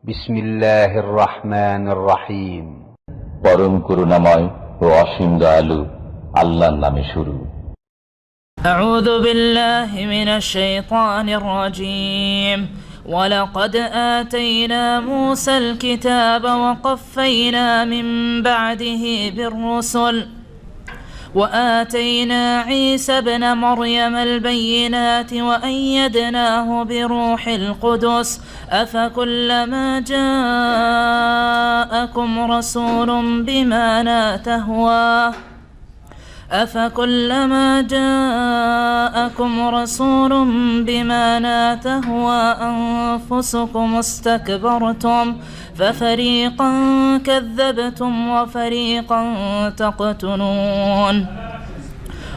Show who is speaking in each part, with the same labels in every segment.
Speaker 1: বিসমিল্লাহির রহমানির রহিম।
Speaker 2: পরম করুণাময় ও অসীম দয়ালু আল্লাহর নামে শুরু।
Speaker 3: আউযু বিল্লাহি মিনাশ শাইতানির রাজীম। ولقد آتينا موسى الكتاب وقفينا من بعده بالرسل وآتينا عيسى ابن مريم البينات وأيدناه بروح القدس أفكلما جاءكم رسول بما لا تهوى أنفسكم استكبرتم ففريقا كذبتم وفريقا تقتلون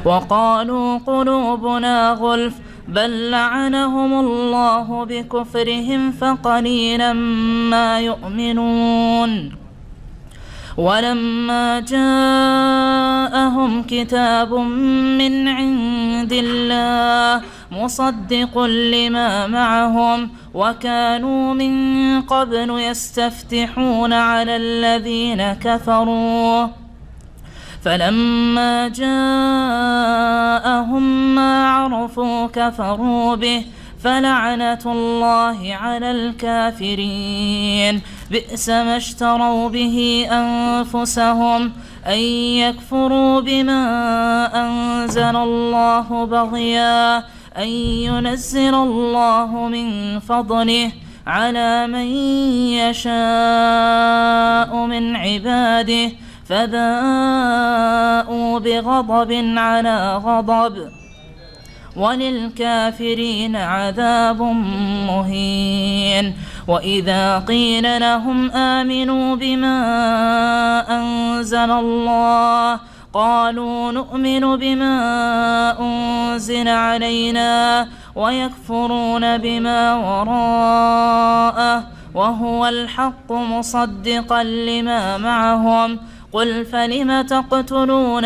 Speaker 3: وقالوا قلوبنا غلف بل لعنهم الله بكفرهم فقليلا ما يؤمنون ولما جاءهم كتاب من عند الله مصدق لما معهم وكانوا من قبل يستفتحون على الذين كفروا فلما جاءهم ما عرفوا كفروا به فلعنة الله على الكافرين بئس ما اشتروا به أنفسهم أن يكفروا بما أنزل الله بغيا أن ينزل الله من فضله على من يشاء من عباده فباءوا بغضب على غضب وللكافرين عذاب مهين وإذا قيل لهم آمنوا بما أنزل الله قالوا نؤمن بما أنزل علينا ويكفرون بما وراءه وهو الحق مصدقا لما معهم قل فلم تقتلون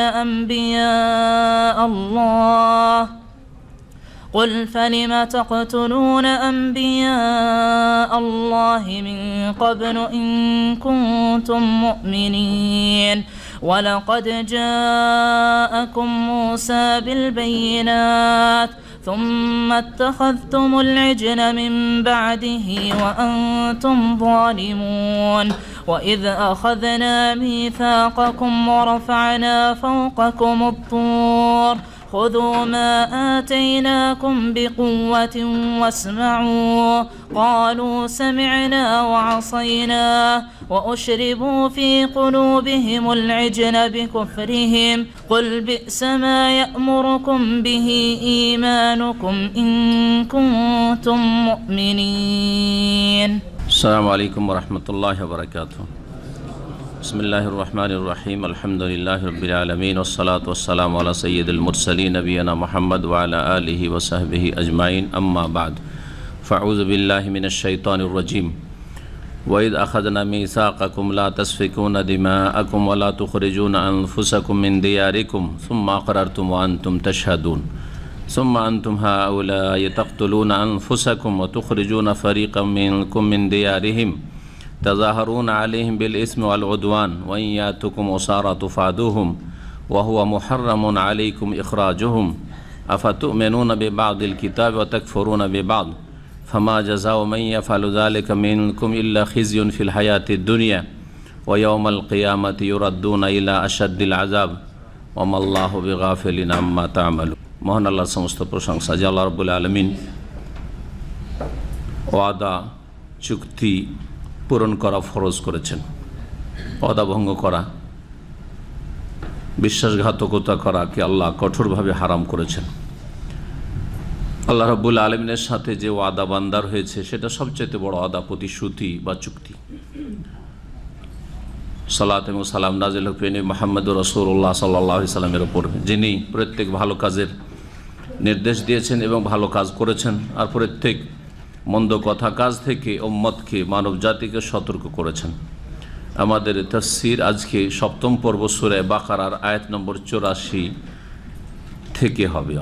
Speaker 3: أنبياء الله من قبل إن كنتم مؤمنين ولقد جاءكم موسى بالبينات ثم اتخذتم العجل من بعده وأنتم ظالمون وإذ أخذنا ميثاقكم ورفعنا فوقكم الطور خذوا ما آتيناكم بقوة واسمعوا قالوا سمعنا وعصينا وأشربوا في قلوبهم العجل بكفرهم قل بئس ما يأمركم به إيمانكم إن كنتم مؤمنين.
Speaker 4: السلام عليكم ورحمة الله وبركاته. بسم الله الرحمن الرحيم الحمد لله رب العالمين والصلاة والسلام على سيد المرسلين نبينا محمد وعلى آله وصحبه أجمعين أما بعد فأعوذ بالله من الشيطان الرجيم وإذ أخذنا ميثاقكم لا تسفكون دماءكم ولا تخرجون أنفسكم من دياركم ثم أقررتم وأنتم تشهدون ثم أنتم هؤلاء تقتلون أنفسكم وتخرجون فريقا منكم من ديارهم تظاهرون عليهم بالإثم والعدوان وإن يأتكم أسارى تفادوهم وهو محرم عليكم إخراجهم أفتؤمنون ببعض الكتاب وتكفرون ببعض فما جزاء من يفعل ذلك منكم إلا خزي في الحياة الدنيا ويوم القيامة يردون إلى أشد العذاب وما الله بغافل عما تعملون. মহান আল্লাহর সমস্ত প্রশংসা যে আল্লাহ রাব্বুল আলামিন ওয়াদা চুক্তি পূরণ করা ফরজ করেছেন, ওয়াদা ভঙ্গ করা, বিশ্বাসঘাতকতা করাকে আল্লাহ কঠোরভাবে হারাম করেছেন। আল্লাহ রাব্বুল আলামিনের সাথে যে ওয়াদা বান্দার হয়েছে সেটা সবচেয়ে বড় ওয়াদা, প্রতিশ্রুতি বা চুক্তি। সালাত এবং সালাম নাজিল হোক মুহাম্মদুর রাসূলুল্লাহ সাল্লাল্লাহু আলাইহি সাল্লামের উপর, যিনি প্রত্যেক ভালো কাজের নির্দেশ দিয়েছেন এবং ভালো কাজ করেছেন, আর প্রত্যেক মন্দ কথা কাজ থেকে উম্মতকে, মানব জাতিকে সতর্ক করেছেন। আমাদের তাফসীর আজকে সপ্তম পর্ব সূরা বাকারার আয়াত নম্বর 84 থেকে হবে।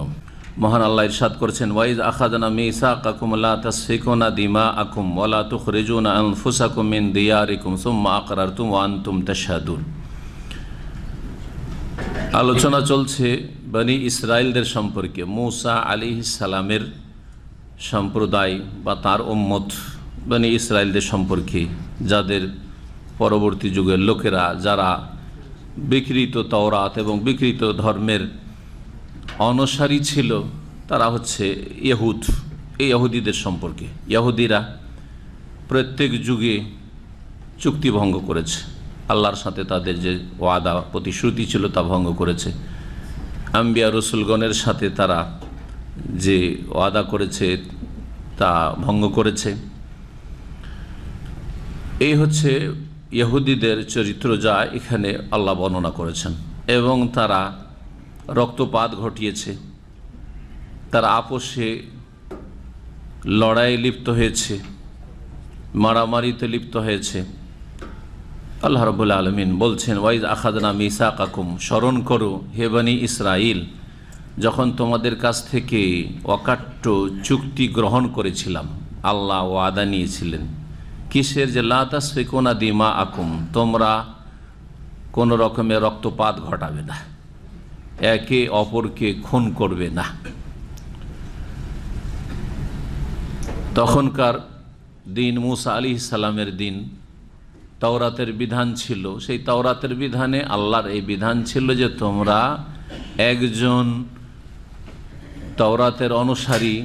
Speaker 4: মহান আল্লাহ ইরশাদ করেছেন, ওয়াইজ আখাযনা মিসাকাকুম লা তাসফিকুনা দিমাআকুম ওয়া লা তুখরিজুনা আনফুসাকুম মিন দিয়ারিকুম সুম্মা আকরারতুম ওয়া আনতুম তাশহাদুন। আলোচনা চলছে বনি ইসরাইলদের সম্পর্কে, মূসা আলাইহিস সালামের সম্প্রদায় বা তার উম্মত বনি ইসরাইলদের সম্পর্কে, যাদের পরবর্তী যুগের লোকেরা যারা বিকৃত তাওরাত এবং বিকৃত ধর্মের অনুসারী ছিল, তারা হচ্ছে ইহুদ। এই ইহুদিদের সম্পর্কে, ইহুদিরা প্রত্যেক যুগে চুক্তি ভঙ্গ করেছে, আল্লাহর সাথে তাদের যে ওয়াদা প্রতিশ্রুতি ছিল তা ভঙ্গ করেছে। আম্বিয়া রসুলগণের সাথে তারা যে ওয়াদা করেছে তা ভঙ্গ করেছে। এই হচ্ছে ইহুদিদের চরিত্র, যা এখানে আল্লাহ বর্ণনা করেছেন। এবং তারা রক্তপাত ঘটিয়েছে, তারা আপোষে লড়াইয়ে লিপ্ত হয়েছে, মারামারিতে লিপ্ত হয়েছে। আল্লাহ রাব্বুল আলামিন বলছেন, ওয়াইজ আখাযনা মিসাকাকুম, স্মরণ করো হে বনি ইসরাইল, যখন তোমাদের কাছ থেকে অকাট্য চুক্তি গ্রহণ করেছিলাম, আল্লাহ ওয়াদা নিয়েছিলেন কিসের, যে লা তাসফিকুনা দিমাআকুম, তোমরা কোনো রকমের রক্তপাত ঘটাবে না, একে অপরকে খুন করবে না। তখনকার দিন মূসা আলাইহিস সালামের দিন, তাওরাতের বিধান ছিল। সেই তাওরাতের বিধানে আল্লাহর এই বিধান ছিল যে তোমরা একজন তাওরাতের অনুসারী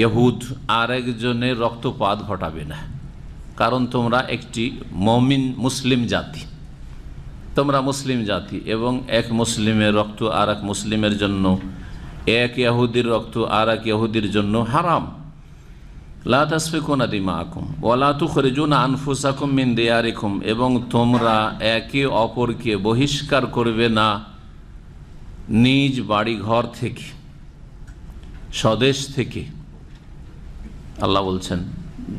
Speaker 4: ইহুদ আর একজনের রক্তপাত ঘটাবে না, কারণ তোমরা একটি মুমিন মুসলিম জাতি, তোমরা মুসলিম জাতি, এবং এক মুসলিমের রক্ত আর এক মুসলিমের জন্য, এক ইহুদির রক্ত আর এক ইহুদির জন্য হারাম। লা তাসফিকুনা দিমাআকুম ওয়া লা তুখরিজুনা আনফুসাকুম মিন দিয়ারিকুম, এবং তোমরা একে অপরকে বহিষ্কার করবে না নিজ বাড়ি ঘর থেকে, স্বদেশ থেকে। আল্লাহ বলছেন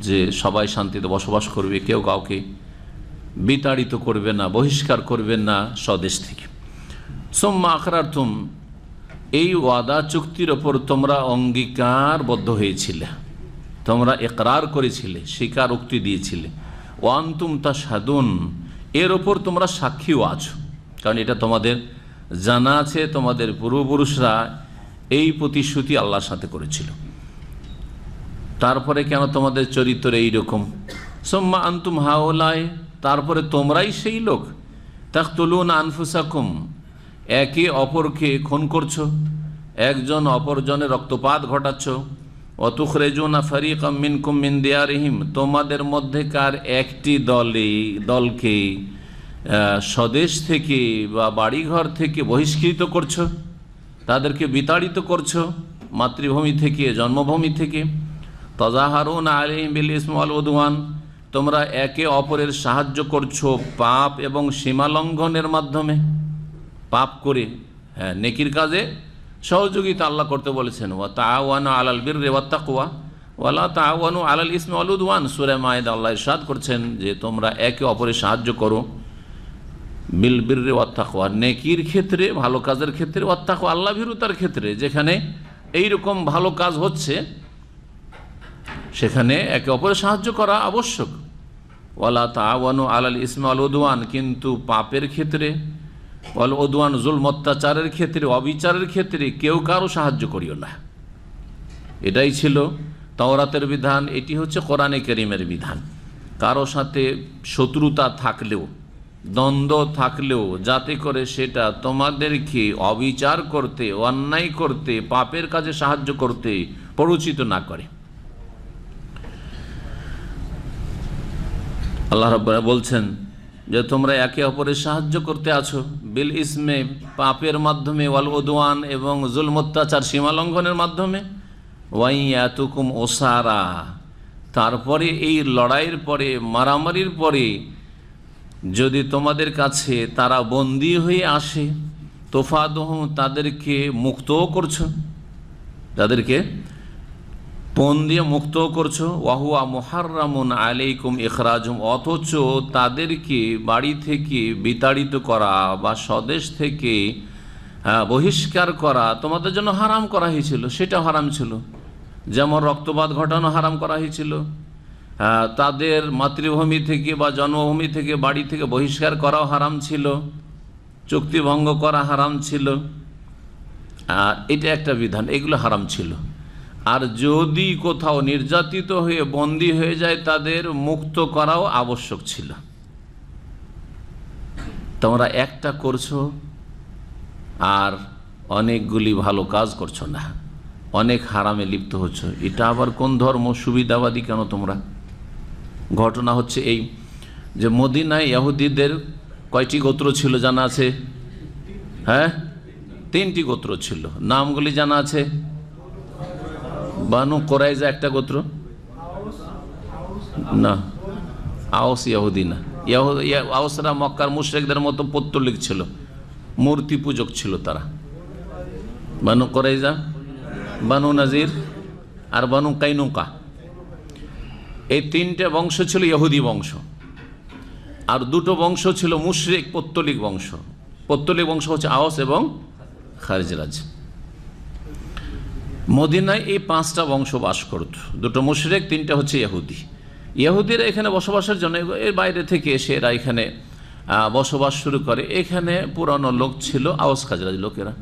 Speaker 4: যে সবাই শান্তিতে বসবাস করবে, কেউ কাউকে বিতাড়িত করবে না, বহিষ্কার করবে না স্বদেশ থেকে। সুম্মা আকরারতুম, এই ওয়াদা চুক্তির ওপর তোমরা অঙ্গীকারবদ্ধ হয়েছিলে, তোমরা ইকরার করেছিলে, স্বীকার উক্তি দিয়েছিলে। ওয়া আনতুম তাশহাদুন, এর ওপর তোমরা সাক্ষীও আছো, কারণ এটা তোমাদের জানা আছে, তোমাদের পূর্বপুরুষরা এই প্রতিশ্রুতি আল্লাহর সাথে করেছিল। তারপরে কেন তোমাদের চরিত্র এইরকম? সুম্মা আনতুম হাউলাই, তারপরে তোমরাই সেই লোক, তাকতুলুনা আনফুসাকুম, একে অপরকে খুন করছো, একজন অপরজনের রক্তপাত ঘটাচ্ছ। ওয়া তুখরিজুনা ফারিকাম মিনকুম মিন দিয়ারিহিম, তোমাদের মধ্যেকার একটি দলকে স্বদেশ থেকে বা বাড়িঘর থেকে বহিষ্কৃত করছো, তাদেরকে বিতাড়িত করছো মাতৃভূমি থেকে, জন্মভূমি থেকে। তাজাহারুনা আলাইহিম বিল ইসমি ওয়াল উদওয়ান, তোমরা একে অপরের সাহায্য করছো পাপ এবং সীমালঙ্ঘনের মাধ্যমে, পাপ করে নেকির কাজে সহযোগিতা আল্লাহ করতে বলেছেন। ওয়া তাআওয়ানু আলাল বিররি ওয়াত তাকওয়া ওয়া লা তাআওয়ানু আলাল ইসমি ওয়াল উদওয়ান, সূরা মায়েদা আল্লাহ ইরশাদ করছেন যে তোমরা একে অপরের সাহায্য করো বিল বিররি ওয়াত তাকওয়া, নেকির ক্ষেত্রে, ভালো কাজের ক্ষেত্রে, ওয়াত তাকওয়া, আল্লাহ ভীরুতার ক্ষেত্রে। যেখানে এইরকম ভালো কাজ হচ্ছে সেখানে একে অপরের সাহায্য করা আবশ্যক। ওয়ালা তাআওয়ানু আলাল ইসমি ওয়াল উদওয়ান, কিন্তু পাপের ক্ষেত্রে, ওয়াল উদওয়ান জুলম, অত্যাচারের ক্ষেত্রে, অবিচারের ক্ষেত্রে কেউ কারো সাহায্য করিও না। এটাই ছিল তাওরাতের বিধান, এটি হচ্ছে কোরআনে কারীমের বিধান। কারো সাথে শত্রুতা থাকলেও, দ্বন্দ্ব থাকলেও, যাতে করে সেটা তোমাদেরকে অবিচার করতে, অন্যায় করতে, পাপের কাজে সাহায্য করতে প্ররোচিত না করে। আল্লাহ রাব্বুল বলছেন যে তোমরা একে অপরের সাহায্য করতে আছো বিল ইসমে, পাপের মাধ্যমে, ওয়াল উদওয়ান, এবং জুলম, অত্যাচার, সীমালঙ্ঘনের মাধ্যমে। ওয়াইয়াতুকুম ওসারা, তারপরে এই লড়াইয়ের পরে, মারামারির পরে যদি তোমাদের কাছে তারা বন্দী হয়ে আসে, তোফাদুহুম, তাদেরকে মুক্তও করছো, তাদেরকে পণ দিয়ে মুক্ত করছো। ওয়াহুয়া মুহাররামুন আলাইকুম ইখরাজুম, অথচ তাদেরকে বাড়ি থেকে বিতাড়িত করা বা স্বদেশ থেকে বহিষ্কার করা তোমাদের জন্য হারাম করা হয়েছিল, সেটা হারাম ছিল। যেমন রক্তপাত ঘটানো হারাম করা হয়েছিল, তাদের মাতৃভূমি থেকে বা জন্মভূমি থেকে বাড়ি থেকে বহিষ্কার করাও হারাম ছিল, চুক্তি ভঙ্গ করা হারাম ছিল। আর এটা একটা বিধান, এগুলো হারাম ছিল। আর যদি কোথাও নির্যাতিত হয়ে বন্দী হয়ে যায় তাদের মুক্ত করাও আবশ্যক ছিল। তোমরা একটা করছো আর অনেকগুলি ভালো কাজ করছো না, অনেক হারামে লিপ্ত হচ্ছ। এটা আবার কোন ধর্ম? সুবিধাবাদী কেন তোমরা? ঘটনা হচ্ছে এই যে মদিনায় ইহুদিদের কয়টি গোত্র ছিল জানা আছে? হ্যাঁ, 3টি গোত্র ছিল। নামগুলি জানা আছে? বানু কোরাইজা একটা গোত্র না, আওস ইহুদি না। আওসরা মক্কার মুশরিকদের মতো পৌত্তলিক ছিল, মূর্তি পূজক ছিল তারা। বানু কোরাইজা, বানু নাজির আর বানু কাইনুকা, এই 3টে বংশ ছিল ইহুদি বংশ। আর 2টো বংশ ছিল মুশরিক পৌত্তলিক বংশ। পৌত্তলিক বংশ হচ্ছে আওস এবং খাজরাজ। মদিনায় এই 5টা বংশ বাস করত, 2টো মুশরিক, 3টা হচ্ছে ইহুদি। ইহুদিরা এখানে বসবাসের জন্য এর বাইরে থেকে এসে এরা এখানে বসবাস শুরু করে। এখানে পুরানো লোক ছিল আওস খাজরাজ লোকেরা।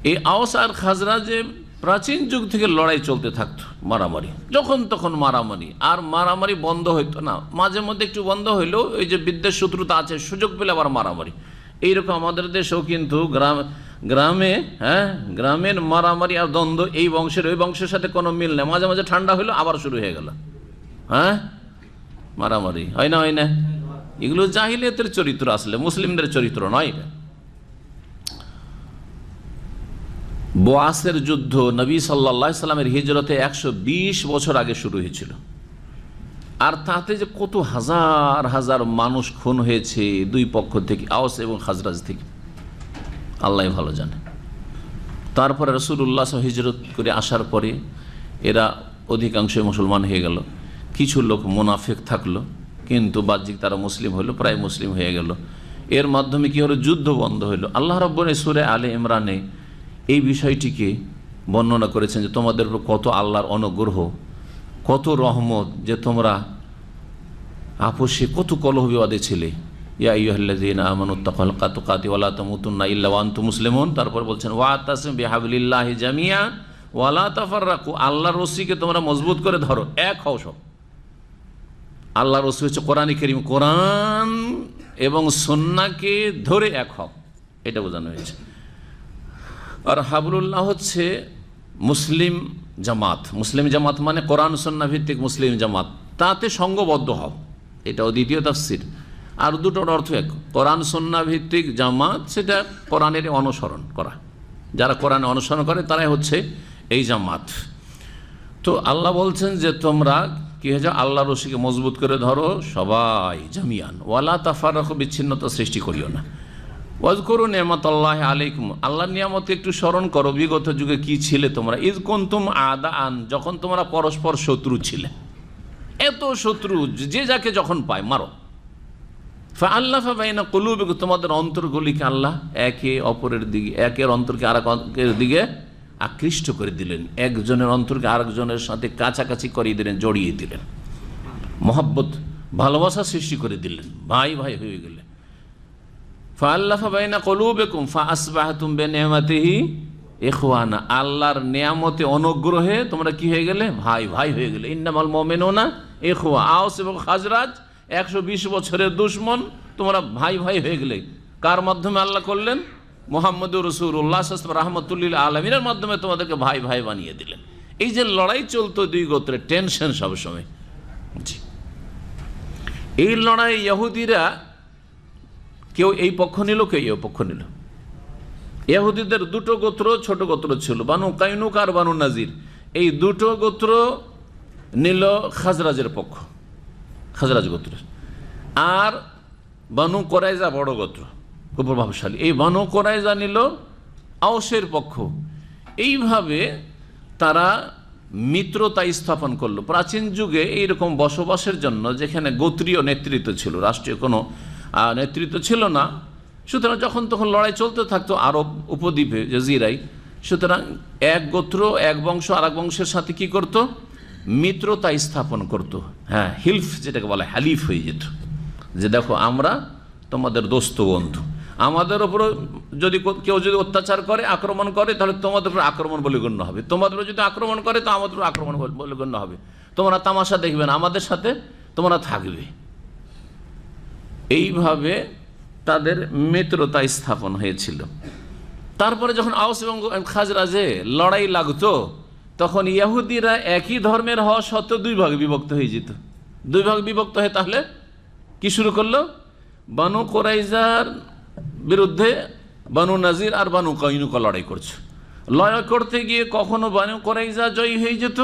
Speaker 4: এই আওস আর খাজরাজে প্রাচীন যুগ থেকে লড়াই চলতে থাকতো, মারামারি, যখন তখন মারামারি। আর মারামারি বন্ধ হইতো না, মাঝে মধ্যে একটু বন্ধ হইলেও ওই যে বিদ্বেষ শত্রুতা আছে, সুযোগ পেলে আবার মারামারি। এইরকম আমাদের দেশেও কিন্তু গ্রামে গ্রামের মারামারি আর দ্বন্দ্ব, এই বংশের ওই বংশের সাথে কোনো মিল নেই। মাঝে মাঝে ঠান্ডা হইলো আবার শুরু হয়ে গেল, মারামারি হয় না, হয় না? এগুলো জাহিলিয়াতের চরিত্র, আসলে মুসলিমদের চরিত্র নয়। বোয়াসের যুদ্ধ নবী সাল্লাল্লাহু আলাইহি সাল্লামের হিজরতে 120 বছর আগে শুরু হয়েছিল। আর তাতে যে কত হাজার হাজার মানুষ খুন হয়েছে দুই পক্ষ থেকে, আওস এবং খাজরাজ থেকে, আল্লাহ ভালো জানে। তারপরে রাসূলুল্লাহ হিজরত করে আসার পরে এরা অধিকাংশই মুসলমান হয়ে গেল। কিছু লোক মুনাফিক থাকলো, কিন্তু বাহ্যিক তারা মুসলিম হলো, প্রায় মুসলিম হয়ে গেল। এর মাধ্যমে কি হলো? যুদ্ধ বন্ধ হলো। আল্লাহ রাব্বুল সূরা আলে ইমরানে এই বিষয়টিকে বর্ণনা করেছেন যে তোমাদের উপর কত আল্লাহর অনুগ্রহ, কত রহমত, যে তোমরা আপোষে কত কলহ বিবাদে ছিলে। ইয়া আইয়ুহাল্লাযীনা আমানুত্তাকুল্লাহা তুকাতি ওয়া লা তামুতুন্না ইল্লা ওয়া আনতুম মুসলিমুন। তারপর বলছেন ওয়াতাসিমু বিহাবলিল্লাহি জামিআ ওয়া লা তাফাররাকু, আল্লাহর রশিকে তোমরা মজবুত করে ধরো, এক হও সব। আল্লাহর রশি হচ্ছে কোরআন কারীম, কোরআন এবং সুন্নাহকে ধরে এক হও, এটা বোঝানো হয়েছে। আর হাবলুল্লাহ হচ্ছে মুসলিম জামাত। মুসলিম জামাত মানে কোরআন সুন্নাহ ভিত্তিক মুসলিম জামাত, তাতে সঙ্গবদ্ধ হও, এটাও দ্বিতীয় তাফসীর। আর দুটোর অর্থ এক। কোরআন সুন্নাহ ভিত্তিক জামাত সেটা কোরআনের অনুসরণ করা, যারা কোরআনে অনুসরণ করে তারাই হচ্ছে এই জামাত। তো আল্লাহ বলছেন যে তোমরা কি হয়ে যাও, আল্লাহর রশিকে মজবুত করে ধরো সবাই, জামিয়ান, ওয়ালা তাফাররাকু, বিচ্ছিন্নতা সৃষ্টি করিও না। ওয়াজকুরু নিয়ামাতাল্লাহি আলাইকুম, আল্লাহর নিয়ামত একটু স্মরণ করো, বিগত যুগে কি ছিলে তোমরা। ইজ কুনতুম আদাআন, যখন তোমরা পরস্পর শত্রু ছিলে, এত শত্রু যে যাকে যখন পায় মারো। ফাআল্লাফা বাইনা কুলুবিকুম, তোমাদের অন্তরগুলিকে আল্লাহ একে অপরের দিকে, একের অন্তরকে আরেকের দিকে আকৃষ্ট করে দিলেন, একজনের অন্তরকে আরেকজনের সাথে কাছাকাছি করিয়ে দিলেন, জড়িয়ে দিলেন, মহব্বত ভালোবাসা সৃষ্টি করে দিলেন, ভাই ভাই হয়ে গেলেন। ফাআল্লাফা বাইনা কুলুবিকুম ফাআসবাহতুম বিনিয়ামাতিহি ইখওয়ানা, আল্লাহর নিয়ামতে অনুগ্রহে তোমরা কি হয়ে গেলে? ভাই ভাই হয়ে গেলে। ইন্নামাল মুমিনুনা ইখওয়া, আওস এবং খাজরাজ 120 বছরের দুশমন, তোমরা ভাই ভাই হয়ে গেলে। কার মাধ্যমে আল্লাহ করলেন? মুহাম্মদুর রাসূলুল্লাহ সাল্লাল্লাহু আলাইহি ওয়াসাল্লাম রাহমাতুল আলামিনের মাধ্যমে তোমাদেরকে ভাই ভাই বানিয়ে দিলেন। এই যে লড়াই চলতো দুই গোত্রের, টেনশন সবসময়, এই লড়াই ইহুদিরা কেউ এই পক্ষ নিল, কেউ এই পক্ষ নিল। ইহুদিদের 2টো গোত্র, ছোট গোত্র ছিল, বানু কাইনুকা আর বানু নাজির। এই 2টো গোত্র নিল খাজরাজের পক্ষ, খাজরাজ গোত্র। আর বানু কোরাইজা বড় গোত্র, খুব প্রভাবশালী, এই বানু কোরাইজা নিল আওসের পক্ষ। এইভাবে তারা মিত্রতা স্থাপন করলো। প্রাচীন যুগে এইরকম বসবাসের জন্য, যেখানে গোত্রীয় নেতৃত্ব ছিল, রাষ্ট্রীয় কোনো নেতৃত্ব ছিল না, সুতরাং যখন তখন লড়াই চলতে থাকতো আরব উপদ্বীপে, জাজিরায়। সুতরাং এক গোত্র, এক বংশ আর এক বংশের সাথে কি করত? মিত্রতা স্থাপন করত। হ্যাঁ, হিলফ যেটাকে বলে, হালিফ হয়ে যেত, যে দেখো আমরা তোমাদের দোস্ত বন্ধু, আমাদের ওপর যদি কেউ যদি অত্যাচার করে, আক্রমণ করে, তাহলে তোমাদের উপর আক্রমণ বলে গণ্য হবে, তোমাদের উপর যদি আক্রমণ করে তো আমাদের উপর আক্রমণ বলে গণ্য হবে। তোমরা তামাশা দেখবে না, আমাদের সাথে তোমরা থাকবে। এইভাবে তাদের মিত্রতা স্থাপন হয়েছিল। তারপরে যখন আওস এবং খাজরাজে লড়াই লাগতো, তখন ইহুদিরা একই ধর্মের হওয়া সত্ত্বেও দুই ভাগে বিভক্ত হয়ে যেত। দুই ভাগে বিভক্ত হয়ে তাহলে কি শুরু করলো? বানু কোরাইজার বিরুদ্ধে বানু নাজির আর বানু কাইনুকা লড়াই করছে। লড়াই করতে গিয়ে কখনো বানু কোরাইজা জয়ী হয়ে যেত,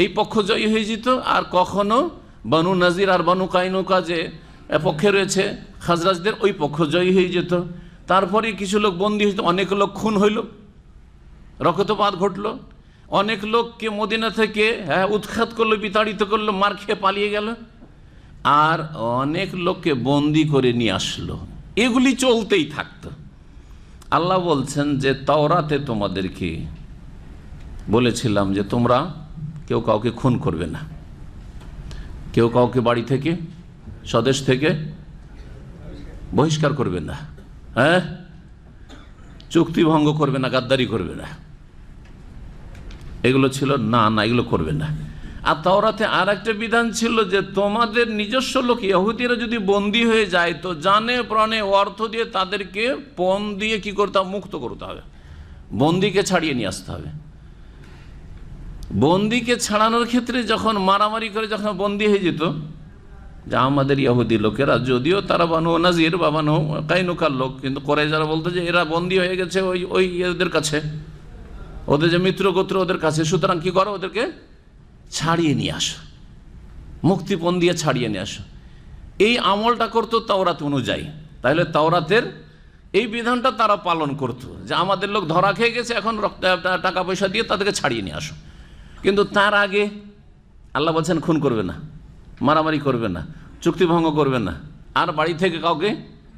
Speaker 4: এই পক্ষ জয়ী হয়ে যেত, আর কখনো বানু নাজির আর বানু কাইনুকা যে পক্ষে রয়েছে খাজরাজদের, ওই পক্ষ জয়ী হয়ে যেত। তারপরে কিছু লোক বন্দী হইত, অনেক লোক খুন হইল, রক্তপাত ঘটল, অনেক লোককে মদিনা থেকে উৎখাত করলো, বিতাড়িত করলো, মার খেয়ে পালিয়ে গেল, আর অনেক লোককে বন্দি করে নিয়ে আসলো। এগুলি চলতেই থাকতো। আল্লাহ বলছেন যে তাওরাতে তোমাদেরকে বলেছিলাম যে তোমরা কেউ কাউকে খুন করবে না, কেউ কাউকে বাড়ি থেকে, স্বদেশ থেকে বহিষ্কার করবে না, হ্যাঁ, চুক্তি ভঙ্গ করবে না, গাদ্দারি করবে না, এগুলো ছিল না, এগুলো করবে না। আর তাওরাতে আর একটা বিধান ছিল যে তোমাদের নিজস্ব লোক ইহুদিরা যদি বন্দী হয়ে যায় তো জানে প্রাণে অর্থ দিয়ে তাদেরকে পণ দিয়ে কি করতে হবে? মুক্ত করতে হবে, বন্দীকে ছাড়িয়ে নিয়ে আসতে হবে। বন্দীকে ছাড়ানোর ক্ষেত্রে যখন মারামারি করে যখন বন্দী হয়ে যেত, যে আমাদের ইহুদি লোকেরা, যদিও তারা বানু নাজির বা বানু কাইনুকার লোক, কিন্তু কোরাইজারা বলতো যে এরা বন্দী হয়ে গেছে ওই এদের কাছে, ওদের যে মিত্র গোত্র ওদের কাছে, সুতরাং কি করো? ওদেরকে ছাড়িয়ে নিয়ে আসো, মুক্তিপণ দিয়ে ছাড়িয়ে নিয়ে আসো। এই আমলটা করতো তাওরাত অনুযায়ী। তাহলে তাওরাতের এই বিধানটা তারা পালন করতো যে আমাদের লোক ধরা খেয়ে গেছে, এখন টাকা পয়সা দিয়ে তাদেরকে ছাড়িয়ে নিয়ে আসো। কিন্তু তার আগে আল্লাহ বলছেন খুন করবে না, মারামারি করবে না, চুক্তি ভঙ্গ করবে না, আর বাড়ি থেকে কাউকে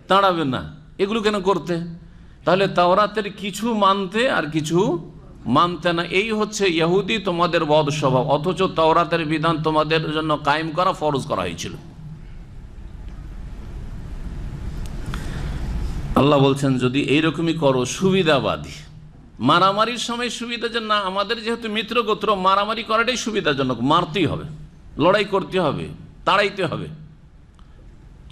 Speaker 4: তাড়াবে না। এগুলো কেন করতে? তাহলে তাওরাতের কিছু মানতে আর কিছু মানতে না। এই হচ্ছে ইহুদি তোমাদের বদ স্বভাব, অথচ তাওরাতের বিধান তোমাদের জন্য কায়েম করা ফরজ করা হয়েছিল। আল্লাহ বলছেন যদি এইরকমই করো, সুবিধাবাদী, মারামারির সময় সুবিধা, যে না আমাদের যেহেতু মিত্র গোত্র, মারামারি করাটাই সুবিধাজনক, মারতেই হবে, লড়াই করতে হবে, তাড়াইতে হবে,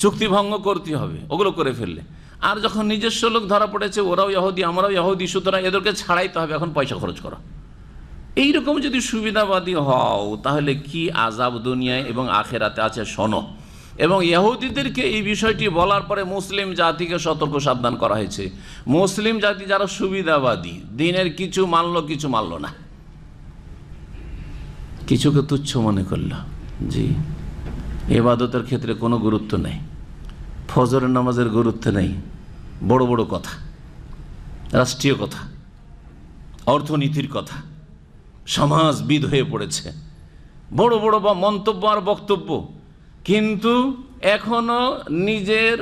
Speaker 4: চুক্তি ভঙ্গ করতে হবে, ওগুলো করে ফেললে। আর যখন নিজস্ব লোক ধরা পড়েছে, ওরাও ইহুদি আমরাও ইহুদি, সুতরাং এদেরকে ছাড়াইতে হবে, এখন পয়সা খরচ করো। এইরকম যদি সুবিধাবাদী হও তাহলে কি আযাব দুনিয়ায় এবং আখেরাতে আছে শোনো। এবং ইহুদিদেরকে এই বিষয়টি বলার পরে মুসলিম জাতিকে সতর্ক সাবধান করা হয়েছে। মুসলিম জাতি যারা সুবিধাবাদী, দিনের কিছু মানলো কিছু মানলো না, কিছুকে তুচ্ছ মনে করলো, জি ইবাদতের ক্ষেত্রে কোনো গুরুত্ব নেই, ফজরের নামাজের গুরুত্ব নেই, বড় বড় কথা, রাষ্ট্রীয় কথা, অর্থনীতির কথা, সমাজবিদ হয়ে পড়েছে, বড় বড় বা মন্তব্য আর বক্তব্য, কিন্তু এখনো নিজের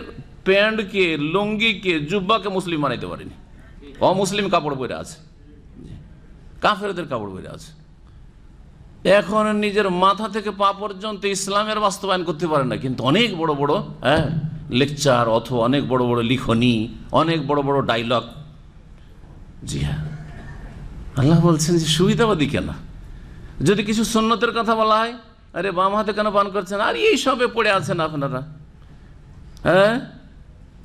Speaker 4: প্যান্টকে, লুঙ্গিকে, জুব্বাকে মুসলিম বানাইতে পারেনি, অমুসলিম কাপড় পরে আছে, কাফেরদের কাপড় পরে আছে। এখন নিজের মাথা থেকে পা পর্যন্ত ইসলামের বাস্তবায়ন করতে পারে না, কিন্তু অনেক বড় বড় লেকচার অথবা অনেক বড় বড় লিখনি, অনেক বড় বড় ডায়লগ। জি হ্যাঁ, আল্লাহ বলছেন যে সুবিধাবাদী কেন? যদি কিছু সুন্নতের কথা বলা হয়, আরে বাম হাতে কেন পান করছেন, আর এই সবে পড়ে আছেন আপনারা। হ্যাঁ,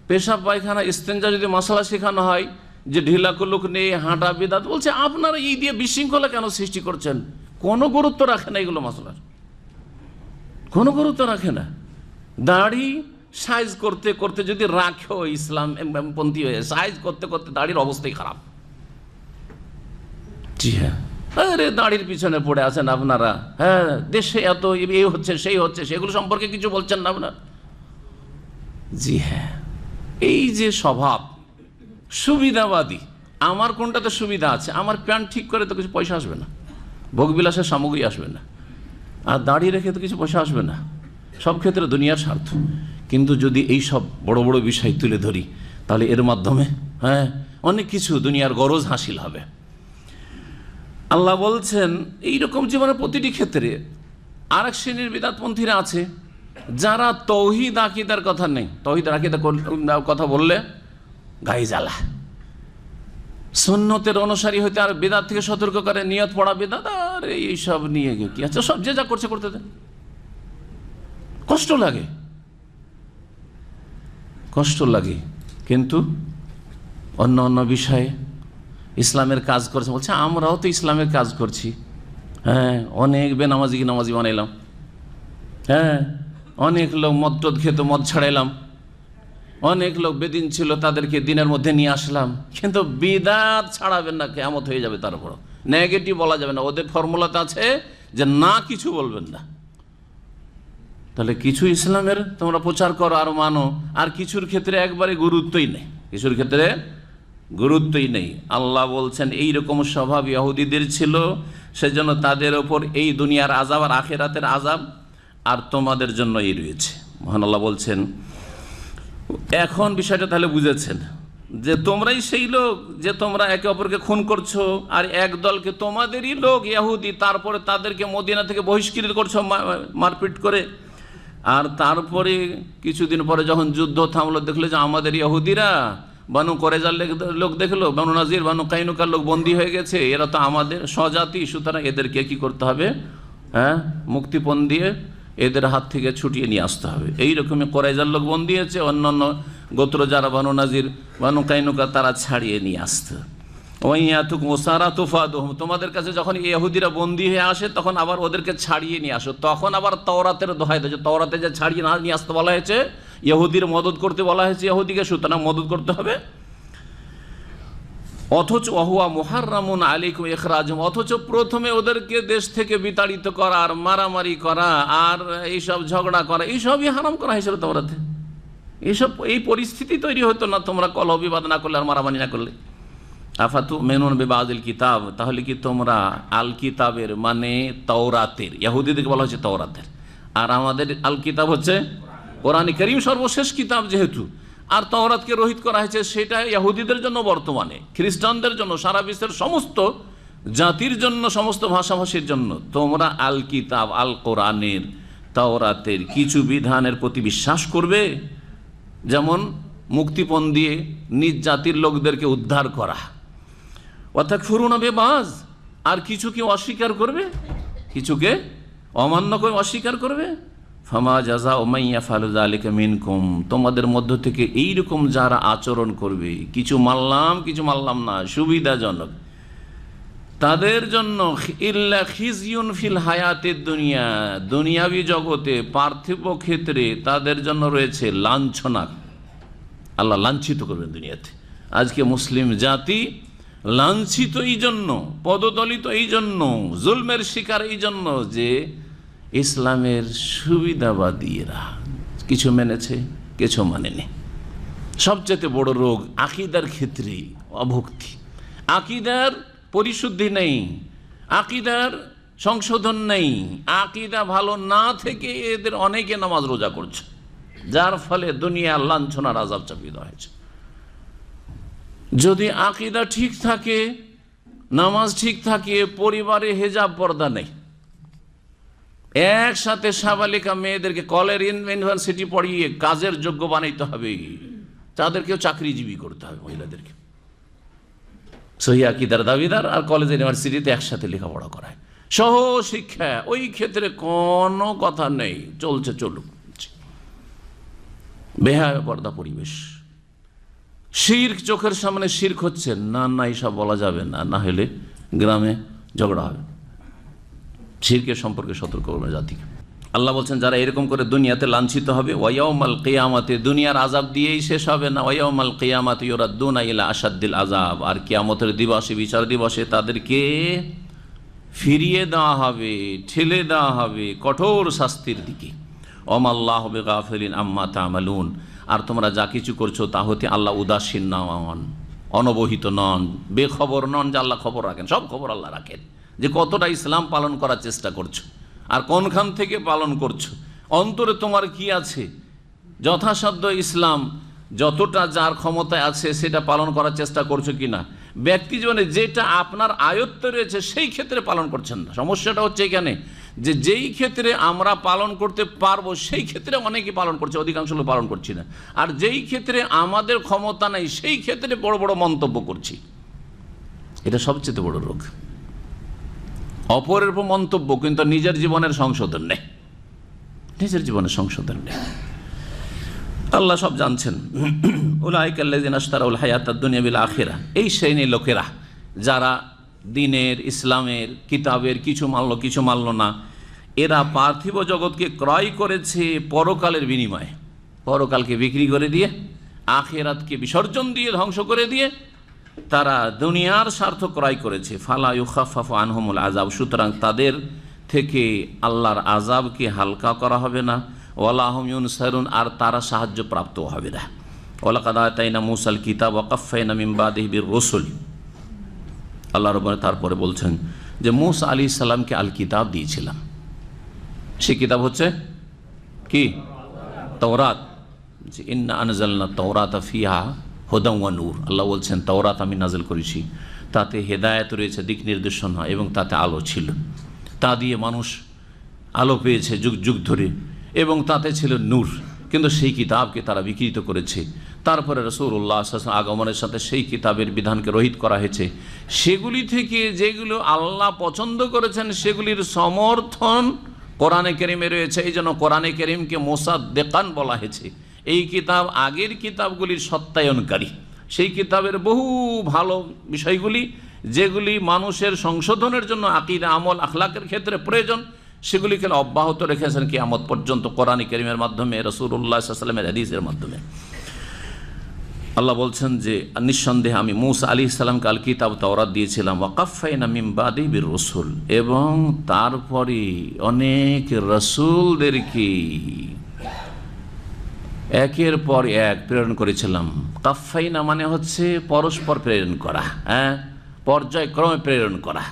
Speaker 4: পেশাব পায়খানা ইস্তেঞ্জা যদি মশলা শেখানো হয় যে ঢিলা কুলুক নেই, হাঁটা বিদাত, বলছে আপনারা এই দিয়ে বিশৃঙ্খলা কেন সৃষ্টি করছেন? কোনো গুরুত্ব রাখে না এগুলো, মশলার কোনো গুরুত্ব রাখে না। দাড়ি সাইজ করতে করতে যদি রাখো ইসলাম পন্থী হয়ে, সাইজ করতে করতে দাড়ির অবস্থাই খারাপ। জি হ্যাঁ, আরে দাড়ির পিছনে পড়ে আছেন আপনারা। হ্যাঁ, দেশে এত এই হচ্ছে সেই হচ্ছে, সেগুলো সম্পর্কে কিছু বলছেন না আপনার। জি হ্যাঁ, এই যে স্বভাব সুবিধাবাদী, আমার কোনটাতে সুবিধা আছে, আমার প্যান্ট ঠিক করে তো কিছু পয়সা আসবে না, ভোগবিলাসের সামগ্রী আসবে না, আর দাঁড়িয়ে রেখে তো কিছু পয়সা আসবে না, সব ক্ষেত্রে দুনিয়ার স্বার্থ। কিন্তু যদি এই সব বড় বড় বিষয় তুলে ধরি, তাহলে এর মাধ্যমে অনেক কিছু দুনিয়ার গরজ হাসিল হবে। আল্লাহ বলছেন এইরকম জীবনের প্রতিটি ক্ষেত্রে আর এক শ্রেণীর বিদআতপন্থীরা আছে যারা তৌহিদ আকীদার কথা নেই, তৌহিদ আকীদার কথা বললে গায়ে জ্বালা, সুন্নতের অনুসারী হইতে আর বিদআত থেকে সতর্ক করে, নিয়ত পড়া বিদআত, আর এইসব নিয়ে কি আছে, সব যে যা করছে করতে দেন। কষ্ট লাগে, কিন্তু অন্য অন্য বিষয়ে ইসলামের কাজ করছে, বলছে আমরাও তো ইসলামের কাজ করছি। অনেক বেনামাজি নামাজি বানাইলাম, অনেক লোক মদ টদ খেত, মদ ছাড়াইলাম, অনেক লোক বেদিন ছিল তাদেরকে দিনের মধ্যে নিয়ে আসলাম, কিন্তু বিদআত ছাড়াবেন না, কিয়ামত হয়ে যাবে। তার উপর নেগেটিভ বলা যাবে না, ওদের ফর্মুলাতে আছে যে না কিছু বলবেন না। তাহলে কিছু ইসলামের তোমরা প্রচার করো আর মানো, আর কিছুর ক্ষেত্রে একবারে গুরুত্বই নেই, আল্লাহ বলছেন এইরকম স্বভাব ইহুদিদের ছিল, সেজন্য তাদের ওপর এই দুনিয়ার আযাব আর আখিরাতের আযাব আর তোমাদের জন্যই রয়েছে। মহান আল্লাহ বলছেন এখন বিষয়টা তাহলে বুঝেছেন যে তোমরাই সেই লোক যে তোমরা একে অপরকে খুন করছো, আর এক দলকে তোমাদেরই লোক ইহুদি, তারপরে তাদেরকে মদিনা থেকে বহিষ্কৃত করছো মারপিট করে, আর তারপরে কিছুদিন পরে যখন যুদ্ধ থামলো দেখলো যে আমাদের ইহুদিরা বানু কোরাইজার লোক দেখলো, বানু নাজির বানু কাইনুকার লোক বন্দী হয়ে গেছে, এরা তো আমাদের স্বজাতি, সুতরাং এদেরকে কি করতে হবে, মুক্তিপণ দিয়ে এদের হাত থেকে ছুটিয়ে নিয়ে আসতে হবে। এইরকমই কোরাইজার লোক বন্দী হয়েছে, অন্যান্য গোত্র যারা বানু নাজির বানু কাইনুকা তারা ছাড়িয়ে নিয়ে আসতে। তোমাদের কাছে যখন ইহুদিরা বন্দী হয়ে আসে তখন আবার ওদেরকে ছাড়িয়ে নিয়ে আসো, তখন আবার তওরাতের দোহাই দিয়েছে, তওরাতে যে ছাড়িয়ে না নিয়ে আসতে বলা হয়েছে, ইহুদির মদদ করতে বলা হয়েছে ইহুদিকে, সুতরাং মদদ করতে হবে। অথচ ওহুয়া মুহাররামুন আলাইকুম ইখরাজুহুম, অথচ প্রথমে ওদেরকে দেশ থেকে বিতাড়িত করা আর মারামারি করা আর এইসব ঝগড়া করা এইসবই হারাম করা হয়েছিল তওরাতে। এই পরিস্থিতি তৈরি হতো না তোমরা কলহ বিবাদ না করলে আর মারামারি না করলে। আফাতুমিনুন বিবাযিল কিতাব, তাহলে কি তোমরা আল কিতাবের মানে তাওরাতের, ইহুদিদেরকে বলা হচ্ছে তাওরাতের, আর আমাদের আল কিতাব হচ্ছে কোরআন কারীম, সর্বশেষ কিতাব যেহেতু, আর তাওরাতকে রহিত করা হয়েছে সেটা ইহুদিদের জন্য, বর্তমানে খ্রিস্টানদের জন্য, সারা বিশ্বের সমস্ত জাতির জন্য, সমস্ত ভাষাভাষীর জন্য। তোমরা আল কিতাব আল কোরআনের তাওরাতের কিছু বিধানের প্রতি বিশ্বাস করবে, যেমন মুক্তিপণ দিয়ে নিজ জাতির লোকদেরকে উদ্ধার করা, ওয়াতাকফুরুনা বিবাজ, আর কিছুকে অস্বীকার করবে, কিছুকে অমান্য করে অস্বীকার করবে। ফামা জাযাউ মান ইয়াফআলু যালিকা মিনকুম, তোমাদের মধ্য থেকে এইরকম যারা আচরণ করবে, কিছু মানলাম না, সুবিধাজনক, তাদের জন্য ইল্লা খিজিয়ুন ফিল হায়াতিদ দুনিয়া, দুনিয়াবী জগতে পার্থিব ক্ষেত্রে তাদের জন্য রয়েছে লাঞ্ছনা। আল্লাহ লাঞ্ছিত করবেন দুনিয়াতে। আজকে মুসলিম জাতি লাঞ্ছিত এই জন্য, পদদলিত এই জন্য, জুলমের শিকার এই জন্য যে ইসলামের সুবিধাবাদীরা কিছু মেনেছে, কিছু মানেনি। সবচেয়ে বড় রোগ আকীদার ক্ষেত্রে অভক্তি, আকীদার পরিশুদ্ধি নেই, আকীদার সংশোধন নেই, আকীদা ভালো না থেকে এদের অনেকে নামাজ রোজা করছে, যার ফলে দুনিয়া লাঞ্ছনার আযাব চাপিয়ে দেওয়া হয়েছে। যদি আকীদা ঠিক থাকে, নামাজ ঠিক থাকে, পরিবারে হেজাব পর্দা নেই, একসাথে সাবালিকা মেয়েদেরকে কলের ইউনিভার্সিটি পড়িয়ে কাজের যোগ্য বানাইতে হবে, তাদেরকেও চাকরিজীবী করতে হবে মহিলাদেরকে, সহি আকীদার দাবিদার, আর কলেজ ইউনিভার্সিটিতে একসাথে লেখাপড়া করায়, সহ শিক্ষা, ওই ক্ষেত্রে কোনো কথা নেই, চলছে চলুক। বেহায়া পর্দা পরিবেশ, শিরক চোখের সামনে শিরক হচ্ছে না, না এসব বলা যাবে না, না হলে গ্রামে ঝগড়া হবে। শিরকের সম্পর্কে সতর্ক করবেন জাতিকে। আল্লাহ বলছেন যারা এরকম করে দুনিয়াতে লাঞ্ছিত হবে, ওয়ায়াউমাল কিয়ামাতে, দুনিয়ার আযাব দিয়েই শেষ হবে না, ওয়ায়াউমাল কিয়ামাতে ইউরাদ্দুনা ইলা আশাদ্দিল আযাব, আর কিয়ামতের দিবসে, বিচার দিবসে তাদেরকে ফিরিয়ে দেওয়া হবে, ঠেলে দেওয়া হবে কঠোর শাস্তির দিকে। ওমাল্লাহু বিগাফিলিন আম্মা তা'মালুন, আর তোমরা যা কিছু করছো তা হতে আল্লাহ উদাসীন নন, অনবহিত নন, বেখবর নন, যে আল্লাহ খবর রাখেন, সব খবর আল্লাহ রাখেন, যে কতটা ইসলাম পালন করার চেষ্টা করছো আর কোনখান থেকে পালন করছো, অন্তরে তোমার কি আছে, যথাসাধ্য ইসলাম যতটা যার ক্ষমতায় আছে সেটা পালন করার চেষ্টা করছো কিনা, ব্যক্তি জীবনে যেটা আপনার আয়ত্তে রয়েছে সেই ক্ষেত্রে পালন করছেন না। সমস্যাটা হচ্ছে এখানে যে যেই ক্ষেত্রে আমরা পালন করতে পারবো সেই ক্ষেত্রে অনেকে পালন করছে, অধিকাংশ লোক পালন করছি না। আর যেই ক্ষেত্রে আমাদের ক্ষমতা নেই সেই ক্ষেত্রে বড় বড় মন্তব্য করছি, এটা সবচেয়ে বড় রোগ। অপরের উপর মন্তব্য কিন্তু নিজের জীবনের সংশোধন নেই, নিজের জীবনের সংশোধন নেই। আল্লাহ সব জানছেন। উলাইকাল্লাযিনা ইশতারাউল হায়াতাদ দুনিয়া বিল আখিরা, এই শ্রেণীর লোকেরা যারা দ্বীনের, ইসলামের, কিতাবের কিছু মানলো কিছু মানলো না, এরা পার্থিব জগৎকে ক্রয় করেছে পরকালের বিনিময়ে। পরকালকে বিক্রি করে দিয়ে, আখিরাতকে বিসর্জন দিয়ে, ধ্বংস করে দিয়ে তারা দুনিয়ার স্বার্থ ক্রয় করেছে। ফালা ইউখাফফাফু আনহুমুল আযাব, সুতরাং তাদের থেকে আল্লাহর আযাবকে হালকা করা হবে না। ওয়ালা হুম ইউনসারুন, আর তারা সাহায্য প্রাপ্ত হবে না। ওয়ালাকাদ আতাইনা মূসাল কিতাব ওয়া কাফফাইনা মিন বাদিহি বির রাসূল। আল্লাহ রাব্বুল তারপরে বলছেন যে মূসা আলাইহিস সালামকে আল কিতাব দিয়েছিলাম। সেই কিতাব হচ্ছে কি? তাওরাত। যে ইন্না আনজালনা তাওরাতা ফিহা হুদাম ওয়া নূর। আল্লাহ বলছেন তাওরাত আমি নাজিল করেছি, তাতে হেদায়েত রয়েছে, দিক নির্দেশনা, এবং তাতে আলো ছিল। তা দিয়ে মানুষ আলো পেয়েছে যুগ যুগ ধরে, এবং তাতে ছিল নূর। কিন্তু সেই কিতাবকে তারা বিকৃত করেছে। তারপরে রাসূলুল্লাহ সাল্লাল্লাহু আলাইহি ওয়াসাল্লাম আগমনের সাথে সেই কিতাবের বিধানকে রহিত করা হয়েছে। সেগুলি থেকে যেগুলো আল্লাহ পছন্দ করেছেন সেগুলির সমর্থন কোরআনে কারীমে রয়েছে। এই জন্য কোরআনে কারীমকে মুসাদ্দিকান বলা হয়েছে। এই কিতাব আগের কিতাবগুলির সত্যায়নকারী। সেই কিতাবের বহু ভালো বিষয়গুলি যেগুলি মানুষের সংশোধনের জন্য, আকীদা, আমল, আখলাকের ক্ষেত্রে প্রয়োজন, সেগুলিকে অব্যাহত রেখেছেন কিয়ামত পর্যন্ত কোরআন কারীমের মাধ্যমে, রাসূলুল্লাহ সাল্লাল্লাহু আলাইহি ওয়াসাল্লামের হাদিসের মাধ্যমে। আল্লাহ বলছেন যে নিঃসন্দেহে আমি মূসা আলাইহিস সালামকে আল কিতাব তাওরাত দিয়েছিলাম, ওয়া কাফফাইনা মিন বাদিহি বির রাসূল, এবং তারপরে অনেক রাসূলদেরকে একের পর এক প্রেরণ করেছিলাম। কাফফাইনা মানে হচ্ছে পরস্পর প্রেরণ করা, হ্যাঁ, পর্যায়ক্রমে প্রেরণ করা,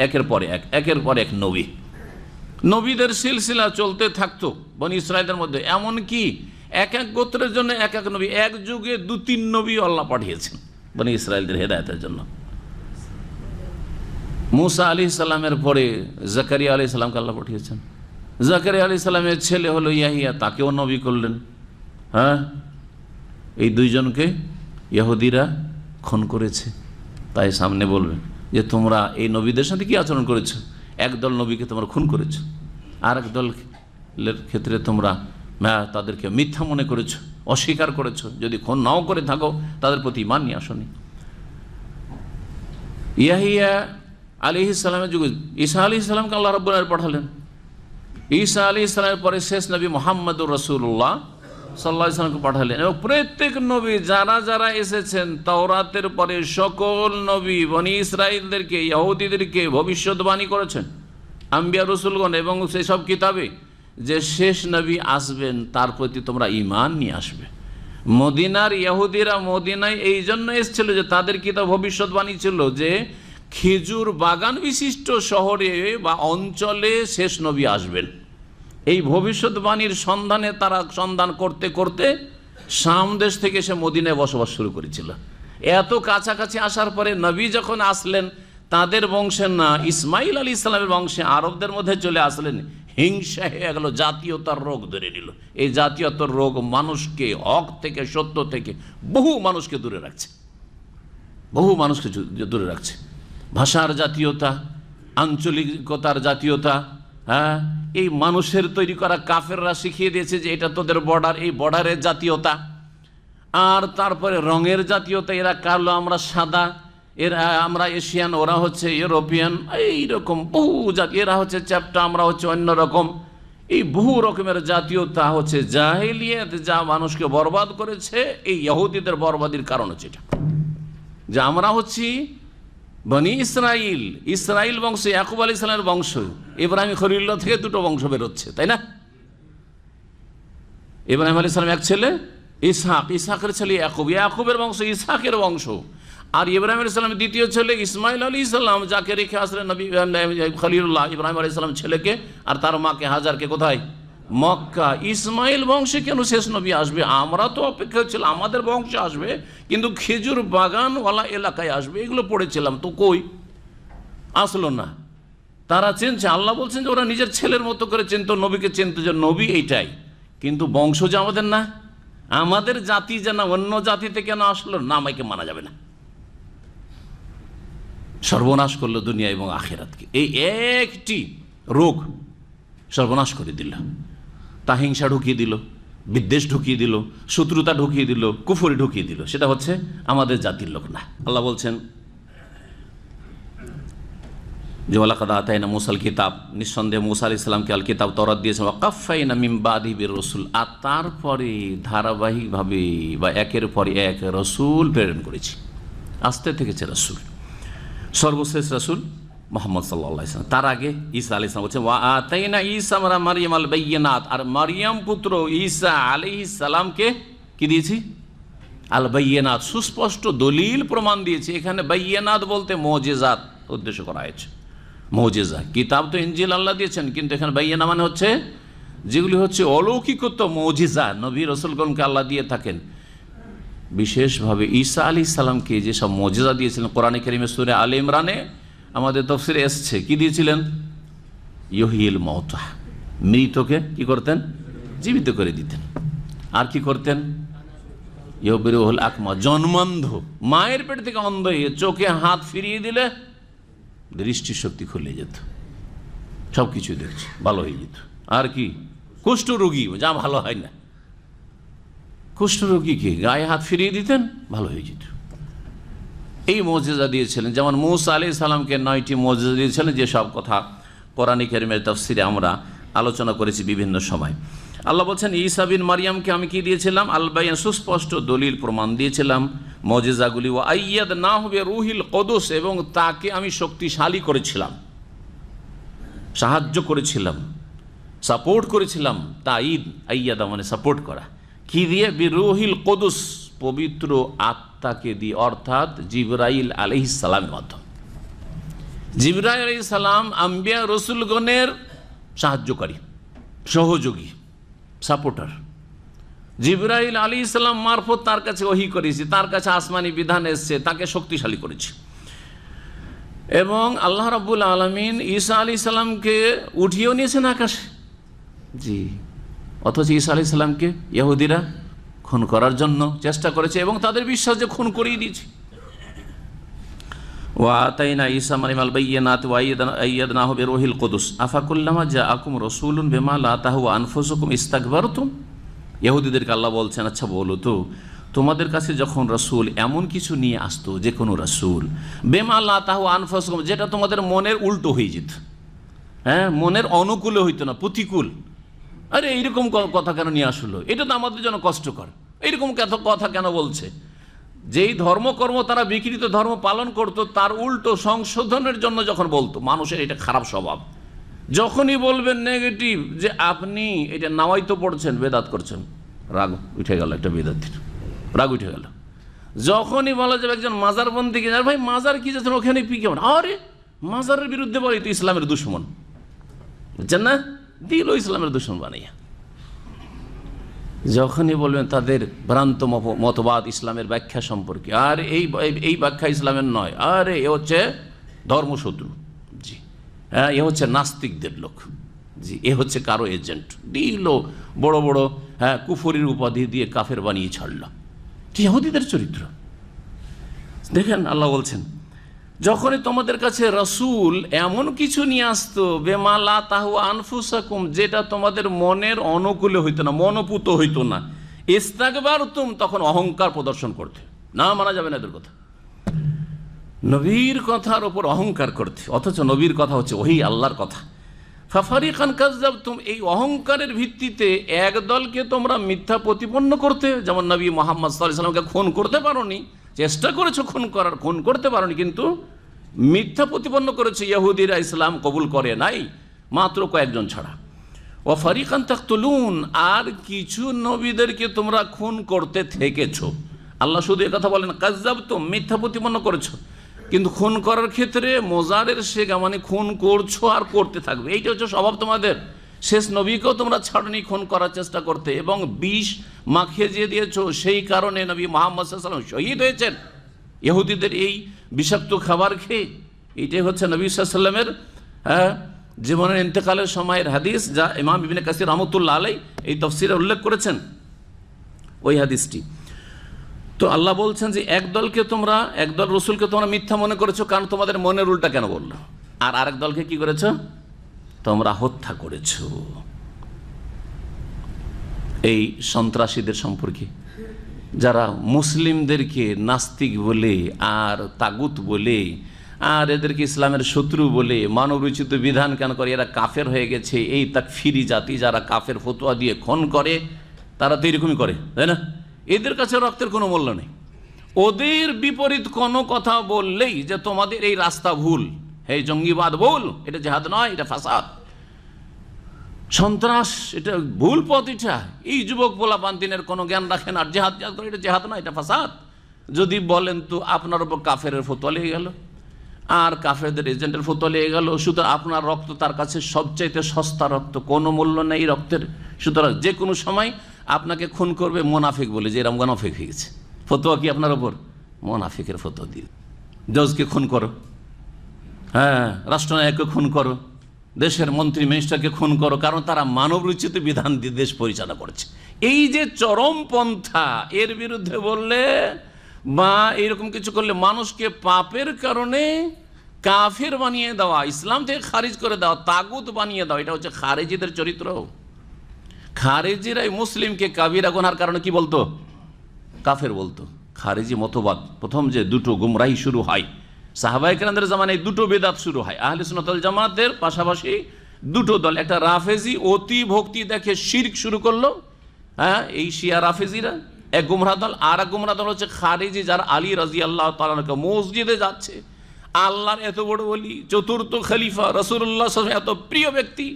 Speaker 4: একের পর এক, একের পর এক নবী। নবীদের সিলসিলা চলতে থাকতো বনি ইসরাইলের মধ্যে, এমনকি এক এক গোত্রের জন্য এক এক নবী, এক যুগে 2-3 নবী আল্লাহ পাঠিয়েছেন বনি ইসরাইলদের হেদায়েতের জন্য। মূসা আলাইহিস সালামের পরে জাকারিয়া আলাইহিস সালামকে আল্লাহ পাঠিয়েছেন। জাকারিয়া আলাইহিস সালামের ছেলে হলো ইয়াহিয়া, তাকেও নবী করলেন। হ্যাঁ, এই দুইজনকে ইহুদিরা খুন করেছে। তাই সামনে বলবে যে তোমরা এই নবীদের সাথে কি আচরণ করেছো? একদল নবীকে তোমরা খুন করেছো, আর এক দলের ক্ষেত্রে তোমরা তাদেরকে মিথ্যা মনে করেছো, অস্বীকার করেছো। যদি খুন নাও করে থাকো তাদের প্রতি ঈমান নিয়ে আসনি। ইয়াহিয়া আলাইহিস সালামের যুগে ঈসা আলাইহিস সালামকে আল্লাহ রাব্বুল আলামিন পাঠালেন। ঈসা আলাইহিস সালামের পরে শেষ নবী মুহাম্মদুর রাসূলুল্লাহ সাল্লাল্লাহু আলাইহি ওয়াসাল্লামকে পাঠালেন। এবং প্রত্যেক নবী যারা যারা এসেছেন তাওরাতের পরে সকল নবী বনি ইসরাইলদেরকে, ইহুদিদেরকে ভবিষ্যৎবাণী করেছেন আম্বিয়া রাসূলগণ, এবং সেই সব কিতাবে যে শেষ নবী আসবেন তার প্রতি তোমরা ঈমান নিয়ে আসবে। মদিনার ইহুদিরা মদিনায় এই জন্য এসেছিল যে তাদের কিতাব ভবিষ্যৎবাণী ছিল যে খেজুর বাগান বিশিষ্ট শহরে বা অঞ্চলে শেষ নবী আসবেন। এই ভবিষ্যৎবাণীর সন্ধানে তারা সন্ধান করতে করতে শাম দেশ থেকে সে মদিনায় বসবাস শুরু করেছিল। এত কাছাকাছি আসার পরে নবী যখন আসলেন তাদের বংশে না, ইসমাইল আলাইহিস সালামের বংশে আরবদের মধ্যে চলে আসলেন, হিংসা হয়ে গেল, জাতীয়তার রোগ ধরে নিল। এই জাতীয়তার রোগ মানুষকে হক থেকে, সত্য থেকে বহু মানুষকে দূরে রাখছে, বহু মানুষকে দূরে রাখছে। ভাষার জাতীয়তা, আঞ্চলিকতার জাতীয়তা, হ্যাঁ, এই মানুষের তৈরি করা কাফেররা শিখিয়ে দিয়েছে যে এটা তোদের বর্ডার, এই বর্ডারের জাতীয়তা। আর তারপরে রঙের জাতীয়তা, এরা কালো, আমরা সাদা, এরা আমরা এশিয়ান, ওরা হচ্ছে ইউরোপিয়ান, এইরকম বহু জাতি, এরা হচ্ছে চ্যাপ্টা, আমরা হচ্ছে অন্য রকম। এই বহু রকমের জাতীয়তা হচ্ছে জাহেলিয়াত, যা মানুষকে বরবাদ করেছে। এই ইহুদিদের বরবাদির কারণ হচ্ছে এটা, যে আমরা হচ্ছি বনি ইসরাইল, ইসরাইল বংশ, ইয়াকুব আলাইহিস সালামের বংশ। ইব্রাহিম খলিলুল্লাহ থেকে 2টো বংশ বেরোচ্ছে, তাই না? ইব্রাহিম আলাইহিস সালাম এক ছেলে ইসহাক, ইসহাকের ছেলে ইয়াকুব, ইয়াকুবের বংশ ইসহাকের বংশ। আর ইব্রাহিম আলাইহিস সালামের দ্বিতীয় ছেলে ইসমাইল আলাইহিস সালাম, যাকে রেখে আসলেন নবী খলিলুল্লাহ ইব্রাহিম আলাইহিস সালাম ছেলেকে, আর তার মাকে হাজারকে কোথায়? মক্কা, ইসমাইল বংশে কেন শেষ নবী আসবে? আমরা তো অপেক্ষা ছিলাম আমাদের বংশে আসবে, কিন্তু খেজুর বাগানওয়ালা এলাকায় আসবে, এগুলো পড়েছিলাম, তো কই আসলো না। তারা চিনছে, আল্লাহ বলছেন যে ওরা নিজের ছেলের মতো করে চিনত, নবীকে চিনত যে নবী এইটাই, কিন্তু বংশ যে আমাদের না, আমাদের জাতি যে না, অন্য জাতিতে কেন আসলো না, আমাকে মানা যাবে না। সর্বনাশ করলো দুনিয়া এবং আখিরাতকে। এই একটি রোগ সর্বনাশ করে দিল। তা হিংসা ঢুকিয়ে দিল, বিদ্বেষ ঢুকিয়ে দিল, শত্রুতা ঢুকিয়ে দিল, কুফরি ঢুকিয়ে দিল। সেটা হচ্ছে আমাদের জাতির লোক না। আল্লাহ বলছেন যে ওয়ালাকাদ আতাইনা মুসাল কিতাব, নিঃসন্দেহে মুসা আলাইহিস সালামকে আল কিতাব তওরাত দিয়েছেন, ওয়া কাফাইনা মিন বাদিহি বির রাসূল, আর তারপরে ধারাবাহিকভাবে বা একের পর এক রাসূল প্রেরণ করেছি। আসতে থেকেছে রাসূল, সর্বশেষ রাসূল মুহাম্মদ সাল্লাল্লাহু আলাইহি ওয়াসাল্লাম। তার আগে ঈসা আলাইহিস সালাম বলছেন ওয়া আতাইনা ঈসা ইবনে মারইয়াম আল বাইয়িনাত, আর মারইয়াম পুত্র ঈসা আলাইহিস সালামকে কি দিয়েছি? আল বাইয়িনাত, সুস্পষ্ট দলিল প্রমাণ দিয়েছি। এখানে বাইয়িনাত বলতে মুজিজাত উদ্দেশ্য করা হয়েছে। মুজিজা, কিতাব তো ইনজিল আল্লাহ দিয়েছেন, কিন্তু এখানে বাইয়িনা মানে হচ্ছে যেগুলি হচ্ছে অলৌকিকত্ব মুজিজা, নবী রাসূলগণকে আল্লাহ দিয়ে থাকেন। বিশেষভাবে ঈসা আলাইহিস সালামকে যেসব মুজিজা দিয়েছিলেন, কোরআনে কারীমে সূরা আলে ইমরানে আমাদের তাফসীরে এসেছে, কি দিয়েছিলেন? ইউহিল মাউতা, মৃতকে কি করতেন? জীবিত করে দিতেন। আর কি করতেন? ইউবরিউল আকমা, জন্মান্ধ, মায়ের পেট থেকে অন্ধ হয়ে চোখে হাত ফিরিয়ে দিলে দৃষ্টিশক্তি খুলে যেত, সব কিছু দেখছে, ভালো হয়ে যেত। আর কি? কুষ্ঠরোগী, যা ভালো হয় না, কুষ্ঠরোগীকে গায়ে হাত ফিরিয়ে দিতেন, ভালো হয়ে যেত। এই মুজিজা দিয়েছিলেন। যেমন মূসা আলাইহিস সালামকে 9টি মুজিজা দিয়েছিলেন, যে সব কথা কোরআনে কারীমের তাফসীরে আমরা আলোচনা করেছি বিভিন্ন সময়। আল্লাহ বলছেন ঈসা বিন মারইয়ামকে আমি কি দিয়েছিলাম? আল বাইয়িন, সুস্পষ্ট দলিল প্রমাণ দিয়েছিলাম, মুজিজাগুলি। ওয়া আইয়াদনাহু বিরূহিল কুদুস, এবং তাকে আমি শক্তিশালী করেছিলাম, সাহায্য করেছিলাম, সাপোর্ট করেছিলাম। তাইদ, আইয়াদা মানে সাপোর্ট করা। কি দিয়ে? বিরূহিল কুদুস, পবিত্র আত্মাকে দিয়ে, অর্থাৎ জিবরাইল আলাইহিস সালামের মাধ্যমে। জিবরাইল আলাইহিস সালাম আম্বিয়া রসুলগণের সাহায্যকারী, সহযোগী, সাপোর্টার। জিবরাইল আলাইহিস সালাম মারফত তার কাছে ওহী করেছি, তার কাছে আসমানি বিধান এসছে, তাকে শক্তিশালী করেছে। এবং আল্লাহ রাব্বুল আলামিন ঈসা আলাইহিস সালামকে উঠিয়েও নিয়েছেন আকাশে। জি, অথচ ঈসা আলাইহিস সালামকে ইহুদিরা খুন করার জন্য চেষ্টা করেছে, এবং তাদের বিশ্বাস যে খুন করিয়ে দিয়েছে। ওয়া আতাইনা ঈসা মারিয়ামাল বাইয়িনাত ওয়া আইয়াদনাহু বিরূহিল কুদুস আফাকুল্লামা জাআকুম রাসূলুন বিমা লা তাহওয়া আনফুসুকুম ইস্তাকবারতুম। ইহুদিদেরকে আল্লাহ বলছেন, আচ্ছা বলো তো, তোমাদের কাছে যখন রাসূল এমন কিছু নিয়ে আসতো, যে কোনো রাসূল, বিমা লা তাহওয়া আনফুসুকুম, যেটা তোমাদের মনের উল্টো হয়ে যেত, হ্যাঁ, মনের অনুকূলে হইতো না, প্রতিকূল। আরে এইরকম কথা কেন নিয়ে আসলো, এটা তো আমাদের জন্য কষ্টকর, এইরকম কথা কেন বলছে? যেই ধর্মকর্ম তারা বিকৃত ধর্ম পালন করত, তার উল্টো সংশোধনের জন্য যখন বলতো, মানুষের এটা খারাপ স্বভাব, যখনই বলবেন নেগেটিভ, যে আপনি এটা নামাই তো পড়ছেন, বেদাত করছেন, রাগ উঠে গেল, একটা বেদাতির রাগ উঠে গেল। যখনই বলা যাবে একজন মাজারবন্দি কি, ভাই মাজার কি যাচ্ছেন, ওখানে পি কেমন, আরে মাজারের বিরুদ্ধে বলে তো ইসলামের দুশ্মন, বুঝছেন না, দিল ইসলামের দুশ্মন বানাইয়া। যখনই বলবেন তাদের ভ্রান্ত মতবাদ ইসলামের ব্যাখ্যা সম্পর্কে, আর এই ব্যাখ্যা ইসলামের নয়, আরে এ হচ্ছে ধর্মশত্রু, জি হ্যাঁ, এ হচ্ছে নাস্তিকদের লোক, জি এ হচ্ছে কারো এজেন্ট, দিল বড় বড় হ্যাঁ কুফরির উপাধি দিয়ে কাফের বানিয়ে ছাড়ল। ইহুদিদের চরিত্র দেখেন। আল্লাহ বলছেন, যখনই তোমাদের কাছে রাসূল এমন কিছু নিয়ে আসতো, বিমা লা তাহওয়া আনফুসাকুম, যেটা তোমাদের মনের অনুকূলে হইতো না, মনোপুত হইতো না, ইস্তাকবারতুম, তখন অহংকার প্রদর্শন করতে। না মানা যাবে না এদের কথা, নবীর কথার ওপর অহংকার করতে, অথচ নবীর কথা হচ্ছে ওহি আল্লাহর কথা। ফাফারিকান কাযযাবতুম, এই অহংকারের ভিত্তিতে এক দলকে তোমরা মিথ্যা প্রতিপন্ন করতে, যেমন নবী মুহাম্মদ সাল্লাল্লাহু আলাইহি ওয়াসাল্লামকে খুন করতে পারোনি, চেষ্টা করেছো খুন করতে পারোনি, কিন্তু মিথ্যা প্রতিপন্ন করেছে। ইহুদিরা ইসলাম কবুল করে নাই, মাত্র কয়েকজন ছাড়া। ওয়া ফারিকান তাকতুলুন, আর কিছু নবীদেরকে তোমরা খুন করতে থেকেছো। আল্লাহ শুধু কথা বলেন কাযযাবতুম, মিথ্যা প্রতিপন্ন করেছো, কিন্তু খুন করার ক্ষেত্রে মোজারের শেখা, মানে খুন করছো আর করতে থাকবে, এইটা হচ্ছে স্বভাব তোমাদের। শেষ নবীকেও তোমরা ছাড়নি খুন করার চেষ্টা করতে, এবং বিষ মাখিয়ে দিয়ে দিয়েছ, সেই কারণে নবী মুহাম্মদ সাল্লাল্লাহু আলাইহি ওয়াসাল্লাম শহীদ হয়েছেন ইহুদিদের এই বিষাক্ত খাবার খেয়ে। এইটাই হচ্ছে নবী সাল্লাল্লাহু আলাইহি ওয়াসাল্লামের জীবনের ইন্তেকালের সময়ের হাদিস, যা ইমাম ইবনে কাসির রাহমাতুল্লাহ আলাইহি এই তাফসীরে উল্লেখ করেছেন ওই হাদিসটি। তো আল্লাহ বলছেন যে একদল রসুলকে তোমরা মিথ্যা মনে করেছো, কারণ তোমাদের মনের উল্টা কেন বললো, আর আরেক দলকে কি করেছো, তোমরা হত্যা করেছো। এই সন্ত্রাসীদের সম্পর্কে, যারা মুসলিমদেরকে নাস্তিক বলে আর তাগুত বলে আর এদেরকে ইসলামের শত্রু বলে মানবরচিত বিধান কেন করে, এরা কাফের হয়ে গেছে, এই তাকফিরি জাতি যারা কাফের ফতোয়া দিয়ে খুন করে, তারা তো এরকমই করে, তাই না? এদের কাছে রক্তের কোনো মূল্য নেই। ওদের বিপরীত কোনো কথা বললেই যে তোমাদের এই রাস্তা ভুল, এই জঙ্গিবাদ ভুল, এটা জেহাদ নয়, এটা ফাসাদ, সন্ত্রাস, এটা ভুল পথ, এটা এই যুবক পোলাপান দিনের কোনো জ্ঞান রাখেন আর জেহাদ করে, এটা জেহাদ নয়, এটা ফাসাদ যদি বলেন, তো আপনার উপর কাফের ফতোয়া লেগে গেল আর কাফেরদের এজেন্টের ফতোয়া লেগে গেল। সুতরাং আপনার রক্ত তার কাছে সবচাইতে সস্তা রক্ত, কোনো মূল্য নেই রক্তের। সুতরাং যে কোনো সময় আপনাকে খুন করবে মোনাফিক বলে, যে এরকম মোনাফিক হয়ে গেছে, ফতোয়া কি আপনার ওপর? মোনাফিকের ফতোয়া দিয়ে জজকে খুন করো, হ্যাঁ, রাষ্ট্রনায়ককে খুন করো, দেশের মন্ত্রী মিনিস্টারকে খুন করো, কারণ তারা মানবরচিত বিধান দিয়ে দেশ পরিচালনা করছে। এই যে চরম পন্থা, এর বিরুদ্ধে বললে বা এইরকম কিছু করলে মানুষকে পাপের কারণে কাফের বানিয়ে দেওয়া, ইসলাম থেকে খারিজ করে দেওয়া, তাগুত বানিয়ে দেওয়া, এটা হচ্ছে খারেজিদের চরিত্র। খারেজিরাই মুসলিমকে কাবিরা গুনার কারণে কি বলতো? কাফের বলতো। খারেজি মতবাদ প্রথম যে দুটো গুমরাহি শুরু হয় সাহাবায়ে কেরামদের জামানায়, দুটো বেদাত শুরু হয় আহলে সুন্নাত ওয়াল জামাতের পাশাপাশি দুটো দল, একটা রাফেজি অতি ভক্তি দেখে শিরক শুরু করলো, হ্যাঁ, এই শিয়া রাফেজিরা এক গুমরাহ দল, আর এক গুমরাহ দল হচ্ছে খারেজি, যারা আলী রাদিয়াল্লাহু তাআলা আনহু মসজিদে যাচ্ছে, আল্লাহর এত বড় ওলি, চতুর্থ খলিফা, রাসূলুল্লাহ সাল্লাল্লাহু আলাইহি ওয়াসাল্লাম এত প্রিয় ব্যক্তি,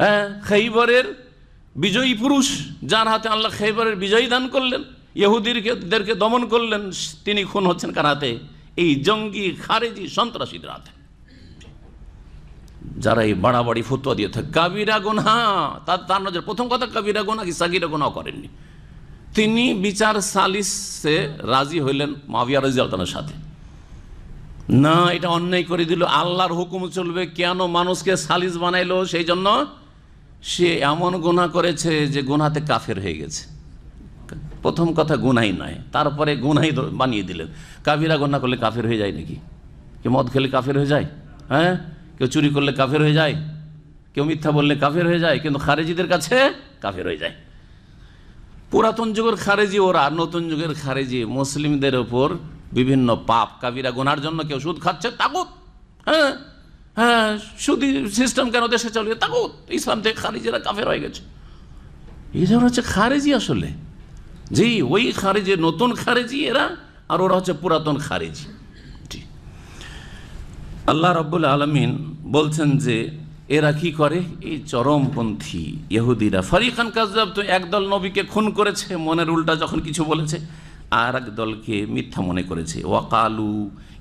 Speaker 4: হ্যাঁ, খৈবরের বিজয়ী পুরুষ, যার হাতে আল্লাহ খৈবরের বিজয়ী দান করলেন, ইহুদিদেরকে দমন করলেন, তিনি খুন হচ্ছেন কার হাতে? এই জঙ্গি খারেজি সন্ত্রাসীদের হাতে। যারা এই বাড়াবাড়ি ফতোয়া দিয়ে থাকে কাবিরা গুনাহ, তার নজর প্রথম কথা কাবিরা গুনাহ কি সাগীরা গুনাহ করেননি। তিনি বিচার সালিসে রাজি হইলেন মুআবিয়া রাদিয়াল্লাহু তাআলার সাথে, না এটা অন্যায় করে দিল, আল্লাহর হুকুম চলবে, কেন মানুষকে সালিস বানাইলো? সেই জন্য সে এমন গুনাহ করেছে যে গুনাহতে কাফের হয়ে গেছে। প্রথম কথা গুনাহই নয়, তারপরে গুনাহই বানিয়ে দিলেন। কাবিরা গুনাহ করলে কাফের হয়ে যায় নাকি? কেউ মদ খেলে কাফের হয়ে যায়? হ্যাঁ, কেউ চুরি করলে কাফের হয়ে যায়, কেউ মিথ্যা বললে কাফের হয়ে যায়, কিন্তু খারেজিদের কাছে কাফের হয়ে যায়। পুরাতন যুগের খারেজি ওরা, নতুন যুগের খারেজি মুসলিমদের ওপর বিভিন্ন পাপ কাবিরা গুনার জন্য কেউ সুদ খাচ্ছে, তাগুত, হ্যাঁ হ্যাঁ, সুদি সিস্টেম কেন দেশে চলে, তাগুত, ইসলাম থেকে খারেজিরা কাফের হয়ে গেছে। এই ধর হচ্ছে খারেজি আসলে, জি ওই খারেজি, নতুন খারেজি এরা, আর ওরা হচ্ছে পুরাতন খারেজি। আল্লাহ রাব্বুল আলামিন বলছেন যে এরা কি করে, এই চরমপন্থী ইহুদিরা, ফারিকান কাযাবতু, একদল নবীকে খুন করেছে মনের উল্টা যখন কিছু বলেছে, আর এক দলকে মিথ্যা মনে করেছে। ওয়াকালু,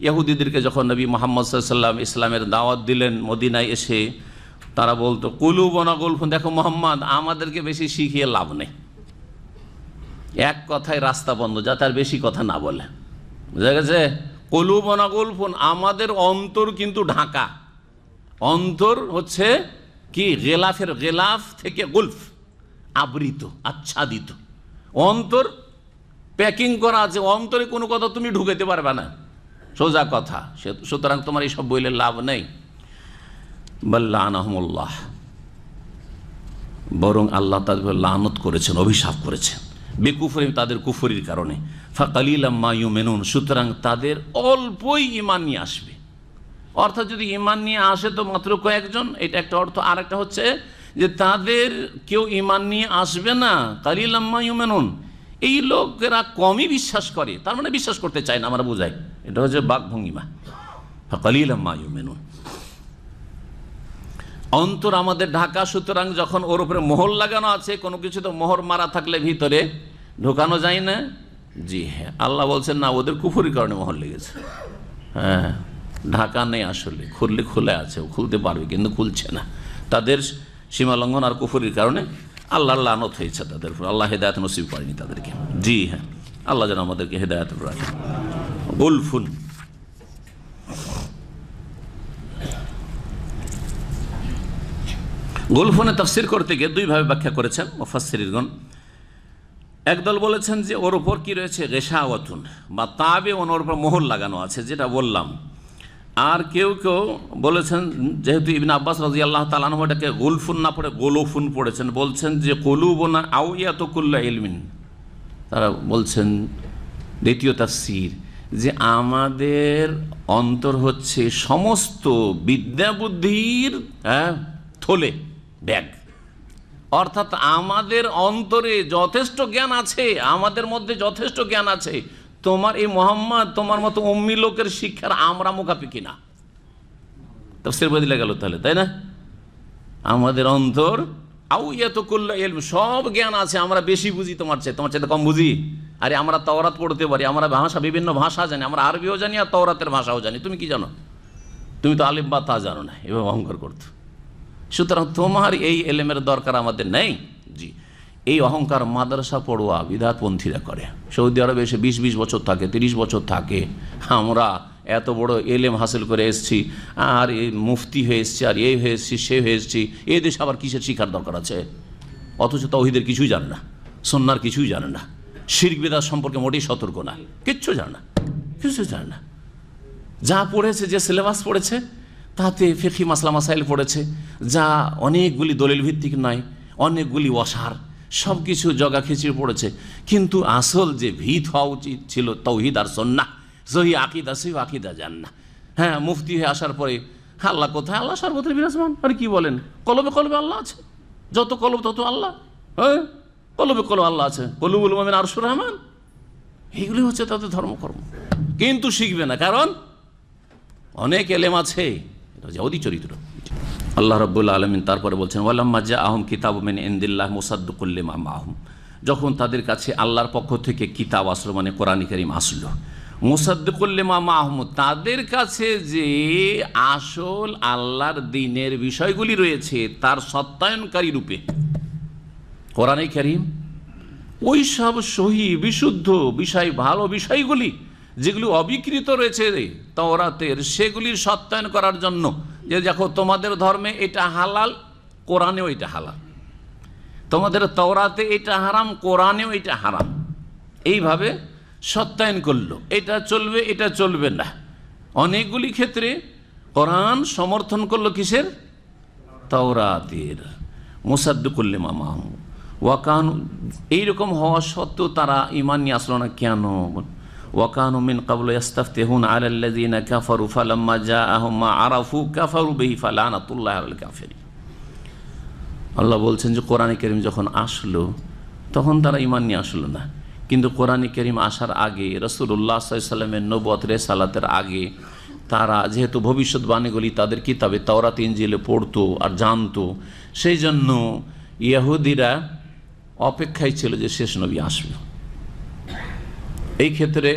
Speaker 4: ইহুদিদেরকে যখন নবী মুহাম্মদ সাল্লাল্লাহু আলাইহি ওয়াসাল্লাম ইসলামের দাওয়াত দিলেন মদিনায় এসে, তারা বলতো কুলুবুনা গুলফুন, দেখো মুহাম্মদ আমাদেরকে বেশি শিখিয়ে লাভ নেই, এক কথায় রাস্তা বন্ধ, যাতে আর বেশি কথা না বলে, বুঝা গেছে? কুলুবুনা গুলফুন, আমাদের অন্তর কিন্তু ঢাকা, অন্তর হচ্ছে কি গেলাফের, গেলাফ থেকে গুলফ, আবৃত, আচ্ছাদিত, অন্তর প্যাকিং করা আছে, অন্তরে কোনো কথা তুমি ঢুকাইতে পারবে না, সোজা কথা। সুতরাং তোমার এইসব বইলে লাভ নেই। বাল্লানাহুমুল্লাহ, বরং আল্লাহ তাদের লানত করেছেন, অভিশাপ করেছেন, বেকুফরি, তাদের কুফরির কারণে। ফাকালিলাম মা ইউমিনুন, সুতরাং তাদের অল্পই ঈমান নিয়ে আসবে। অর্থাৎ যদি ঈমান নিয়ে আসে তো মাত্র কয়েকজন, এটা একটা অর্থ। আর একটা হচ্ছে যে তাদের কেউ ঈমান নিয়ে আসবে না, কালিলাম মা ইউমিনুন, এই লোকেরা কমই বিশ্বাস করে, তার মানে বিশ্বাস করতে চায় না, আমরা বোঝাই, এটা হচ্ছে বাকভঙ্গিমা। ফাকালিলাম মা ইউমিনুন, অন্তর আমাদের ঢাকা, সুতরাং যখন ওর উপরে মোহর লাগানো আছে, কোনো কিছু তো মোহর মারা থাকলে ভিতরে ঢোকানো যায় না। জি হ্যাঁ, আল্লাহ বলছেন না, ওদের কুফরির কারণে মোহর লেগেছে, হ্যাঁ, ঢাকা নেই আসলে, খুললে খুলে আছে, খুলতে পারবে কিন্তু খুলছে না। তাদের সীমা লঙ্ঘন আর কুফরির কারণে আল্লাহর লানত হয়েছে তাদের উপর। আল্লাহ হেদায়েত নসিব করেনি তাদেরকে। জি হ্যাঁ, আল্লাহ যেন আমাদেরকে হেদায়েত রাখেন। গুলফুন, গুলফুনে তাফসীর করতে গিয়ে দুইভাবে ব্যাখ্যা করেছেন মুফাসসিরগণ। একদল বলেছেন যে ওর উপর কি রয়েছে, গেশাওয়াতুন বা তাবে, ওর উপর মোহর লাগানো আছে, যেটা বললাম। আর কেউ কেউ বলেছেন, যেহেতু ইবনে আব্বাস রাদিয়াল্লাহু তাআলা আনহু এটাকে গুলফুন না পড়ে গোলফুন পড়েছেন, বলছেন যে কুলুবুনা আউয়াতু কুল্লু ইলমিন। তারা বলছেন দ্বিতীয় তাফসীর, যে আমাদের অন্তর হচ্ছে সমস্ত বিদ্যা বুদ্ধির থলে, ব্যাগ। অর্থাৎ আমাদের অন্তরে যথেষ্ট জ্ঞান আছে, আমাদের মধ্যে যথেষ্ট জ্ঞান আছে। তোমার এই মোহাম্মদ, তোমার মতো উম্মি লোকের শিক্ষার আমরা মুখাপেক্ষি না। তাফসীর বদলে গেল তাহলে, তাই না? আমাদের অন্তর আউয়াতু কুল্লু ইলম, সব জ্ঞান আছে, আমরা বেশি বুঝি তোমার চাইতে কম বুঝি। আরে আমরা তাওরাত পড়তে পারি, আমরা ভাষা, বিভিন্ন ভাষা জানি, আমরা আরবিও জানি আর তাওরাতের ভাষাও জানি। তুমি কি জানো? তুমি তো আলিফ বা তা জানো না, এভাবে অহংকার করতো। সুতরাং তোমার এই এলেমের দরকার আমাদের নেই। জি, এই অহংকার মাদ্রাসা পড়ুয়া বিদআতপন্থীরা করে। সৌদি আরবে এসে 20-20 বছর থাকে, 30 বছর থাকে। আমরা এত বড় এলেম হাসিল করে এসেছি, আর এই মুফতি হয়ে এসছি, আর এই হয়ে এসছি, সে হয়ে এসছি। এই দেশে আবার কিসের শিক্ষার দরকার আছে? অথচ তাওহীদের কিছুই জানে না, সুন্নাহর কিছুই জানে না, শিরক বিদআত সম্পর্কে মোটেই সতর্ক না, কিচ্ছু জানে না, কিছু জানে না। যা পড়েছে, যে সিলেবাস পড়েছে, তাতে ফিকহি মাসলা মাসাইল পড়েছে, যা অনেকগুলি দলিল ভিত্তিক নয়, অনেকগুলি অসার, সব কিছু জগা খিচুড়ি পড়েছে। কিন্তু আসল যে ভিত হওয়া উচিত ছিল তাওহীদ আর সুন্নাহ, সহি আকীদা, সেই আকীদা জান না। হ্যাঁ, মুফতি হয়ে আসার পরে আল্লাহ কোথায়? আল্লাহ সর্বত্র বিরাজমান। আরে কি বলেন, কলবে কলবে আল্লাহ আছে, যত কলব তত আল্লাহ। হ্যাঁ, কলবে কলবে আল্লাহ আছে, কলবুল মুমিন আরশুর রহমান। এইগুলি হচ্ছে তাদের ধর্মকর্ম। কিন্তু শিখবে না, কারণ অনেক এলেম আছে, এটা যাওদি চরিত্র। আল্লাহ রাব্বুল আলামিন তারপরে বলছেন, ওয়ালাম্মা জাআহুম কিতাবুম মিন ইনদিল্লাহ মুসাদ্দিকুল লিমা মাআহুম, যখন তাদের কাছে আল্লাহর পক্ষ থেকে কিতাব আসলো, মানে কোরআন কারীম আসলো, মুসাদ্দিকুল লিমা মাআহুম, তাদের কাছে যে আসল আল্লাহর দ্বীনের বিষয়গুলি রয়েছে তার সত্যায়নকারী রূপে কোরআন কারীম ওই সব সহি বিশুদ্ধ বিষয়, ভালো বিষয়গুলি যেগুলি অবিকৃত রয়েছে তাওরাতের, সেগুলির সত্যায়ন করার জন্য, যে দেখো তোমাদের ধর্মে এটা হালাল, কোরআনেও এটা হালাল, তোমাদের তাওরাতে এটা হারাম, কোরআনেও এটা হারাম, এইভাবে সত্যায়ন করলো। এটা চলবে, এটা চলবে না। অনেকগুলি ক্ষেত্রে কোরআন সমর্থন করলো কিসের? তাওরাতের। মুসাদ্দিকুল লিমা মাআহুম ওয়াকানু, এইরকম হওয়া সত্ত্বেও তারা ঈমান নিয়ে আসলো না কেন? ওয়াকানু মিন ক্বাবলু ইস্তাফতিহুনা আলাল্লাযীনা কাফারু ফালাম্মা জাআহুম মা আরাফু কাফারু বিহি ফালানাতুল্লাহি আলাল কাফিরিন। আল্লাহ বলছেন যে কোরআন কারীম যখন আসলো তখন তারা ঈমান নিয়ে আসলো না, কিন্তু কোরআন কারীম আসার আগে, রাসূলুল্লাহ সাল্লাল্লাহু আলাইহি ওয়াসাল্লামের নবুয়ত রিসালাতের আগে, তারা যেহেতু ভবিষ্যৎবাণীগুলি তাদের কিতাবে তাওরাত ইনজিলে পড়তো আর জানতো, সেই জন্য ইহুদিরা অপেক্ষায় ছিল যে শেষ নবী আসবে। এই ক্ষেত্রে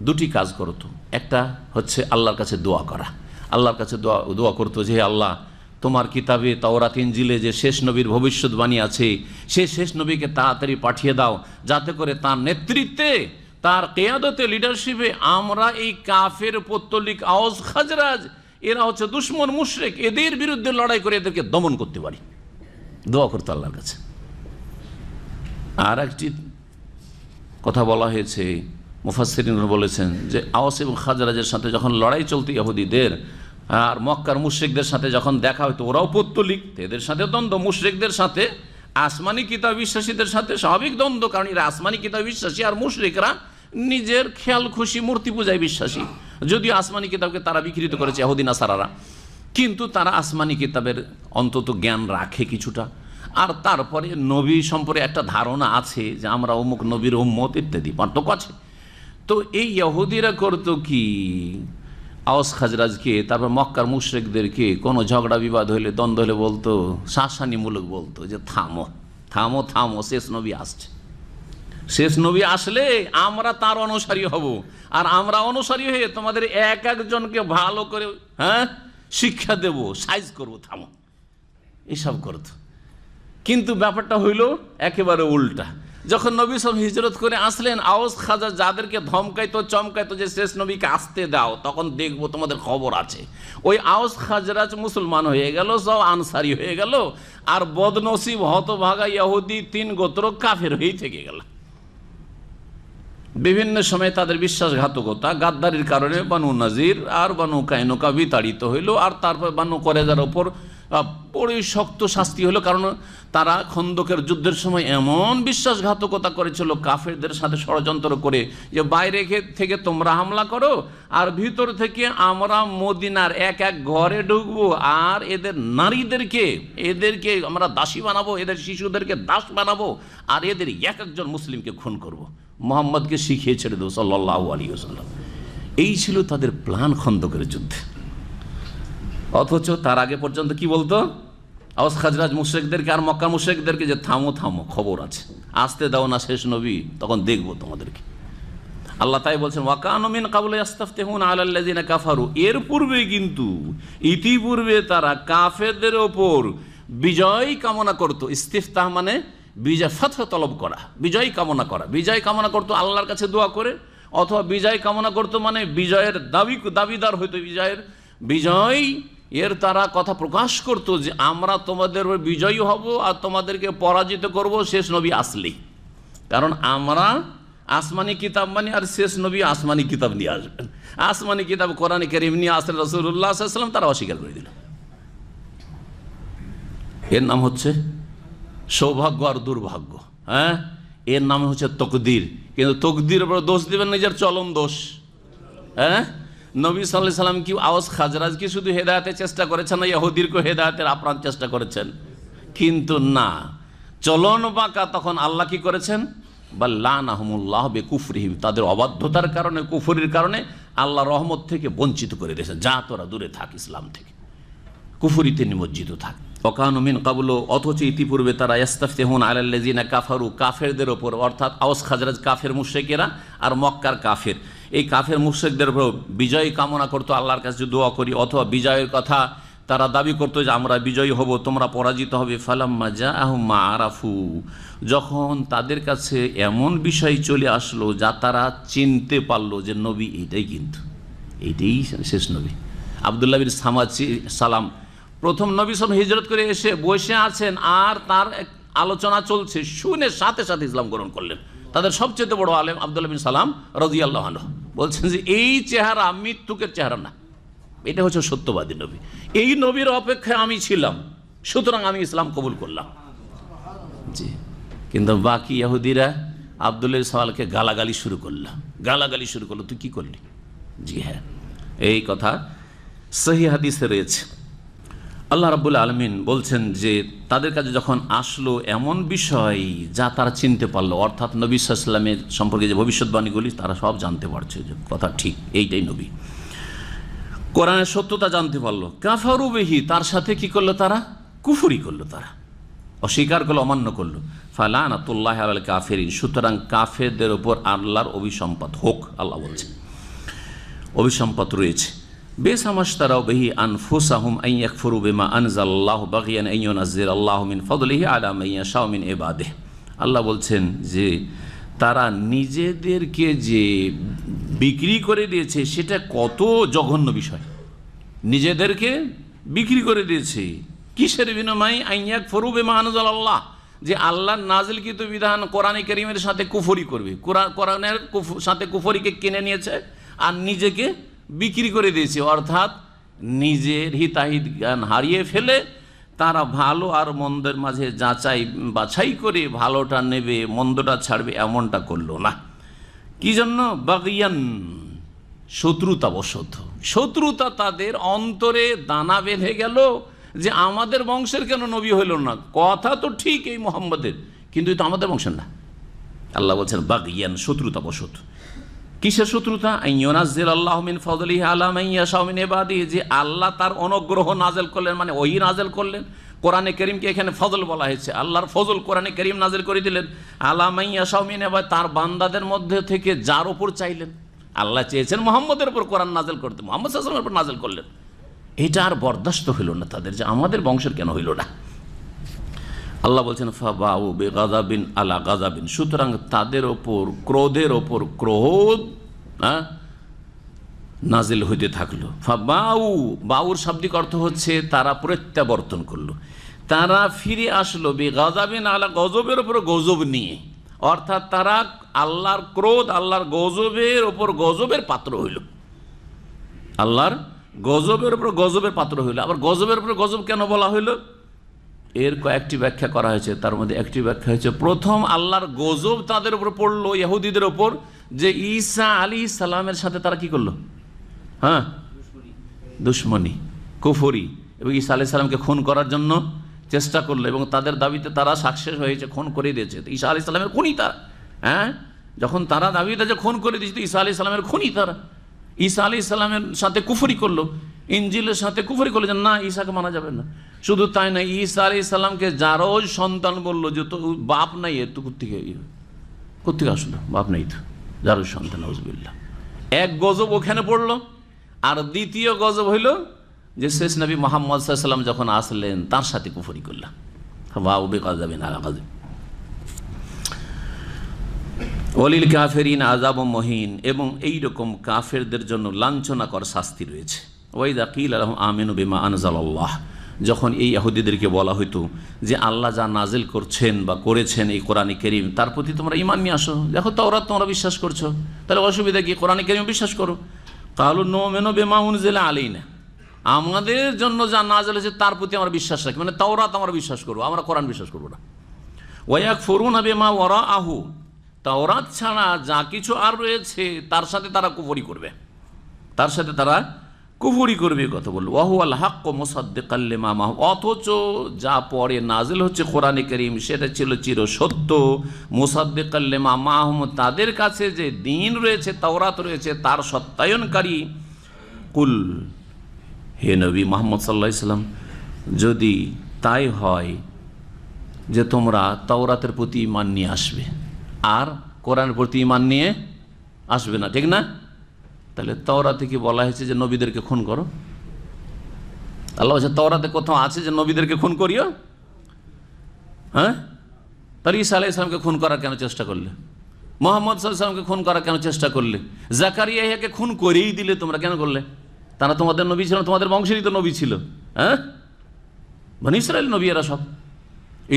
Speaker 4: দুটি কাজ করতো। একটা হচ্ছে আল্লাহর কাছে দোয়া করা, আল্লাহর কাছে দোয়া করতো যে আল্লাহ, তোমার কিতাবে তাওরাত ইনজিলে যে শেষ নবীর ভবিষ্যৎবাণী আছে, সেই শেষ নবীকে তাড়াতাড়ি পাঠিয়ে দাও, যাতে করে তার নেতৃত্বে, তার কিয়াদতে, লিডারশিপে আমরা এই কাফের পৌত্তলিক আওস খাজরাজ, এরা হচ্ছে দুশমন মুশরিক, এদের বিরুদ্ধে লড়াই করে এদেরকে দমন করতে পারি। দোয়া করতো আল্লাহর কাছে। আর একটি কথা বলা হয়েছে, মুফাসসিরিন বলেছেন যে আওস এবং খাজরাজের সাথে যখন লড়াই চলতো ইহুদিদের, আর মক্কার মুশরিকদের সাথে যখন দেখা হতো, ওরাও পৌত্তলিক, এদের সাথে দ্বন্দ্ব। মুশরিকদের সাথে, আসমানি কিতাব বিশ্বাসীদের সাথে স্বাভাবিক দ্বন্দ্ব, কারণ এরা আসমানি কিতাব বিশ্বাসী আর মুশরিকরা নিজের খেয়াল খুশি মূর্তি পূজায় বিশ্বাসী। যদিও আসমানি কিতাবকে তারা বিকৃত করেছে ইহুদি নাসারারা, কিন্তু তারা আসমানি কিতাবের অন্তত জ্ঞান রাখে কিছুটা। আর তারপরে নবী সম্পর্কে একটা ধারণা আছে যে আমরা অমুক নবীর উম্মত ইত্যাদি, পার্থক্য আছে। তো এই ইহুদিরা করতো কি, আওস খাজরাজকে, তারপর মক্কার মুশরিকদেরকে কোনো ঝগড়া বিবাদ হইলে, দ্বন্দ্ব হলে বলতো, শাসানিমূলক বলতো যে থামো থামো থামো, শেষ নবী আসছে, শেষ নবী আসলে আমরা তার অনুসারী হব, আর আমরা অনুসারী হয়ে তোমাদের এক একজনকে ভালো করে শিক্ষা দেব, সাইজ করবো, থামো। এসব করত। কিন্তু ব্যাপারটা হইল একেবারে উল্টা। যখন নবী সব হিজরত করে আসলেন, আওস খাজা যাদেরকে ধমকাইতো চমকাইতো যে শেষ নবীকে আসতে দাও, তখন দেখবো তোমাদের খবর আছে, ওই আওস খাজরাজ মুসলমান হয়ে গেল, সব আনসারি হয়ে গেল, আর বদনসিব হতভাগা ইহুদি 3 গোত্র কাফের হয়েই থেকে গেল। বিভিন্ন সময় তাদের বিশ্বাসঘাতকতা গাদ্দারির কারণে বানু নাজির আর বানু কাইনুকা বিতাড়িত হইল, আর তারপর বানু কোরাইজার ওপর বড়ই শক্ত শাস্তি হলো, কারণ তারা খন্দকের যুদ্ধের সময় এমন বিশ্বাসঘাতকতা করেছিল কাফেরদের সাথে ষড়যন্ত্র করে, যে বাইরে থেকে তোমরা হামলা করো আর ভিতর থেকে আমরা মদিনার এক এক ঘরে ঢুকবো, আর এদের এদেরকে আমরা দাসী বানাবো, এদের শিশুদেরকে দাস বানাবো, আর এদের এক একজন মুসলিমকে খুন করব, মোহাম্মদকে শিখিয়ে ছেড়ে দেবো সাল্লাল্লাহু আলাইহি ওয়াসাল্লাম। এই ছিল তাদের প্ল্যান খন্দকের যুদ্ধে। অথচ তার আগে পর্যন্ত কি বলতো আওস খাজরাজ মুশরিকদেরকে আর মক্কা মুশরিকদেরকে, যে থামো থামো, খবর আছে, আসতে দাও না শেষ নবী, তখন দেখবো তোমাদেরকে। আল্লাহ তাই বলছেন ওয়াকানু মিন ক্বাবলি ইস্তাফতিহুনা আলাল্লাযিনা কাফারু, এর পূর্বে কিন্তু ইতিপূর্বে তারা কাফেরদের ওপর বিজয় কামনা করত। ইস্তিফতাহ মানে বিজয়, ফাতহ তলব করা, বিজয় কামনা করা। বিজয় কামনা করতো আল্লাহর কাছে দোয়া করে, অথবা বিজয় কামনা করতো মানে বিজয়ের দাবিদার হইতো, বিজয় এর তারা কথা প্রকাশ করত যে আমরা তোমাদের বিজয়ী হব আর তোমাদেরকে পরাজিত করব শেষ নবী আসলেই। কারণ আমরা আসমানি কিতাব মানি, আর শেষ নবী আসমানি কিতাব নিয়ে আসবেন। আসমানি কিতাব কোরআনে কারীম নিয়ে আসলেন রাসূলুল্লাহ সাল্লাল্লাহু আলাইহি ওয়াসাল্লাম, তারা অস্বীকার করে দিল। এর নাম হচ্ছে সৌভাগ্য আর দুর্ভাগ্য। হ্যাঁ, এর নাম হচ্ছে তকদির। কিন্তু তকদির উপর দোষ দিবেন নিজের চলন দোষ। হ্যাঁ, নবী সাল্লাল্লাহু আলাইহি ওয়াসাল্লাম কি আওস খাজরাজ কি শুধু হেদায়েতের চেষ্টা করেছেন না, ইহুদিরকেও হেদায়েতের আপ্রাণ চেষ্টা করেছেন? কিন্তু না, চলন বাঁকা তখন আল্লাহ কি করেছেন? বাল্লানাহুমুল্লাহ বিকুফরিহিম, তাদের অবাধ্যতার কারণে, কুফরির কারণে আল্লাহ রহমত থেকে বঞ্চিত করে দিয়েছেন। যা তোরা দূরে থাক ইসলাম থেকে, কুফরিতে নিমজ্জিত থাক। ওয়াকানু মিন ক্বাবলু, অথচ ইতিপূর্বে তারা ইস্তাফতিহুনা আলাল্লাযিনা কাফারু, কাফেরদের ওপর, অর্থাৎ আওস খাজরাজ কাফের মুশরিকেরা আর মক্কার কাফের, এই কাফের মুশরিকদের উপর বিজয় কামনা করতো, আল্লাহর কাছে দোয়া করি, অথবা বিজয়ের কথা তারা দাবি করতো যে আমরা বিজয়ী হব, তোমরা পরাজিত হবে। ফালাম্মা জাআহুম মা আরাফু, যখন তাদের কাছে এমন বিষয় চলে আসলো যা তারা চিনতে পারলো যে নবী এইটাই, কিন্তু এইটাই শেষ নবী। আব্দুল্লাহ বিন সালাম প্রথম নবী সব হিজরত করে এসে বসে আছেন, আর তার আলোচনা চলছে, শুনে সাথে সাথে ইসলাম গ্রহণ করলেন। তাদের সবচেয়ে বড় আলেম আব্দুল্লাহ বিন সালাম রাদিয়াল্লাহু আনহু বলছেন যে এই চেহারা মৃত্যুকের চেহারা না, এটা হচ্ছে সত্যবাদী নবী। এই নবীর অপেক্ষায় আমি ছিলাম, সুতরাং আমি ইসলাম কবুল করলাম। জি, কিন্তু বাকি ইহুদিরা আব্দুল্লাহ সালামকে গালাগালি শুরু করলো, তুই কি করলি? জি হ্যাঁ, এই কথা সহিহ হাদিসে রয়েছে। আল্লাহ রাব্বুল আলামিন বলছেন যে তাদের কাছে যখন আসলো এমন বিষয় যা তারা চিনতে পারলো, অর্থাৎ নবী সাল্লাল্লাহু আলাইহি ওয়াসাল্লামের সম্পর্কে যে ভবিষ্যৎবাণীগুলি তারা সব জানতে পারছে যে কথা ঠিক, এইটাই নবী, কোরআনের সত্যতা জানতে পারলো। কাফারু বিহি, তার সাথে কি করলো? তারা কুফরি করলো, তারা অস্বীকার করলো, অমান্য করলো। ফালানাতুল্লাহি আলাল কাফিরিন, সুতরাং কাফেরদের উপর আল্লাহর অভিসম্পাত হোক। আল্লাহ বলছেন অভিসম্পাত রয়েছে। বেসামাশতারাও বিহি আনফুসাহুম আন ইয়াকফুরু বিমা আনজালাল্লাহু বাগিয়ান আন ইউনাজ্জিলাল্লাহু মিন ফাদলিহি আলা মান ইয়াশাউ মিন ইবাদিহি। আল্লাহ বলছেন যে তারা নিজেদেরকে যে বিক্রি করে দিয়েছে সেটা কত জঘন্য বিষয়। নিজেদেরকে বিক্রি করে দিয়েছে কিসের বিনিময়ে? আন ইয়াকফুরু বিমা আনজালাল্লাহ, যে আল্লাহর নাজিলকৃত বিধান কোরআনে কারীমের সাথে কুফরি করবে, কোরআনের সাথে কুফরিকে কিনে নিয়েছে আর নিজেকে বিক্রি করে দিয়েছে, অর্থাৎ নিজের হিতাহিত জ্ঞান হারিয়ে ফেলে তারা ভালো আর মন্দের মাঝে বাছাই করে ভালোটা নেবে, মন্দটা ছাড়বে, এমনটা করলো না। কি জন্য? বাগিয়ান, শত্রুতাবশত। শত্রুতা তাদের অন্তরে দানা বেঁধে গেল যে আমাদের বংশের কেন নবী হইল না? কথা তো ঠিক এই মুহাম্মদের, কিন্তু এটা আমাদের বংশের না। আল্লাহ বলছেন বাগিয়ান, শত্রুতাবশত। কিসের শত্রুতা? আইয়ুনাজ্জিলাল্লাহু মিন ফাদলিহি আলা মান ইয়াশাউ মিন ইবাদিহি, যে আল্লাহ তার অনুগ্রহ নাযিল করলেন, মানে ওহী নাযিল করলেন। কোরআনে কারীমকে এখানে ফজল বলা হয়েছে, আল্লাহর ফজল কোরআনে কারীম নাযিল করে দিলেন। আলা মান ইয়াশাউ মিন ইবাদিহি, তার বান্দাদের মধ্যে থেকে যার উপর চাইলেন। আল্লাহ চেয়েছেন মুহাম্মদের উপর কোরআন নাযিল করতে, মুহাম্মদ সাল্লাল্লাহু আলাইহি ওয়াসাল্লামের উপর নাযিল করলেন। এটা আর বরদাস্ত হইল না তাদের, যে আমাদের বংশের কেন হইল না, আল্লাহ বলছেন ফাবাউ বিগাযাবিন আলা গাযাবিন, সুতরাং তাদের ওপর ক্রোধের ওপর ক্রোধ নাজিল হইতে থাকলো। ফাবাউ, বাউর শাব্দিক অর্থ হচ্ছে তারা প্রত্যাবর্তন করলো, তারা ফিরে আসলো। বিগাযাবিন আলা গজবের ওপর গজব নিয়ে, অর্থাৎ তারা আল্লাহর ক্রোধ, আল্লাহর গজবের ওপর গজবের পাত্র হইল। আল্লাহর গজবের উপর গজবের পাত্র হইল। আবার গজবের উপর গজব কেন বলা হইল, এর কয়েকটি ব্যাখ্যা করা হয়েছে। তার মধ্যে একটি ব্যাখ্যা হয়েছে, প্রথম আল্লাহর গজব তাদের উপর পড়লো, ইহুদিদের ওপর, যে ঈসা আলাইহিস সালামের সাথে তারা কি করলো, দুশমনি, কুফরি, এবং ঈসা আলাইহিস সালামকে খুন করার জন্য চেষ্টা করলো, এবং তাদের দাবিতে তারা সাকসেস হয়েছে, খুন করে দিয়েছে। ঈসা আলাইহিস সালামের খুনি তারা। যখন তারা দাবিতে যে খুন করে দিয়েছে, ঈসা আলাইহিস সালামের খুনি তারা। ঈসা আলাইহিস সালামের সাথে কুফরি করলো, ইনজিলের সাথে কুফরি করলো, যে না ঈসাকে মানা যাবে না। শুধু তাই না, ঈসা আলাইহিস সালামকে জারজ সন্তান বললো, যে তো বাপ নাই, এর তো কোথেকে আসলো, বাপ নাই তো, জারজ সন্তান, নাউজুবিল্লাহ। এক গজব ওখানে পড়লো। আর দ্বিতীয় গজব হইল যে শেষ নবী মুহাম্মদ সাল্লাল্লাহু আলাইহি ওয়াসাল্লাম যখন আসলেন, তার সাথে কুফরি করলা। বাউ বিগাযাবিন আলা গাযাব ওয়ালিল কাফিরিন আযাবুম মুহিন, এবং এইরকম কাফেরদের জন্য লাঞ্ছনাকর শাস্তি রয়েছে। ওয়াইযা কিলা লাহুম আমিনু বিমা আনজালাল্লাহ, যখন এই ইহুদিদেরকে বলা হইতো যে আল্লাহ যা নাজিল করছেন বা করেছেন এই কোরআনে কারীম, তার প্রতি তোমরা ঈমান নিয়ে আসো। দেখো তাওরাত তোমরা বিশ্বাস করছো, তাহলে অসুবিধা কি, কোরআনে কারীম বিশ্বাস করো। কালু নুমিনু বিমা উনজিলা আলাইনা, আমাদের জন্য যা নাজিল হয়েছে তার প্রতি আমরা বিশ্বাস রাখি, মানে তাওরাত আমরা বিশ্বাস করবো, আমরা কোরআন বিশ্বাস করবো না। ওয়ায়াকফুরুনা বিমা ওয়ারাআহু, তাওরাত ছাড়া যা কিছু আর রয়েছে তার সাথে তারা কুফরি করবে, তার সাথে তারা কুফরি করবে, কথা বলল। ওয়াহুয়াল হাক্কু মুসাদ্দিকাল লিমা মাহু, অথচ যা পরে নাজিল হচ্ছে কোরআনে কারীম সেটা ছিল চির সত্য। মুসাদ্দিকাল লিমা মাহুম, তাদের কাছে যে দ্বীন রয়েছে, তাওরাত রয়েছে, তার সত্যায়নকারী। কুল, হে নবী মুহাম্মদ সাল্লাল্লাহু আলাইহি সাল্লাম, যদি তাই হয় যে তোমরা তাওরাতের প্রতি ঈমান নিয়ে আসবে আর কোরআনের প্রতি ঈমান নিয়ে আসবে না, ঠিক না? তাহলে তাওরাতে কি বলা হয়েছে যে নবীদেরকে খুন করো? আল্লাহ বলছে তাওরাতে কোথাও আছে যে নবীদেরকে খুন করিও? তাহলে ঈসা আলাইহিস সালামকে খুন করার কেন চেষ্টা করলে? মুহাম্মদ সাল্লাল্লাহু আলাইহি ওয়াসাল্লামকে খুন করার কেন চেষ্টা করলে? জাকারিয়াকে খুন করেই দিলে, তোমরা কেন করলে? তারা তোমাদের নবী ছিল, তোমাদের বংশেরই তো নবী ছিল। বনি ইসরাইল নবী এরা সব,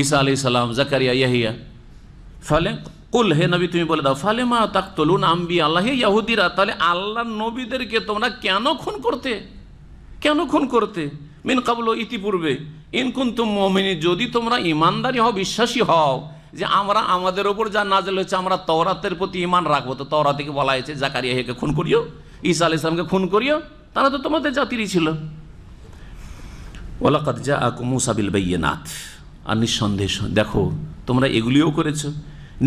Speaker 4: ঈসা আলাইহিস সালাম, জাকারিয়া, ইয়াহিয়া। ফলে কুল, হে নবী তুমি বলে দাও, ফালেমা তাকতুলুন আম্বিয়া আল্লাহ, হে ইহুদিরা, তাহলে আল্লাহর নবীদেরকে তোমরা কেন খুন করতে, কেন খুন করতে? মিন কাবল, ইতিপূর্বে, ইন কুনতুম মুমিনিন, যদি তোমরা ঈমানদারী হও, বিশ্বাসী হও, যে আমরা আমাদের ওপর যা নাজিল হয়েছে আমরা তাওরাতের প্রতি ঈমান রাখবো। তো তাওরাতে কি বলা হয়েছে জাকারিয়াকে খুন করিও, ঈসা আলাইহিস সালামকে খুন করিও? তারা তো তোমাদের জাতিরই ছিল। ওয়ালাকাদ জাআকুম মূসা বিল বাইয়িনাত, আর নিঃসন্দেহ দেখো তোমরা এগুলিও করেছো,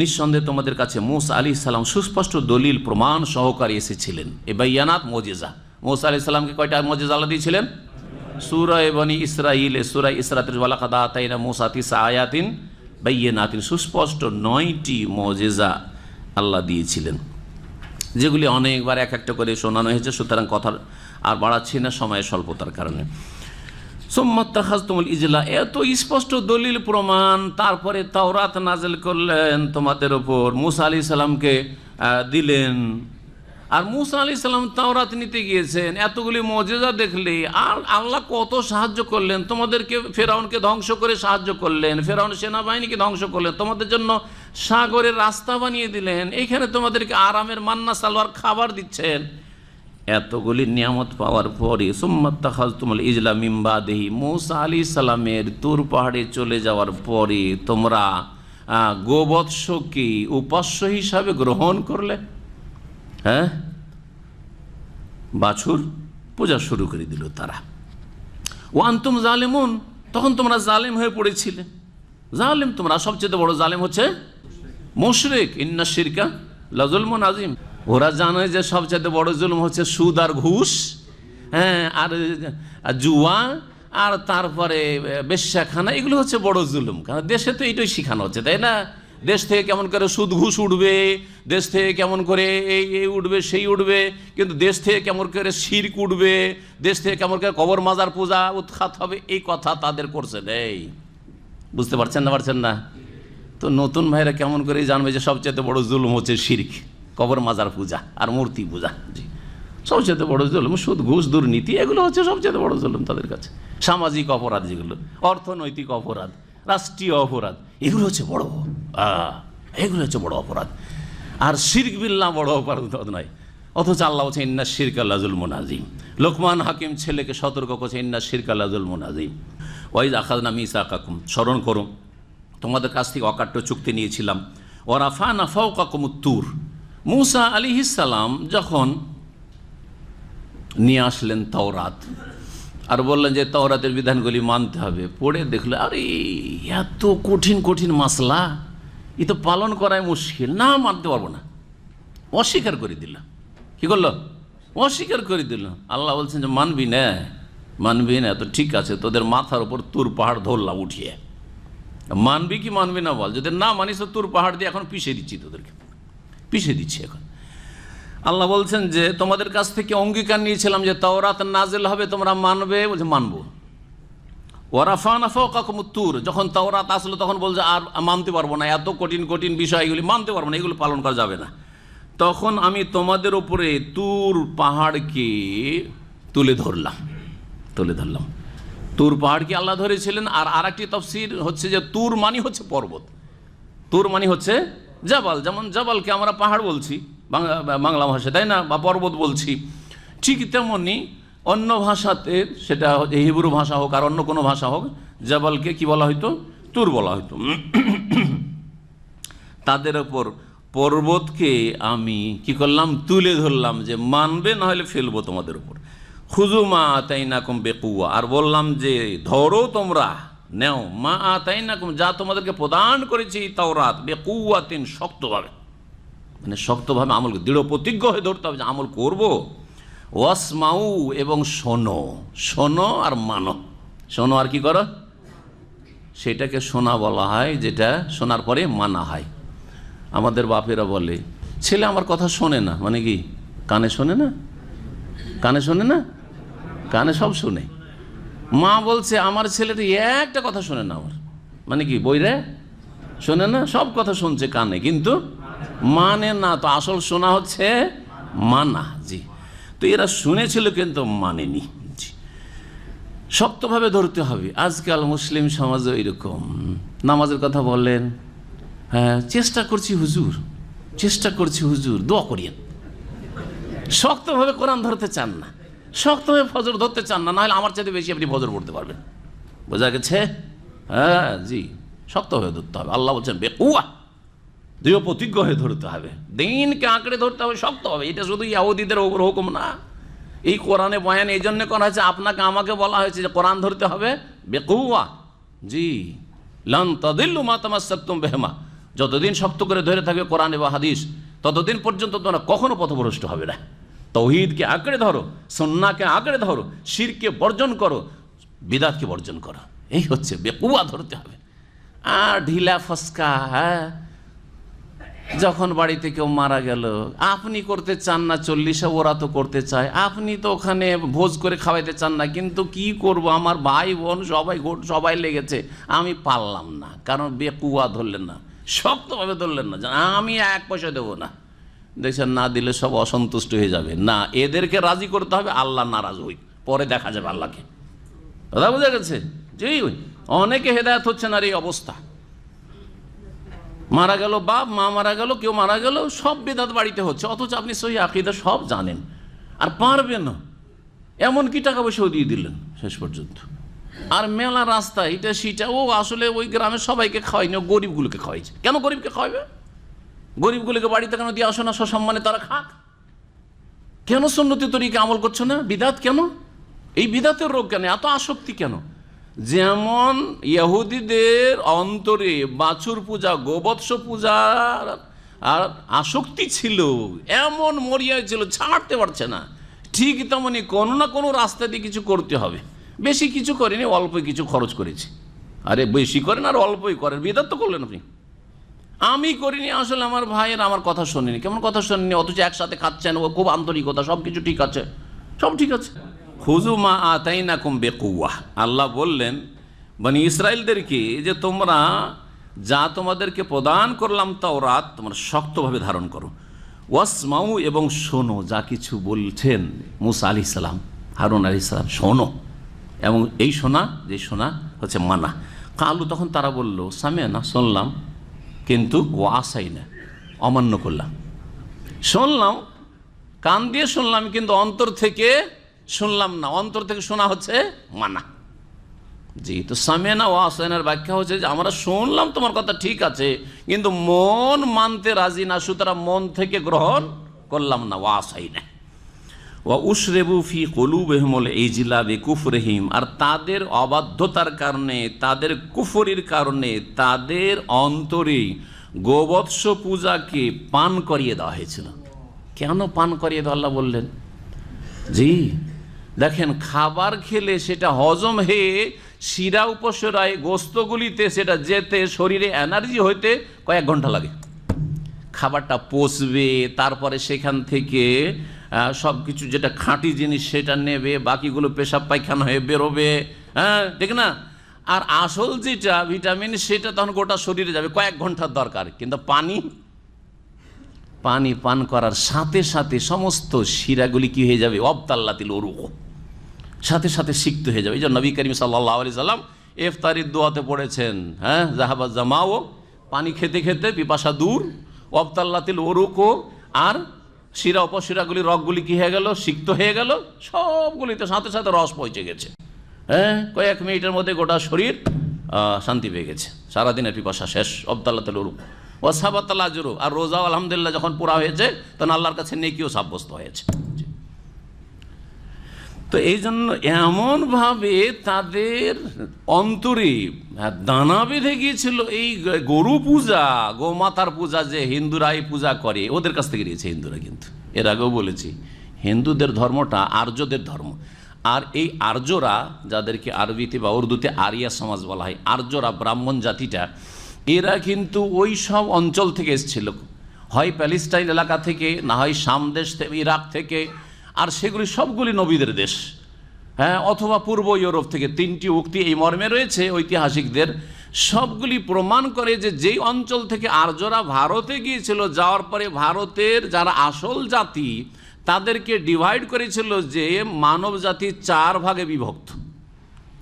Speaker 4: নিঃসন্দেহে তোমাদের কাছে মূসা আলাইহিস সালাম সুস্পষ্ট দলিল প্রমাণ সহকারে এসেছিলেন। এ বাইয়ানাত, মুজিজা। মূসা আলাইহিস সালামকে কয়টা মুজিজা আল্লাহ দিয়েছিলেন? সূরা বনি ইসরাঈল, সূরা ইসরাতে ওয়ালাকাদ আতাইনা মূসা 9 আয়াতিন বাইয়িনাতিন, সুস্পষ্ট 9টি মুজিজা আল্লাহ দিয়েছিলেন, যেগুলি অনেকবার এক একটা করে শোনানো হয়েছে। সুতরাং কথা আর বাড়াচ্ছি না সময়ের স্বল্পতার কারণে। সুম্মাত্তাখাযতুমুল ইজলা, এত স্পষ্ট দলিল প্রমাণ, তারপরে তাওরাত নাজিল করলেন তোমাদের ওপর, মূসা আলাইহিস সালামকে দিলেন। আর মূসা আলাইহিস সালাম তাওরাত নিতে গিয়েছেন, এতগুলি মুজিজা দেখলে, আর আল্লাহ কত সাহায্য করলেন তোমাদেরকে, ফেরাউনকে ধ্বংস করে সাহায্য করলেন, ফেরাউন সেনাবাহিনীকে ধ্বংস করলেন, তোমাদের জন্য সাগরের রাস্তা বানিয়ে দিলেন, এইখানে তোমাদেরকে আরামের মান্না সালোয়ার খাবার দিচ্ছেন। এতগুলি নিয়ামত পাওয়ার পরে সুম্মাত্তাখাযতুমুল ইজলা মিন বাদিহি, মূসা আলাইহিস সালামের তুর পাহাড়ে চলে যাওয়ার পরে তোমরা গোবৎসকে উপাস্য হিসাবে গ্রহণ করলে। বাছুর পূজা শুরু করে দিল তারা। ওয়া আনতুম জালিমুন, তখন তোমরা জালিম হয়ে পড়েছিলে। জালিম তোমরা, সবচেয়ে বড় জালিম হচ্ছে মুশরিক। ইন্না শিরকা লাযুলমুন আযীম, ওরা জানে যে সবচেয়ে বড় জুলুম হচ্ছে সুদ আর ঘুষ, আর জুয়া, আর তারপরে বেশ্যাখানা, এগুলো হচ্ছে বড় জুলুম। কারণ দেশে তো এইটাই শেখানো হচ্ছে, তাই না? দেশ থেকে কেমন করে সুদ ঘুষ উঠবে, দেশ থেকে কেমন করে এই উঠবে সেই উঠবে, কিন্তু দেশ থেকে কেমন করে শিরক উঠবে, দেশ থেকে কেমন করে কবর মাজার পূজা উৎখাত হবে, এই কথা তাদের করছে নেই। বুঝতে পারছেন না? তো নতুন ভাইরা কেমন করে জানবে যে সবচেয়ে বড় জুলুম হচ্ছে শিরক, কবর মাজার পূজা আর মূর্তি পূজা। জি, সবচেয়ে বড় জুলুম সুদ, ঘুষ, দুর্নীতি, এগুলো হচ্ছে সবচেয়ে বড় জুলুম তাদের কাছে। সামাজিক অপরাধ যেগুলো, অর্থনৈতিক অপরাধ, রাষ্ট্রীয় অপরাধ, এগুলো হচ্ছে বড়, এগুলো হচ্ছে বড় অপরাধ। আর শিরক বিল্লাহ বড় অপরাধ নয়। অথচ আল্লাহ বলছে ইন্না শিরকা লাযুলমুন আযীম। লোকমান হাকিম ছেলেকে সতর্ক করছে ইন্না শিরকা লাযুলমুন আযীম। ওয়াইজ আখাযনা মিসাকাকুম, স্মরণ করো তোমাদের কাছ থেকে অকাট্য চুক্তি নিয়েছিলাম। ওয়া রাফা'না ফাওকাকুমুত তুর, মূসা আলাইহিস সালাম যখন নিয়ে আসলেন তাওরাত আর বললেন যে তাওরাতের বিধানগুলি মানতে হবে, পড়ে দেখলে আরে এত কঠিন কঠিন মাসলা, এ তো পালন করাই মুশকিল, না মানতে পারবো না, অস্বীকার করে দিল। কি করলো? অস্বীকার করে দিল। আল্লাহ বলছেন যে মানবি না, তো ঠিক আছে, তোদের মাথার উপর তুর পাহাড় ধরলাম উঠিয়ে, মানবি কি মানবি না বল। যদি না মানিস তো তুর পাহাড় দিয়ে এখন পিছিয়ে দিচ্ছি, তোদেরকে পিছিয়ে দিচ্ছি এখন। আল্লাহ বলছেন যে তোমাদের কাছ থেকে অঙ্গীকার নিয়েছিলাম যে তাওরাত নাজিল হবে, তোমরা মানবে, বলছে মানবো। ওয়া রাফা'না ফাওকাকুমুত তুর, যখন তাওরাত আসলো তখন বলছে আর মানতে পারবো না, এত কঠিন কঠিন বিষয় এগুলি মানতে পারবো না, এগুলো পালন করা যাবে না। তখন আমি তোমাদের উপরে তুর পাহাড়কে তুলে ধরলাম। তুর পাহাড়কে আল্লাহ ধরেছিলেন। আর আরেকটি তাফসীর হচ্ছে যে তুর মানি হচ্ছে পর্বত, তুর মানি হচ্ছে জাবাল, যেমন জাবালকে আমরা পাহাড় বলছি বাংলা ভাষায়, তাই না, বা পর্বত বলছি। ঠিক তেমনি অন্য ভাষাতে, সেটা হিব্রু ভাষা হোক আর অন্য কোনো ভাষা হোক, জাবালকে কি বলা হইতো? তুর বলা হইতো। তাদের ওপর পর্বতকে আমি কি করলাম? তুলে ধরলাম, যে মানবে না হলে ফেলবো তোমাদের উপর। খুযু মা আতাইনাকুম বিকুওয়া, আর বললাম যে ধরো তোমরা, নেও, মা আতাইনাকুম, যা তোমাদেরকে প্রদান করেছি তাওরাত, বিকুওয়াতিন, শক্তভাবে, মানে শক্তভাবে আমল, দৃঢ় প্রতিজ্ঞ হয়ে ধরতে হবে যে আমল করব। ওয়াসমাউ, এবং শোনো আর মানো। শোনো আর কি করো? সেটাকে শোনা বলা হয়, যেটা শোনার পরে মানা হয়। আমাদের বাপেরা বলে ছেলে আমার কথা শোনে না, মানে কি কানে শোনে না? কানে সব শোনে। মা বলছে আমার ছেলেটা একটা কথা শোনে না, আমার মানে কি বইরে শোনে না, সব কথা শুনছে কানে, কিন্তু মানে না। তো আসল শোনা হচ্ছে মানা। জি, তো এরা শুনেছিল কিন্তু মানেনি। জি, শক্তভাবে ধরতে হবে। আজকাল মুসলিম সমাজে এরকম। নামাজের কথা বললেন, হ্যাঁ চেষ্টা করছি হুজুর, দোয়া করিয়েন। শক্তভাবে কোরআন ধরতে চান না, শক্তভাবে ফজর ধরতে চান না, নাহলে আমার চাইতে বেশি আপনি ফজর পড়তে পারবেন। বোঝা গেছে? হ্যাঁ, জি, শক্তভাবে ধরতে হবে। আল্লাহ বলছেন বেকুয়া, দৃঢ় প্রতিজ্ঞ হয়ে ধরতে হবে, দিনকে আঁকড়ে ধরতে হবে, শক্ত হবে। এটা শুধু ইহুদিদের ওপর হুকুম না, এই কোরআনে বয়ান এই জন্য করা হয়েছে, আপনাকে আমাকে বলা হয়েছে যে কোরআন ধরতে হবে বেকুয়া। জি, লান তাদিল্লু মা তামাসসাকতুম বিহিমা, যতদিন শক্ত করে ধরে থাকবে কোরআন এবং হাদিস, ততদিন পর্যন্ত তোমরা কখনো পথভ্রষ্ট হবে না। তাওহীদকে আঁকড়ে ধরো, সুন্নাহকে আঁকড়ে ধরো, শিরকে বর্জন করো, বিদআতকে বর্জন করো। এই হচ্ছে বেকুয়া ধরতে হবে। আর ঢিলা ফসকা, হ্যাঁ, যখন বাড়িতে কেউ মারা গেল, আপনি করতে চান না 40, ওরা তো করতে চায়, আপনি তো ওখানে ভোজ করে খাওয়াইতে চান না, কিন্তু কি করব, আমার ভাই বোন সবাই লেগেছে, আমি পারলাম না, কারণ বেকুয়া ধরলেন না, শক্তভাবে ধরলেন না, আমি 1 পয়সা দেবো না। দেখছেন, না দিলে সব অসন্তুষ্ট হয়ে যাবে, না, এদেরকে রাজি করতে হবে, আল্লাহ নারাজ হই, পরে দেখা যাবে আল্লাহকে। কথা বোঝা গেছে? জি, অনেকে হেদায়েত হচ্ছে না এই অবস্থা। মারা গেল বাপ, মা মারা গেল, কেউ মারা গেল, সব বিদআত বাড়িতে হচ্ছে, অথচ আপনি সহি আকীদা সব জানেন আর পারবেন না, এমনকি টাকা পয়সাও দিয়ে দিলেন শেষ পর্যন্ত। আর মেলা রাস্তা এটা সেটা, ও আসলে ওই গ্রামের সবাইকে খাওয়াইনি, গরিবগুলোকে খাওয়াইছে। কেন গরিবকে খাওয়াবে? গরিবগুলোকে বাড়িতে কেন দিয়ে আসো না, সসম্মানে তারা খাক? কেন সুন্নতি তরিকা আমল করছো না? বিদআত কেন? এই বিদআতের রোগ কেন? এত আসক্তি কেন? যেমন ইহুদিদের অন্তরে বাছুর পূজা, গোবৎস পূজা আর আসক্তি ছিল, এমন মরিয়া ছিল, ছাড়তে পারছে না। ঠিক তেমনি কোনো না কোনো রাস্তা দিয়ে কিছু করতে হবে। বেশি কিছু করেনি, অল্প কিছু খরচ করেছি। আরে বেশি করেন আর অল্পই করেন, বিদআত তো করলেন আপনি। আমি করিনি, আসলে আমার ভাইয়ের আমার কথা শোনেনি। কেমন কথা শোনেনি? অথচ একসাথে খাচ্ছেন, ও খুব আন্তরিকতা, সব কিছু ঠিক আছে, সব ঠিক আছে। খুযু মা আতাইনাকুম বিকুওয়া, আল্লাহ বললেন বনি ইসরায়েলদেরকে যে তোমরা যা তোমাদেরকে প্রদান করলাম তাওরাত তোমরা শক্তভাবে ধারণ করো, ওয়াসমাউ এবং শোনো যা কিছু বলছেন মুসা আলাইহিস সালাম, হারুন আলাইহিস সালাম, শোনো। এবং এই শোনা, যে শোনা হচ্ছে মানা। কালু, তখন তারা বলল, সামিআনা, শুনলাম, কিন্তু ও আসাই না, অমান্য করলাম। শুনলাম, কান দিয়ে শুনলাম, কিন্তু অন্তর থেকে শুনলাম না। অন্তর থেকে শোনা হচ্ছে মানা। জি, তো সামিআনা ও আসাইনার ব্যাখ্যা হচ্ছে যে আমরা শুনলাম তোমার কথা ঠিক আছে, কিন্তু মন মানতে রাজি না, সুতরাং মন থেকে গ্রহণ করলাম না। ও আসাইনা ওয়া উশরিবু ফি কুলুবিহিমুল ইজলা বিকুফরিহিম, আর তাদের অবাধ্যতার কারণে, তাদের কুফরির কারণে তাদের অন্তরে গোবৎস পূজাকে পান করিয়ে দেওয়া হয়েছিল। কেন পান করিয়ে দেওয়া আল্লাহ বললেন? জি, দেখেন, খাবার খেলে সেটা হজম হয়ে শিরা উপশিরায় গোস্তগুলিতে সেটা যেতে, শরীরে এনার্জি হইতে কয়েক ঘন্টা লাগে। খাবারটা পচবে, তারপরে সেখান থেকে সব কিছু যেটা খাঁটি জিনিস সেটা নেবে, বাকিগুলো পেশাব পায়খানা হয়ে বেরোবে, হ্যাঁ ঠিক না? আর আসল যেটা ভিটামিন সেটা তখন গোটা শরীরে যাবে, কয়েক ঘন্টার দরকার। কিন্তু পানি পান করার সাথে সাথে সমস্ত শিরাগুলি কি হয়ে যাবে? অবতাল্লাতিল উরুক, সাথে সাথে সিক্ত হয়ে যাবে। এই জন্য নবী করিম সাল্লাল্লাহু আলাইহি সাল্লাম ইফতারির দোয়াতে পড়েছেন, হ্যাঁ, যাহাবা জামাও, পানি খেতে খেতে পিপাসা দূর, অবতাল্লাতিল উরুক, আর শিরা উপশিরাগুলি রগগুলি কি হয়ে গেল? সিক্ত হয়ে গেল, সবগুলিতে সাথে সাথে রস পৌঁছে গেছে। হ্যাঁ, কয়েক মিনিটের মধ্যে গোটা শরীর শান্তি পেয়ে গেছে, সারাদিনের পিপাসা শেষ। অবতাল্লাতিল উরুক ও সাবাতাল আজরু, আর রোজাও আলহামদুলিল্লাহ যখন পুরা হয়েছে তখন আল্লাহর কাছে নেকিও সাব্যস্ত হয়েছে। তো এই জন্য এমনভাবে তাদের অন্তরে দানা বেঁধে গিয়েছিল। এই গরু পূজা, গোমাতার পূজা যে হিন্দুরা এই পূজা করে, ওদের কাছ থেকে নিয়েছে হিন্দুরা। কিন্তু এর আগেও বলেছি, হিন্দুদের ধর্মটা আর্যদের ধর্ম। আর এই আর্যরা, যাদেরকে আরবিতে বা উর্দুতে আরিয়া সমাজ বলা হয়, আর্যরা, ব্রাহ্মণ জাতিটা, এরা কিন্তু ওই সব অঞ্চল থেকে এসেছিল, হয় প্যালেস্টাইন এলাকা থেকে, না হয় শাম দেশ থেকে, ইরাক থেকে, আর সেগুলি সবগুলি নবীদের দেশ, হ্যাঁ, অথবা পূর্ব ইউরোপ থেকে। তিনটি উক্তি এই মর্মে রয়েছে ঐতিহাসিকদের। সবগুলি প্রমাণ করে যে যেই অঞ্চল থেকে আর্যরা ভারতে গিয়েছিল, যাওয়ার পরে ভারতের যারা আসল জাতি তাদেরকে ডিভাইড করেছিল যে মানব জাতি 4 ভাগে বিভক্ত।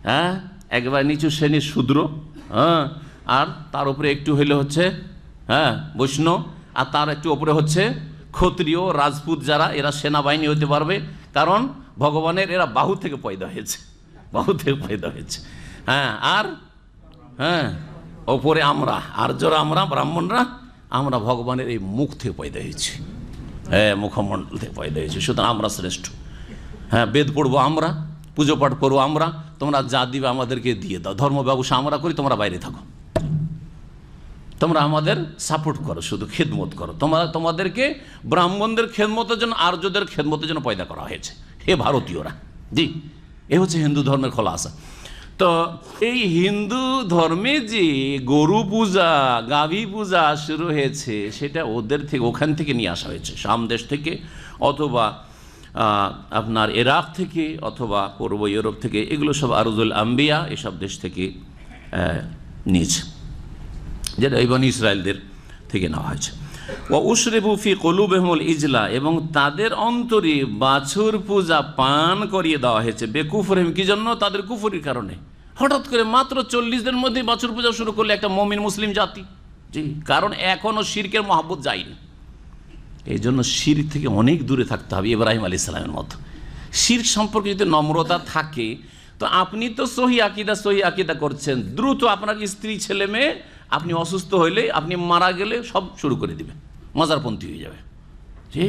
Speaker 4: হ্যাঁ, একবার নিচু শ্রেণীর শূদ্র, হ্যাঁ, আর তার উপরে একটু হইলে হচ্ছে হ্যাঁ বৈষ্ণব, আর তার একটু উপরে হচ্ছে ক্ষত্রিয় রাজপুত, যারা এরা সেনাবাহিনী হতে পারবে, কারণ ভগবানের এরা বাহু থেকে পয়দা হয়েছে, বাহু থেকে পয়দা হয়েছে। হ্যাঁ, আর হ্যাঁ ওপরে আমরা আর্যরা, আমরা ব্রাহ্মণরা, আমরা ভগবানের এই মুখ থেকে পয়দা হয়েছি, হ্যাঁ, মুখমণ্ডল থেকে পয়দা হয়েছি। সুতরাং আমরা শ্রেষ্ঠ। হ্যাঁ, বেদ পড়বো আমরা, পুজো পাঠ করবো আমরা, তোমরা যা দিবে আমাদেরকে দিয়ে দাও, ধর্ম ব্যবসা আমরা করি, তোমরা বাইরে থাকো, তোমরা আমাদের সাপোর্ট করো, শুধু খেদমত করো। তোমাদেরকে ব্রাহ্মণদের খেদমতের জন্য, আর্যদের খেদমতের জন্য পয়দা করা হয়েছে, হে ভারতীয়রা। জি, এ হচ্ছে হিন্দু ধর্মের খোলাসা। তো এই হিন্দু ধর্মে যে গরু পূজা, গাভী পূজা শুরু হয়েছে, সেটা ওদের থেকে, ওখান থেকে নিয়ে আসা হয়েছে, শাম দেশ থেকে, অথবা আপনার ইরাক থেকে, অথবা পূর্ব ইউরোপ থেকে। এগুলো সব আরজুল আম্বিয়া, এসব দেশ থেকে নিয়েছে, যেটা বনি ইসরায়েলদের থেকে নেওয়া হয়েছে। ওয়া উশরিবু ফি কুলুবিহিমুল ইজলা, এবং তাদের অন্তরে বাছুর পূজা পান করিয়ে দেওয়া হয়েছে। বেকুফরিহিম, কি জন্য? তাদের কুফরির কারণে। হঠাৎ করে মাত্র 40 দিনের মধ্যে বাছুর পূজা শুরু করলে একটা মুমিন মুসলিম জাতি। জি, কারণ এখনও শিরকের মহব্বত যায়নি। এই জন্য শিরক থেকে অনেক দূরে থাকতে হবে, ইব্রাহিম আলাইহিস সালামের মতো। শিরক সম্পর্কে যদি নম্রতা থাকে, তো আপনি তো সহি আকিদা করছেন, দ্রুত আপনার স্ত্রী, ছেলে মেয়ে, আপনি অসুস্থ হইলে, আপনি মারা গেলে সব শুরু করে দিবে, মাজারপন্থী হয়ে যাবে। জি,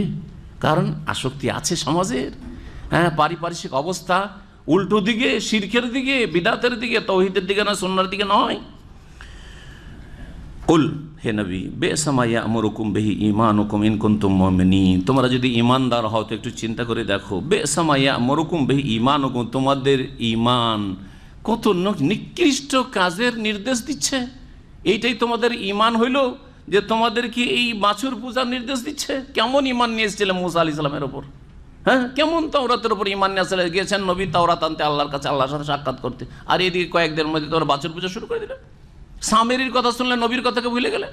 Speaker 4: কারণ আসক্তি আছে সমাজের। হ্যাঁ, পারিপার্শ্বিক অবস্থা উল্টো দিকে, শিরকের দিকে, বিদাতের দিকে, তাওহীদের দিকে না, সুন্নাহর দিকে নয়। কুল, হে নবী, বি'সা ইয়া'মুরুকুম বিহি ঈমানুকুম ইন কুনতুম মুমিনিন, তোমরা যদি ঈমানদার হও তো একটু চিন্তা করে দেখো। বি'সা ইয়া'মুরুকুম বিহি ঈমানুকুম, তোমাদের ঈমান কত নিকৃষ্ট কাজের নির্দেশ দিচ্ছে। এইটাই তোমাদের ঈমান হইল যে তোমাদেরকে এই বাছুর পূজার নির্দেশ দিচ্ছে? কেমন ঈমান নিয়ে এসেছিলেন মুসা আলাইহিস সালামের ওপর? হ্যাঁ, কেমন তাওরাতের উপর ঈমান নিয়ে আসলে গিয়েছেন নবী তাওরাত আনতে আল্লাহর কাছে, আল্লাহর সাথে সাক্ষাৎ করতে, আর এদিকে কয়েকদিনের মধ্যে তোমরা বাছুর পূজা শুরু করে দিলে, সামেরির কথা শুনলে নবীর কথাকে ভুলে গেলে।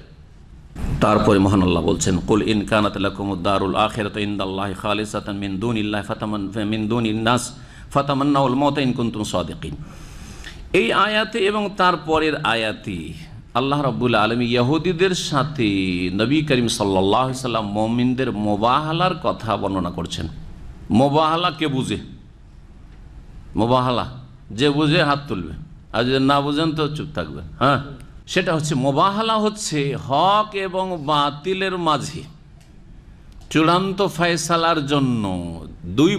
Speaker 4: তারপরে মহান আল্লাহ বলছেন, কুল ইন কানাত লাকুমুদ দারুল আখিরাতু ইনদাল্লাহি খালিসাতান মিন দুনিন নাস ফাতামান্নাউল মাউতা ইন কুনতুম সাদিকিন। এই আয়াতে এবং তারপরের আয়াতে আল্লাহ রাব্বুল আলামিন ইহুদিদের সাথে নবী করিম সাল্লাল্লাহু আলাইহি সাল্লাম মুমিনদের মুবাহালার কথা বর্ণনা করছেন। মুবাহালা কে বুঝে? মুবাহালা যে বুঝে হাত তুলবে, আর যদি না বুঝেন তো চুপ থাকবে। হ্যাঁ, সেটা হচ্ছে মুবাহালা, হচ্ছে হক এবং বাতিলের মাঝে চূড়ান্ত ফয়সালার জন্য দুই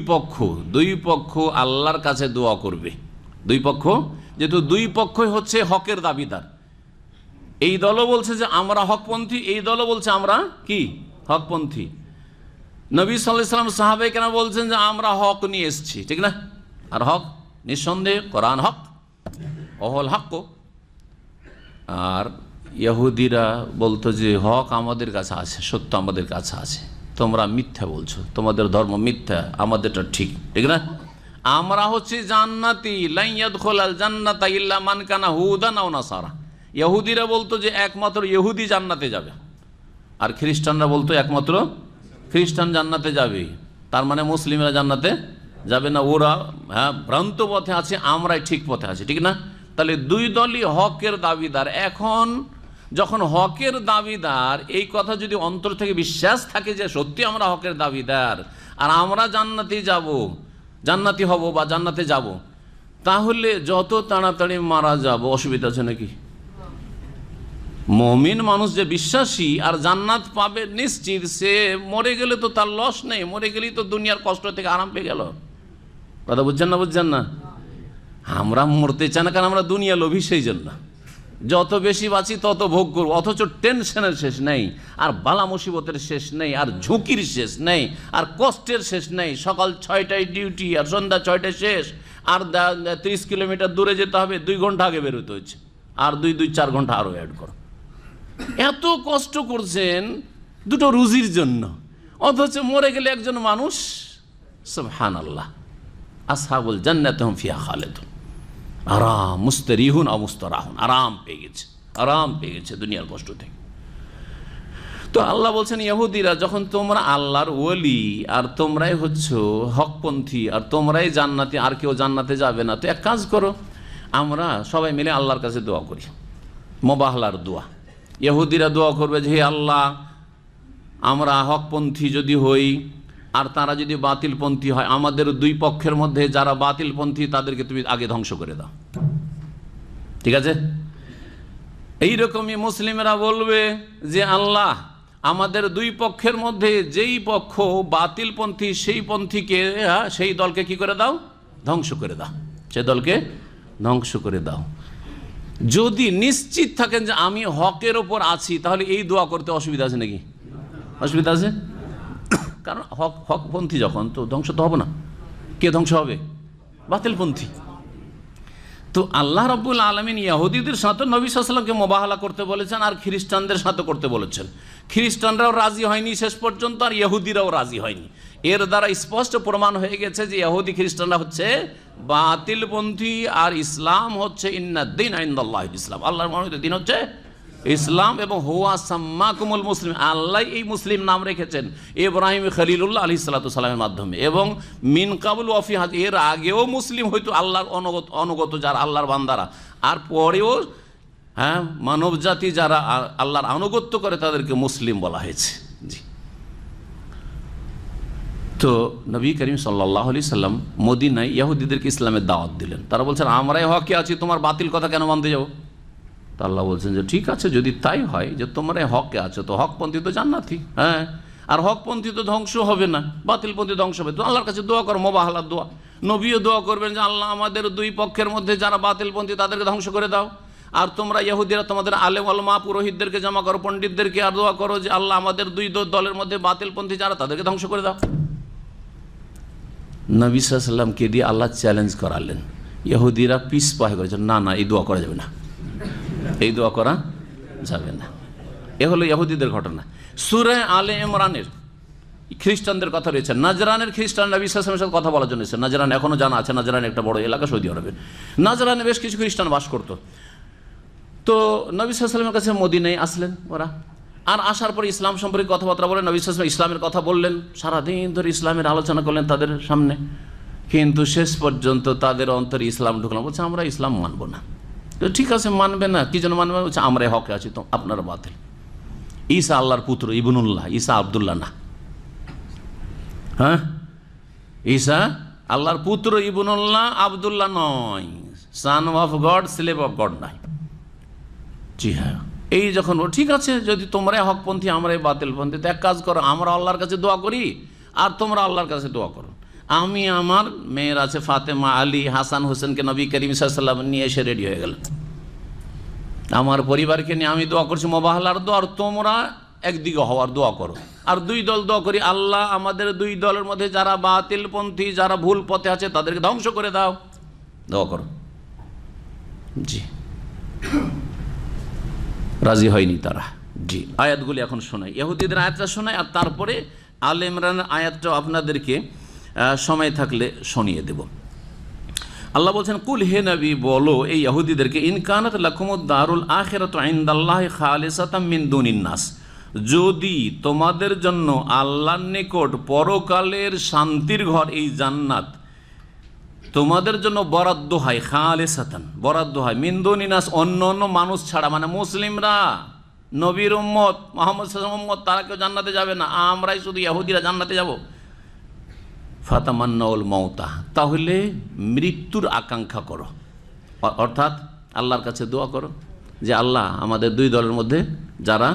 Speaker 4: পক্ষ আল্লাহর কাছে দোয়া করবে। দুই পক্ষ, যেহেতু দুই পক্ষই হচ্ছে হকের দাবিদার, এই দলও বলছে যে আমরা হকপন্থী, এই দলও বলছে আমরা কি হকপন্থী। নবী সাল্লাল্লাহু আলাইহি ওয়াসাল্লাম সাহাবায়ে কেরাম বলছেন যে আমরা হক নিয়ে এসেছি, ঠিক না? আর হক নিঃসন্দেহে কোরআন হক, অহল হক। আর ইহুদিরা বলতো যে হক আমাদের কাছে আছে, সত্য আমাদের কাছে আছে, তোমরা মিথ্যা বলছো, তোমাদের ধর্ম মিথ্যা, আমাদেরটা ঠিক, ঠিক না? আমরা হচ্ছে জান্নাতি, লা ইয়াদখুলাল জান্নাতা ইল্লা মান কানা হুদান আও নাসারা। ইহুদিরা বলতো যে একমাত্র ইহুদি জান্নাতে যাবে, আর খ্রিস্টানরা বলতো একমাত্র খ্রিস্টান জান্নাতে যাবে। তার মানে মুসলিমরা জান্নাতে যাবে না, ওরা হ্যাঁ ভ্রান্ত পথে আছে, আমরাই ঠিক পথে আছি, ঠিক না? তাহলে দুই দলই হকের দাবিদার। এখন যখন হকের দাবিদার, এই কথা যদি অন্তর থেকে বিশ্বাস থাকে যে সত্যি আমরা হকের দাবিদার আর আমরা জান্নাতি হব বা জান্নাতে যাব, তাহলে যত তাড়াতাড়ি মারা যাব অসুবিধা আছে নাকি? মুমিন মানুষ যে বিশ্বাসী আর জান্নাত পাবে নিশ্চিত, সে মরে গেলে তো তার লস নেই, মরে গেলেই তো দুনিয়ার কষ্ট থেকে আরাম পেয়ে গেল। কথা বুঝছেন না? বুঝছেন না? আমরা মরতে চাই না, কারণ আমরা দুনিয়া লোভী, সেই জন্য যত বেশি বাঁচি তত ভোগ করবো, অথচ টেনশনের শেষ নেই, আর বালা মুসিবতের শেষ নেই, আর ঝুঁকির শেষ নেই, আর কষ্টের শেষ নেই। সকাল 6টায় ডিউটি আর সন্ধ্যা 6টায় শেষ, আর 30 কিলোমিটার দূরে যেতে হবে, 2 ঘন্টা আগে বেরোতে হচ্ছে, আর 4 ঘন্টা আরও অ্যাড করো। এত কষ্ট করছেন দুটো রুজির জন্য, অথচ মরে গেলে একজন মানুষ সুবহানাল্লাহ আসহাবুল জান্নাতি হুম ফিহা খালিদুন, আরাম, মুস্তারিহুন আও মুস্তারাহুন, আরাম পেয়ে গেছে দুনিয়ার কষ্ট থেকে। তো আল্লাহ বলছেন ইহুদিরা, যখন তোমরা আল্লাহর ওলি আর তোমরাই হচ্ছ হকপন্থী আর তোমরাই জান্নাতি, আর কেউ জান্নাতে যাবে না, তো এক কাজ করো, আমরা সবাই মিলে আল্লাহর কাছে দোয়া করি, মুবাহলার দোয়া। ইহুদিরা দোয়া করবে যে হে আল্লাহ, আমরা হকপন্থী যদি হই আর তারা যদি বাতিলপন্থী হয়, আমাদের দুই পক্ষের মধ্যে যারা বাতিলপন্থী তাদেরকে তুমি আগে ধ্বংস করে দাও, ঠিক আছে? এইরকমই মুসলিমরা বলবে যে আল্লাহ, আমাদের দুই পক্ষের মধ্যে যেই পক্ষ বাতিলপন্থী সেই পন্থীকে, সেই দলকে কি করে দাও? ধ্বংস করে দাও, সে দলকে ধ্বংস করে দাও। যদি নিশ্চিত থাকেন যে আমি হকের ওপর আছি, তাহলে এই দোয়া করতে অসুবিধা আছে নাকি? অসুবিধা আছে? কারণ হকপন্থী যখন, তো ধ্বংস তো হবে না। কে ধ্বংস হবে? বাতিলপন্থী। তো আল্লাহ রাব্বুল আলামিন ইহুদিদের সাথে নবী সাল্লাল্লাহু আলাইহি ওয়াসাল্লামকে মুবাহালা করতে বলেছেন, আর খ্রিস্টানদের সাথে করতে বলেছেন। খ্রিস্টানরাও রাজি হয়নি শেষ পর্যন্ত, আর ইহুদিরাও রাজি হয়নি। এর দ্বারা স্পষ্ট প্রমাণ হয়ে গেছে যে ইহুদি খ্রিস্টানরা হচ্ছে বাতিলপন্থী, আর ইসলাম হচ্ছে ইন্নাদ-দীন ইনদাল্লাহিল ইসলাম, আল্লাহর মনোনীত দিন হচ্ছে ইসলাম। এবং হুয়া সাম্মাকুমুল মুসলিম, আল্লাহ এই মুসলিম নাম রেখেছেন ইব্রাহিম খলিলুল্লাহ আলাইহিস সালাতু সালামের মাধ্যমে, এবং মিন কাবুল ওয়া ফি হাদ, এর আগেও মুসলিম হয়তো আল্লাহর অনুগত যারা আল্লাহর বান্দারা, আর পরেও হ্যাঁ মানব জাতি যারা আল্লাহর আনুগত্য করে তাদেরকে মুসলিম বলা হয়েছে। জি। তো নবী করিম সাল্লাল্লাহু আলাইহি সাল্লাম মদিনায় ইহুদিদেরকে ইসলামের দাওয়াত দিলেন। তারা বলছেন আমরাই হকে আছি, তোমার বাতিল কথা কেন মানতে যাবো? তা আল্লাহ বলছেন যে ঠিক আছে, যদি তাই হয় যে তোমরা হকে আছো, তো হকপন্থী তো জান্নাতি, হ্যাঁ, আর হকপন্থী তো ধ্বংস হবে না, বাতিলপন্থী ধ্বংস হবে। তো আল্লাহর কাছে দোয়া করো, মুবাহালার দোয়া। নবীও দোয়া করবেন যে আল্লাহ, আমাদের দুই পক্ষের মধ্যে যারা বাতিলপন্থী তাদেরকে ধ্বংস করে দাও, আর তোমরা ইহুদিরা তোমাদের আলেম ওলামা পুরোহিতদেরকে জমা করো, পণ্ডিতদেরকে, আর দোয়া করো যে আল্লাহ, আমাদের দুই দলের মধ্যে বাতিলপন্থী যারা তাদেরকে ধ্বংস করে দাও। নবী সাল্লাল্লাহু আলাইহি ওয়াসাল্লামকে দিয়ে আল্লাহ চ্যালেঞ্জ করালেন। ইহুদিরা পিস পাহে করেছেন, না না, এই দোয়া করা যাবে না, এই দোয়া করা যাবে না। এ হলো ইহুদিদের ঘটনা। সূরা আলে ইমরানের খ্রিস্টানদের কথা রয়েছে। নাজরানের খ্রিস্টানরা বিশ্বাসের সাথে কথা বলার জন্য এসেছে। নাজরান এখনও জানা আছে, নাজরান একটা বড় এলাকা সৌদি আরবে। নাজরানে বেশ কিছু খ্রিস্টান বাস করতো। তো নবী সাল্লাল্লাহু আলাইহি ওয়াসাল্লামের কাছে মদিনায় আসলেন ওরা, আর আসার পর ইসলাম সম্পর্কে কথাবার্তা বলেন। নবী সাল্লাল্লাহু আলাইহি ওয়াসাল্লাম ইসলামের কথা বললেন, সারাদিন ধরে ইসলামের আলোচনা করলেন তাদের সামনে, কিন্তু শেষ পর্যন্ত তাদের অন্তরে ইসলাম ঢুকলাম। বলছে আমরা ইসলাম মানব না। তো ঠিক আছে, মানবে না, কি জন্য মানবে? বলছে আমরা হকে আছি, তো আপনারা বাতিল। ঈসা আল্লাহর পুত্র, ইবনুল্লাহ, ঈসা আব্দুল্লাহ না। হ্যাঁ, ঈসা আল্লাহর পুত্র, ইবনুল্লাহ, আব্দুল্লাহ নয়। Son of god, slave of god নাই। জি হ্যাঁ, এই যখন ঠিক আছে, যদি তোমরাই হকপন্থী আমরাই বাতিলপন্থী, তো এক কাজ করো, আমরা আল্লাহর কাছে দোয়া করি আর তোমরা আল্লাহর কাছে দোয়া করো। আমি আমার মেয়ের আছে ফাতেমা, আলী, হাসান, হোসেনকে নবী করিম সাল্লাল্লাহু আলাইহি ওয়াসাল্লাম নিয়ে এসে রেডি হয়ে গেল। আমার পরিবারকে নিয়ে আমি দোয়া করছি মোবাহলার দোয়া, আর তোমরা একদিকে হওয়ার দোয়া করো। আর দুই দল দোয়া করি, আল্লাহ আমাদের দুই দলের মধ্যে যারা বাতিলপন্থী, যারা ভুল পথে আছে তাদেরকে ধ্বংস করে দাও, দোয়া করো। জি, রাজি হয়নি তারা। জি, আয়াতগুলি এখন শোনাই, ইহুদিদের আয়াতটা শোনাই, আর তারপরে আলে ইমরানের আয়াতটাও আপনাদেরকে সময় থাকলে শুনিয়ে দেব। আল্লাহ বলছেন, কুল হে নবী বলো এই ইহুদিদেরকে, ইন কানাত লাকুমুদ দারুল আখিরাতু ইনদাল্লাহি খালিসাতাম মিন দুনিন নাস, যদি তোমাদের জন্য আল্লাহর নিকট পরকালের শান্তির ঘর এই জান্নাত তোমাদের জন্য বরাদ্দ হয়, খালিসাতান বরাদ্দ হয়, মিন দুনিন নাস অন্য অন্য মানুষ ছাড়া, মানে মুসলিমরা, নবীর উম্মত, মুহাম্মদ সাল্লাল্লাহু আলাইহি ওয়াসাল্লাম উম্মত, তারা কেউ জান্নাতে যাবে না, আমরাই শুধু ইহুদিরা জান্নাতে যাব। ফাতামান্নাউল মাউতা, তাহলে মৃত্যুর আকাঙ্ক্ষা করো, অর্থাৎ আল্লাহর কাছে দোয়া করো যে আল্লাহ আমাদের দুই দলের মধ্যে যারা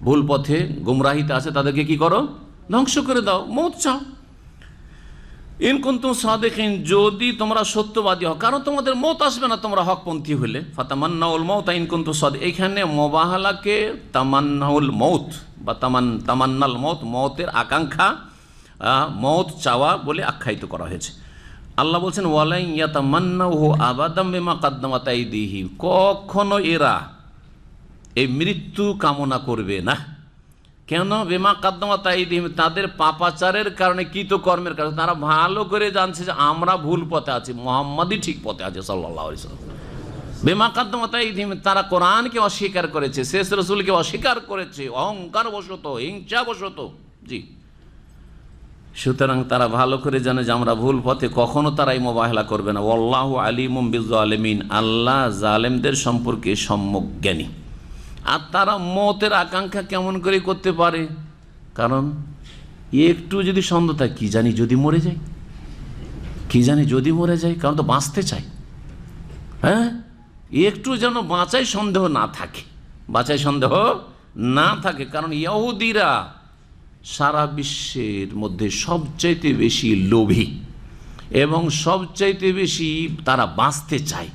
Speaker 4: ভুল পথে গুমরাহিতে আছে তাদেরকে কি করো, ধ্বংস করে দাও, মৌত চাও। ইন কুনতুম সাদিকিন, যদি তোমরা সত্যবাদী হও, কারণ তোমাদের মৌত আসবে না তোমরা হকপন্থী হলে। ফাতামান্নাউল মাউতা ইন কুনতুম সাদিক, এখানে মুবাহালাকে তামান্নাউল মৌত বা তামান্নাল মৌত, মৌতের আকাঙ্ক্ষা, মৌত চাওয়া বলে আখ্যায়িত করা হয়েছে। আল্লাহ বলছেন, ওয়ালাই ইয়াতামান্নাহু আবাদাম বিমা কাদ্দামাত আইদিহিম, কখনো এরা এই মৃত্যু কামনা করবে না। কেন? বিমা কাদ্দামাত আইদিহিম, তাদের পাপাচারের কারণে, কৃতকর্মের কারণে। তারা ভালো করে জানছে যে আমরা ভুল পথে আছি, মুহাম্মাদই ঠিক পথে আছে সাল্লাল্লাহু আলাইহি ওয়াসাল্লাম। বিমা কাদ্দামাত আইদিহিম, তারা কোরআনকে অস্বীকার করেছে, শেষ রাসূলকে অস্বীকার করেছে, অহংকার বশত, হিংসা বশত। জি, সুতরাং তারা ভালো করে জানে যে আমরা ভুল পথে, কখনো তারাই মোবাহেলা করবে না। ওয়াল্লাহু আলিমুম বিজ্জালিমিন, আল্লাহ জালেমদের সম্পর্কে সম্যক জ্ঞানী। আর তারা মতের আকাঙ্ক্ষা কেমন করে করতে পারে? কারণ একটু যদি সন্দেহ থাকে, কি জানি যদি মরে যায়, কি জানি যদি মরে যায়, কারণ তো বাঁচতে চাই। হ্যাঁ, একটু যেন বাঁচাই সন্দেহ না থাকে, বাঁচাই সন্দেহ না থাকে। কারণ ইহুদিরা সারা বিশ্বের মধ্যে সবচাইতে বেশি লোভী এবং সবচাইতে বেশি তারা বাঁচতে চায়,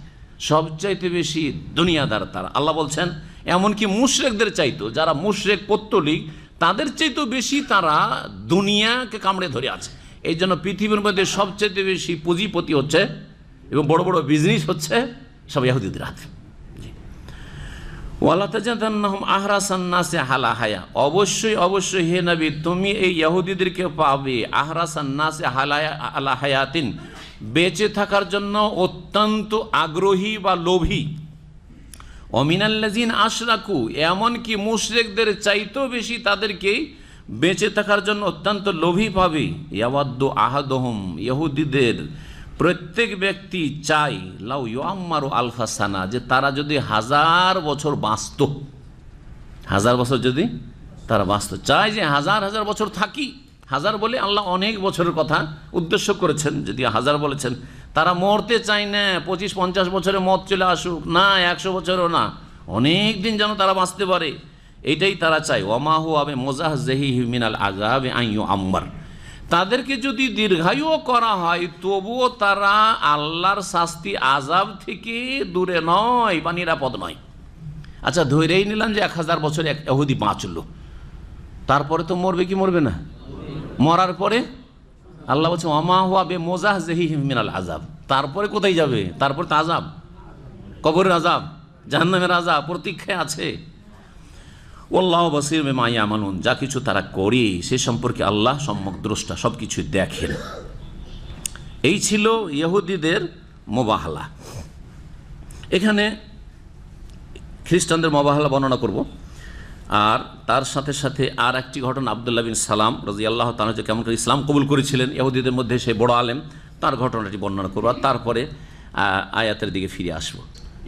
Speaker 4: সবচাইতে বেশি দুনিয়াদার তারা। আল্লাহ বলছেন, এমনকি মুশরিকদের চাইতো, যারা মুশরিক পত্তলিক, তাদের চাইতেও বেশি তারা দুনিয়াকে কামড়ে ধরে আছে। এই জন্য পৃথিবীর মধ্যে সবচাইতে বেশি পুঁজিপতি হচ্ছে এবং বড় বড় বিজনেস হচ্ছে সব ইহুদিদের হাতে। ওয়ালা তাজাদান্নাহুম আহরাসান নাসি আলা হায়া, অবশ্যই অবশ্যই হে নবী তুমি এই ইহুদিদেরকে পাবে আহরাসান নাসি আলা হায়াতিন, বেঁচে থাকার জন্য অত্যন্ত আগ্রহী বা লোভী। অমিনাল্লাযিন আশরাকু, এমনকি মুশরিকদের চাইতেও বেশি তাদেরকে বেঁচে থাকার জন্য অত্যন্ত লোভী পাবে। ইয়াওয়াদ্দু আহাদুহুম, ইহুদিদের প্রত্যেক ব্যক্তি চাই, লাউ ইউআম্মারু আলফা সানা, যে তারা যদি 1000 বছর বাঁচত, 1000 বছর যদি তারা বাঁচত, চায় যে 1000 বছর থাকি। 1000 বলে আল্লাহ অনেক বছরের কথা উদ্দেশ্য করেছেন, যদি 1000 বলেছেন। তারা মরতে চায় না 25-50 বছরে মত চলে আসুক, না 100 বছরও না, অনেক দিন যেন তারা বাঁচতে পারে, এইটাই তারা চায়। ওমা হুয়া বিমুযাহজিহি মিনাল আযাবি আন ইউআম্মার, তাদেরকে যদি দীর্ঘায়ু করা হয় তবুও তারা আল্লাহর শাস্তি আযাব থেকে দূরে নয় বা নিরাপদ নয়। আচ্ছা, ধরেই নিলাম যে 1000 বছর এক ইহুদি বাঁচল, তারপরে তো মরবে কি মরবে না? মরার পরে আল্লাহ বলছে, ওমা হুয়া বিমুযাহজিহি মিনাল আযাব, তারপরে কোথায় যাবে? তারপর তো আযাব, কবরের আযাব, জাহান্নামের আযাব প্রতীক্ষায় আছে। আল্লাহ বসির বিমা ইয়ামালুন, যা কিছু তারা করে সে সম্পর্কে আল্লাহ সম্যক দ্রষ্টা, সব কিছু দেখেন। এই ছিল ইহুদিদের মোবাহালা। এখানে খ্রিস্টানদের মোবাহালা বর্ণনা করব, আর তার সাথে সাথে আর একটি ঘটনা, আবদুল্লাহ বিন সালাম রাদিয়াল্লাহু তাআলা যে কেমন করে ইসলাম কবুল করেছিলেন, ইহুদিদের মধ্যে সে বড় আলেম, তার ঘটনাটি বর্ণনা করব, আর তারপরে আয়াতের দিকে ফিরে আসব।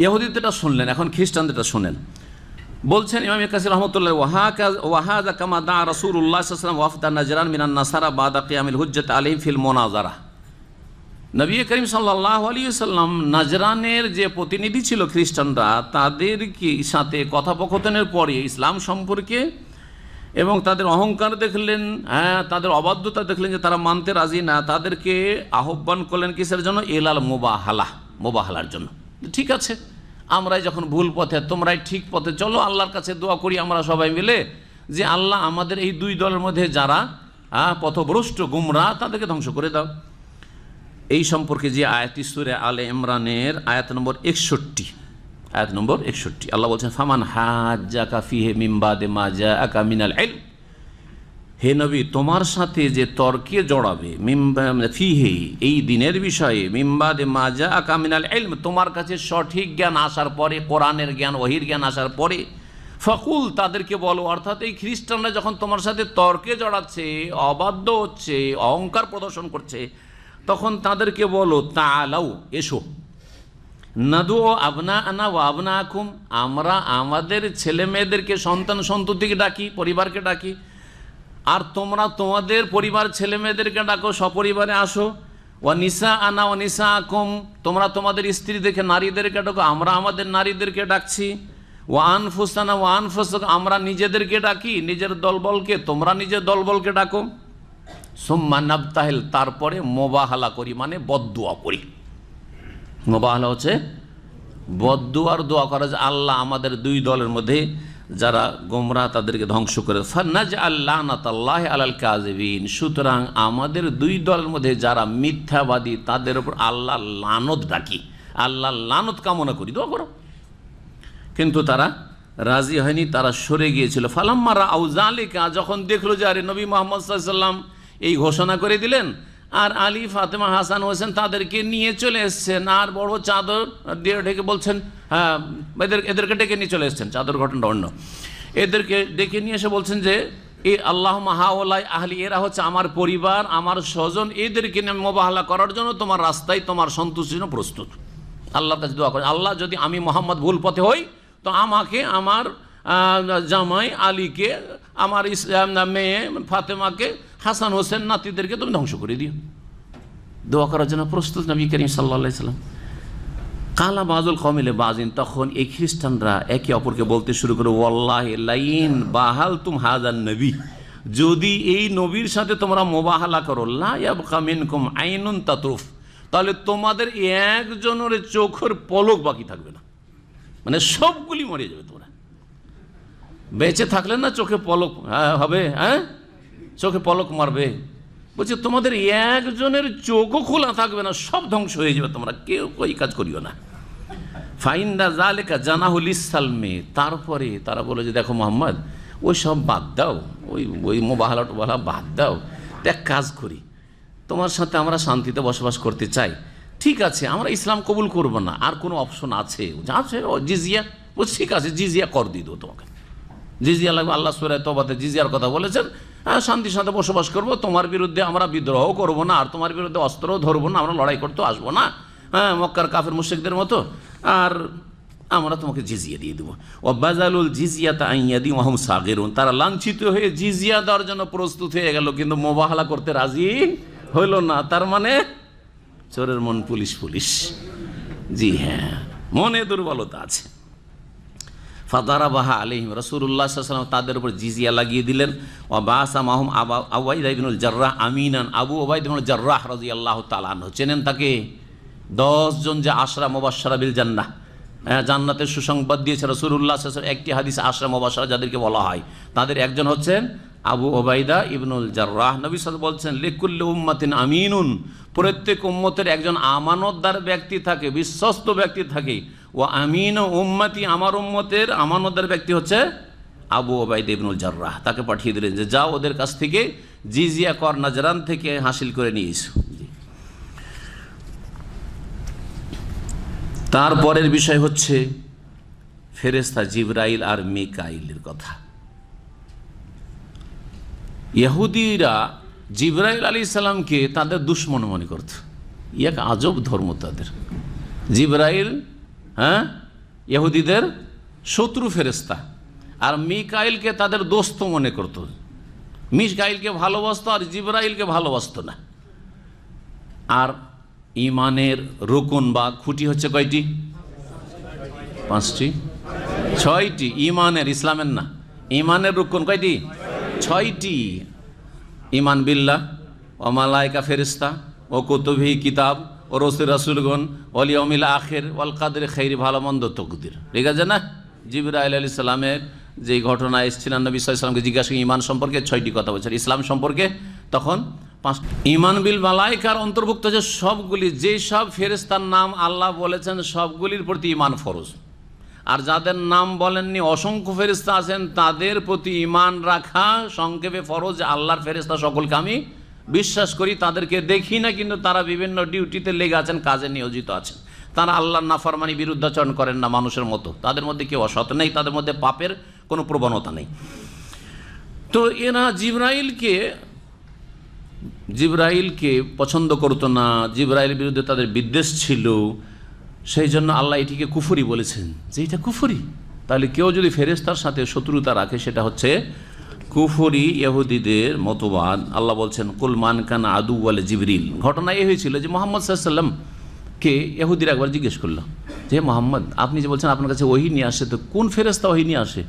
Speaker 4: ইহুদিদেরটা শুনলেন, এখন খ্রিস্টানদেরটা শুনেন। বলছেন ইমাম কাসির রহমতুল্লাহ, ওয়াহাযা কামা দা রাসূলুল্লাহ সাল্লাল্লাহু আলাইহি ওয়াসাল্লাম ওয়াফদা নাজরান মিনান নাসারা বাদা কিয়ামিল হুজ্জাত আলাইহিম ফিল মুনাজারা। নবী করিম সাল্লাল্লাহু আলাইহি ওয়াসাল্লাম নাজরানের যে প্রতিনিধি ছিল খ্রিস্টানরা, তাদেরকে সাথে কথোপকথনের পরে ইসলাম সম্পর্কে এবং তাদের অহংকার দেখলেন, তাদের অবাধ্যতা দেখলেন যে তারা মানতে রাজি না, তাদেরকে আহ্বান করলেন কিসের জন্য? এলাল মোবাহালার জন্য। ঠিক আছে, আমরাই যখন ভুল পথে, তোমরাই ঠিক পথে চলো, আল্লাহর কাছে দোয়া করি আমরা সবাই মিলে যে আল্লাহ আমাদের এই দুই দলের মধ্যে যারা পথভ্রষ্ট গুমরাহ তাদেরকে ধ্বংস করে দাও। এই সম্পর্কে যে আয়াতটি সূরা আলে ইমরানের আয়াত নম্বর 61, আল্লাহ বলছেন ফামান হাজ্জাকা ফিহি মিন বাদি মা জাআকা মিনাল ইলম, হে নবী তোমার সাথে যে তর্কে জড়াবে ফিহি এই দিনের বিষয়ে, মিন বাদি মা জাআকা মিনাল ইলম তোমার কাছে সঠিক জ্ঞান আসার পরে, কোরআনের জ্ঞান ওহীর জ্ঞান আসার পরে, ফাকুল তাদেরকে বলো, অর্থাৎ এই খ্রিস্টানরা যখন তোমার সাথে তর্কে জড়াচ্ছে, অবাধ্য হচ্ছে, অহংকার প্রদর্শন করছে, তখন তাদেরকে বলো তাআলাউ এসো, নাদু আবনা আনা ওয়া আবনাকুম আমরা আমাদের ছেলে মেয়েদেরকে, সন্তান সন্ততিকে ডাকি, পরিবারকে ডাকি, আর তোমরা তোমাদের পরিবার ছেলে মেয়েদেরকে ডাকো, সপরিবারে আসো। ওয়া নিসা আনা ওয়া নিসা আকুম তোমরা তোমাদের স্ত্রীদেরকে, নারীদেরকে ডাকো, আমরা আমাদের নারীদেরকে ডাকছি। ওয়া আনফুসানা ওয়া আনফুসাকুম আমরা নিজেদেরকে ডাকি, নিজের দলবলকে, তোমরা নিজের দলবলকে ডাকো। সুম্মা নাবতাহিল তারপরে মোবাহালা করি, মানে বদদুয়া করি। মোবাহালা হচ্ছে বদদুয়ার দোয়া করা, যে আল্লাহ আমাদের দুই দলের মধ্যে যারা গোমরাহ তাদেরকে ধ্বংস করে। ফানাজআল লানাতাল্লাহি আলাল কাযিবিন সুতরাং আমাদের দুই দলের মধ্যে যারা মিথ্যাবাদী তাদের উপর আল্লাহ লানত ডাকি, আল্লাহ লানত কামনা করি, দোয়া করো। কিন্তু তারা রাজি হয়নি, তারা সরে গিয়েছিল। ফালাম্মা রাআউ যালিকা যখন দেখলো যে আরে নবী মুহাম্মদ সাল্লাল্লাহু আলাইহি ওয়াসাল্লাম এই ঘোষণা করে দিলেন, আর আলী, ফাতেমা, হাসান, হোসেন তাদেরকে নিয়ে চলে এসছেন, আর বড় চাদর দিয়ে ঢেকে বলছেন, হ্যাঁ এদেরকে ডেকে নিয়ে চলে এসছেন, চাদর ঘটনাটা অন্য, এদেরকে ডেকে নিয়ে এসে বলছেন যে এ আল্লাহুম্মা হাউলাই আহলি এরা হচ্ছে আমার পরিবার, আমার স্বজন, এদেরকে নিয়ে মোবাহালা করার জন্য তোমার রাস্তায় তোমার সন্তুষ্টির জন্য প্রস্তুত। আল্লাহর কাছে দোয়া করেন, আল্লাহ যদি আমি মোহাম্মদ ভুল পথে হই তো আমাকে, আমার জামাই আলীকে, আমার মেয়ে ফাতেমাকে, হাসান হোসেন নাতিদেরকে তুমি ধ্বংস করে দিও। দোয়া করার জন্য প্রস্তুত নবী করিম সাল্লাল্লাহু আলাইহি সাল্লাম। কালা বাজুল কওমিলে বাজিন তখন এই খ্রিস্টানরা একে অপরকে বলতে শুরু করে, ওয়াল্লাহি লাইন বাহাল তুম হাজান নবী যদি এই নবীর সাথে তোমরা মোবাহালা করো, লা ইয়াবকা মিনকুম আইনুন তাতরুফ তাহলে তোমাদের একজনের চোখের পলক বাকি থাকবে না, মানে সবগুলি মরে যাবে। তোমরা বেঁচে থাকলে না চোখে পলক হবে, চোখে পলক মারবে। বলছে তোমাদের একজনের চোখও খোলা থাকবে না, সব ধ্বংস হয়ে যাবে, তোমরা কেউ ওই কাজ করিও না। ফাইন্দা জালেকা জানাহুল ইসলামে তারপরে তারা বলে যে দেখো মোহাম্মদ ওই সব বাদ দাও, ওই মোবাহালা টোবাহালা বাদ দাও, এক কাজ করি, তোমার সাথে আমরা শান্তিতে বসবাস করতে চাই, ঠিক আছে আমরা ইসলাম কবুল করবো না, আর কোনো অপশন আছে? আছে জিজিয়া। বলছি ঠিক আছে জিজিয়া কর দিয়ে দেবো তোমাকে, জিজিয়া লাগবে। আল্লাহ সূরা তওবাতে জিজিয়ার কথা বলেছেন, শান্তির সাথে বসবাস করবো, তোমার বিরুদ্ধে আমরা বিদ্রোহ করবো না, আর তোমার বিরুদ্ধে অস্ত্রও ধরবো না, আমরা লড়াই করতে আসবো না, মক্কার কাফের মুশরিকদের মতো, আর আমরা তোমাকে জিজিয়া দিয়ে দেবো। ওয়াবাযালুল জিজিয়াতা আন ইয়াদি ওয়া হুম সাগিরুন তারা লাঞ্ছিত হয়ে জিজিয়া দেওয়ার জন্য প্রস্তুত হয়ে গেল, কিন্তু মোবাহালা করতে রাজি হইল না। তার মানে চোরের মন পুলিশ পুলিশ, জি হ্যাঁ, মনে দুর্বলতা আছে। ফাদারাবাহা আলাইহিম রাসূলুল্লাহ সাল্লাল্লাহু আলাইহি ওয়াসাল্লাম তাদের উপর জিজিয়া লাগিয়ে দিলেন। ওয়া বাসা মাহুম আবু উবাইদা ইবনুল জাররাহ আমিনান আবু উবাইদা ইবনুল জাররাহ রাদিয়াল্লাহু তাআলা আনহু চেনেন তাকে, 10 জন যে আশরা মুবাশশারা বিল জান্নাহ, জান্নাতের সুসংবাদ দিয়েছে রাসূলুল্লাহ সাল্লাল্লাহু আলাইহি ওয়াসাল্লাম। একটি হাদিস আশরা মুবাশশারা যাদেরকে বলা হয় তাদের একজন হচ্ছেন আবু উবাইদা ইবনুল জাররাহ। নবী সাল্লাল্লাহু আলাইহি ওয়াসাল্লাম বলছেন লিকুল্লি উম্মাতিন আমিনুন প্রত্যেক উম্মতের একজন আমানতদার ব্যক্তি থাকে, বিশ্বস্ত ব্যক্তি থাকে। ও আমিন উম্মতি আমার উম্মতের আমানতদার ব্যক্তি হচ্ছে আবু ওবাইদা ইবনুল জাররাহ, তাকে পাঠিয়ে দিলেন যে যাও ওদের কাছ থেকে জিজিয়া কর নাজরান থেকে হাসিল করে নিয়ে এসো। তারপরের বিষয় হচ্ছে ফেরেশতা জিবরাইল আর মিকাইলের কথা। ইহুদিরা জিবরাইল আলাইহিস সালামকে তাদের দুশমন মনে করত। এক আজব ধর্ম তাদের। জিবরাইল ইহুদিদের শত্রু ফেরেশতা, আর মিকাইলকে তাদের দোস্ত মনে করত। মিকাইলকে ভালোবাসত আর জিবরাইলকে ভালোবাসত না। আর ইমানের রুকুন বা খুঁটি হচ্ছে কয়টি? 5টি, 6টি। ইমানের, ইসলামের না, ইমানের রুকুন কয়টি? 6টি। ইমান বিল্লাহ ও মালাইকা ফেরেশতা ও কুতুবি কিতাব ও রসুল রাসূলগণ ওয়াল ইয়াউমিল আখির ওয়াল কদরি খাইরি, ভালো মন্দ তকদির। ঠিক আছে না? জিবরাইল আলাইহিস সালামের যে ঘটনা এসেছিলেন নবী সাল্লাল্লাহু আলাইহি সাল্লামকে জিজ্ঞাসা ইমান সম্পর্কে 6টি কথা বলছেন, ইসলাম সম্পর্কে তখন 5। ইমান বিল মালাইকার অন্তর্ভুক্ত যে সবগুলি, যেই সব ফেরেশতার নাম আল্লাহ বলেছেন সবগুলির প্রতি ইমান ফরজ। আর যাদের নাম বলেননি অসংখ্য ফেরেশতা আছেন তাদের প্রতি ইমান রাখা সংক্ষেপে ফরজ। আল্লাহর ফেরেশতা সকলকে আমি বিশ্বাস করি, তাদেরকে দেখি না, কিন্তু তারা বিভিন্ন ডিউটিতে লেগে আছেন, কাজে নিয়োজিত আছেন। তারা আল্লাহর নাফরমানি বিরুদ্ধাচরণ করেন না মানুষের মতো, তাদের মধ্যে কেউ অসৎ নেই, তাদের মধ্যে পাপের কোনো প্রবণতা নেই। তো এরা জিবরাইলকে পছন্দ করতো না, জিবরাইলের বিরুদ্ধে তাদের বিদ্বেষ ছিল। সেই জন্য আল্লাহ এটিকে কুফরি বলেছেন যে এটা কুফরি। তাহলে কেউ যদি ফেরেশতার সাথে শত্রুতা রাখে সেটা হচ্ছে কুফরি, ইহুদিদের মতবাদ। আল্লাহ বলছেন কুল মান কানা আদু ওয়াল জিবরিল। ঘটনা এই হয়েছিল যে মুহাম্মদ সাল্লাল্লাহু আলাইহি সাল্লামকে ইহুদিরা একবার জিজ্ঞেস করলো যে মুহাম্মদ, আপনি যে বলছেন আপনার কাছে ওহী নিয়ে আসে, তো কোন ফেরেশতা ওহী নিয়ে আসে?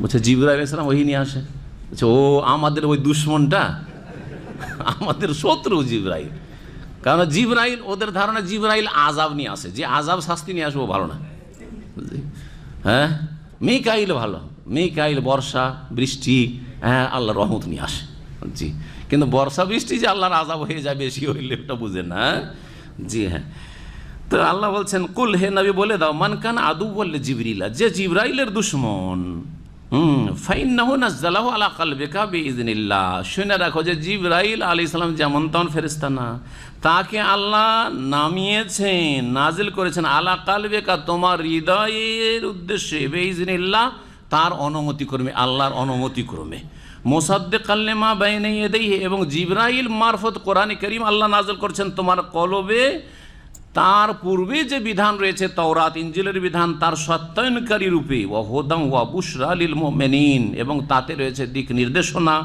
Speaker 4: বলছে জিবরাইল আলাইহিস সালাম ওহী নিয়ে আসে। বলছে ও আমাদের ওই দুশমনটা, আমাদের শত্রু জিবরাইল। কারণ জিবরাইল, ওদের ধারণা জিবরাইল আযাব নিয়ে আসে, যে আযাব শাস্তি নিয়ে আসবো ভালো না। হ্যাঁ, মিকাইল ভালো, মিকাইল বর্ষা বৃষ্টি, হ্যাঁ আল্লাহর রহমত নিয়ে আসে। জি, কিন্তু বর্ষা বৃষ্টি যে আল্লাহর আযাব হয়ে যায় বেশি হইলে, ওটা বুঝেন না। জি হ্যাঁ, তো আল্লাহ বলছেন কুল, হে নবী বলে দাও, মান কান আদু বললে জিবরিলা, যে জিবরাইলের দুশমন, ফাইন্নাহু নাযালাহু আলা কলবিকা বিইজনিল্লাহ। শুনে রাখো যে জিবরাইল আলাইহিস সালাম যেমন তেমন ফেরেশতা না, তাকে আল্লাহ নামিয়েছেন, নাজিল করেছেন আলা কলবিকা, তোমার হৃদয়ের উদ্দেশ্যে, বিইজনিল্লাহ, তার অনুমতি ক্রমে, আল্লাহর অনুমতি ক্রমে। মুসাদ্দিকাল লিমা বাইনা ইয়াদাইহি, এবং জিবরাইল মারফত কোরআন কারীম আল্লাহ নাজিল করছেন তোমার কলবে। তার পূর্বে যে বিধান রয়েছে তাওরাত ইনজিলের বিধান, তার সত্যায়নকারী রূপে, ওয়া হুদাম ওয়া বুশরা লিল মুমিনিন, এবং তাতে রয়েছে দিক নির্দেশনা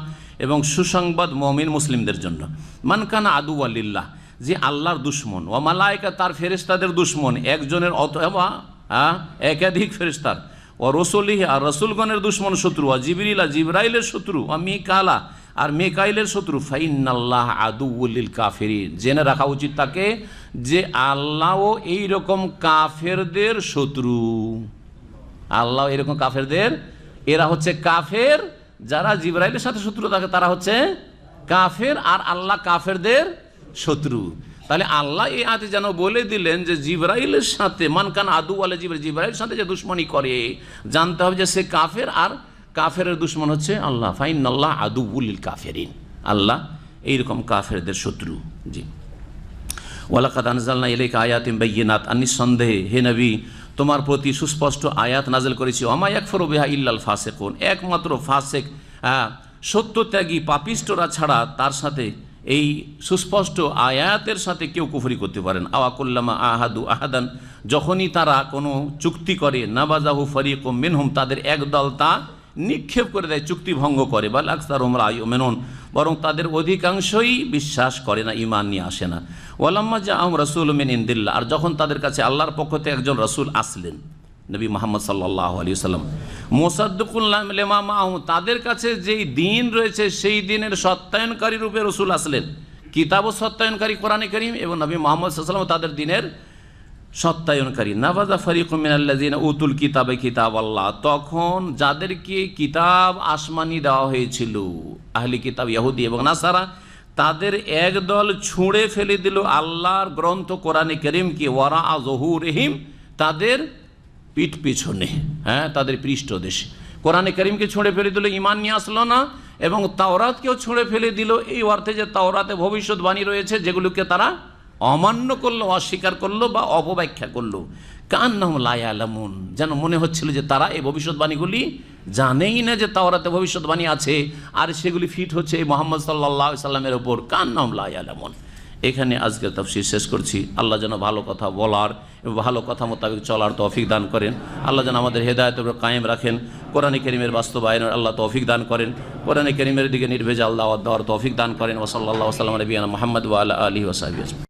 Speaker 4: এবং সুসংবাদ মুমিন মুসলিমদের জন্য। মান কানা আদুওয়া লিল্লাহ, যে আল্লাহর দুশমন, ওয়া মালায়েকা, তার ফেরেশতাদের দুশমন, একজনের অথবা একাধিক ফেরেশতার, ও রসুলিহি, আর রসুলগণের দুশমন শত্রু, ওয়া জিবরিল, জিবরাইলের শত্রু, ওয়া মিকালা, আর মিকাইলের শত্রু, ফাইন্নাল্লাহ আদুউল লিল কাফিরিন। জেনে রাখা উচিত তাকে যে আল্লাহ এইরকম কাফেরদের শত্রু। আল্লাহ এরকম কাফেরদের, এরা হচ্ছে কাফের, যারা জিবরাইলের সাথে শত্রু থাকে তারা হচ্ছে কাফের, আর আল্লাহ কাফেরদের শত্রু। তাহলে আল্লাহ এই আয়াতে যেন বলে দিলেন যে জিবরাইলের সাথে, মান কান আদু ওয়ালা জিবরাইল, জিবরাইলের সাথে যে দুশমনি করে জানতে হবে যে সে কাফের, আর কাফেরের দুশমন হচ্ছে আল্লাহ। ফাইনাল্লাহ আদুউল লিল কাফিরিন, আল্লাহ এইরকম কাফেরদের শত্রু। জি, ওয়ালাকাদ আনজালনা ইলাইকা আয়াতিন বাইয়িনাত, নিঃসন্দেহে হে নবী তোমার প্রতি সুস্পষ্ট আয়াত নাজিল করেছি। ওমা ইয়াকফুরু বিহা ইল্লাল ফাসিকুন, একমাত্র ফাসিক, সত্যত্যাগী পাপিষ্টরা ছাড়া তার সাথে, এই সুস্পষ্ট আয়াতের সাথে কেউ কুফরি করতে পারেন। আওয়াকুল্লামা আহাদু আহাদান, যখনই তারা কোনো চুক্তি করে, নাবাজাহু ফারিকুম মিনহুম, তাদের একদল তা নিক্ষেপ করে দেয়, চুক্তি ভঙ্গ করে। বাল আকসারুহুম লা ইউমিনুন, বরং তাদের অধিকাংশই বিশ্বাস করে না, ঈমান নিয়ে আসে না। ওয়ালাম্মা জাআহুম রাসূলুম মিন ইনদিল্লাহ, আর যখন তাদের কাছে আল্লাহর পক্ষ থেকে একজন রাসূল আসলেন, নবী মুহাম্মদ সাল্লাল্লাহু আলাইহি ওয়াসাল্লাম, মুসাদ্দিকুল লিমা মাআহু, তাদের কাছে যেই দিন রয়েছে সেই দিনের সত্যায়নকারী রূপে রাসূল আসলেন। কিতাব ও সত্যায়নকারী কোরআনে কারীম, এবং নবী মুহাম্মদ সাল্লাল্লাহু আলাইহি ওয়াসাল্লাম তাদের দিনের সত্যায়নকারী। নাবাযা ফারিকুম মিনাল্লাযিনা উতুল কিতাবে কিতাবাল্লাহ, তখন যাদেরকে কিতাব আসমানি দেওয়া হয়েছিল, আহলি কিতাব ইহুদি এবং নাসারা, তাদের একদল ছুঁড়ে ফেলে দিল আল্লাহর গ্রন্থ কোরআনে কারীমকে, ওয়ারা যুহুরিহিম, তাদের পিঠ পিছনে, তাদের পৃষ্ঠদেশে। কোরআনে কারিমকে ছুঁড়ে ফেলে দিল, ঈমান নিয়ে আসলো না, এবং তাওরাতকেও ছুঁড়ে ফেলে দিল, এই অর্থে যে তাওরাতে ভবিষ্যৎবাণী রয়েছে যেগুলোকে তারা অমান্য করলো, অস্বীকার করলো বা অপব্যাখ্যা করলো। কান্নাহুম লা ইয়ালামুন, যেন মনে হচ্ছিল যে তারা এই ভবিষ্যৎবাণীগুলি জানেই না যে তাওরাতে ভবিষ্যৎবাণী আছে, আর সেগুলি ফিট হচ্ছে এই মুহাম্মদ সাল্লাল্লাহু আলাইহি সাল্লামের ওপর। কান্নাহুম লা ইয়ালামুন। এখানে আজকের তাফসীর শেষ করছি। আল্লাহ যেন ভালো কথা বলার এবং ভালো কথা মোতাবেক চলার তৌফিক দান করেন। আল্লাহ যেন আমাদের হেদায়েতের উপর কায়েম রাখেন। কোরআনে কারীমের বাস্তবায়নের আল্লাহ তৌফিক দান করেন। কোরআনে কারীমের দিকে নির্ভেজাল দাওয়াত দেওয়ার তৌফিক দান করেন। ওয়া সাল্লাল্লাহু আলা নবিয়িনা মুহাম্মদ ওয়া আলা আলিহি ওয়া সাহবিহি।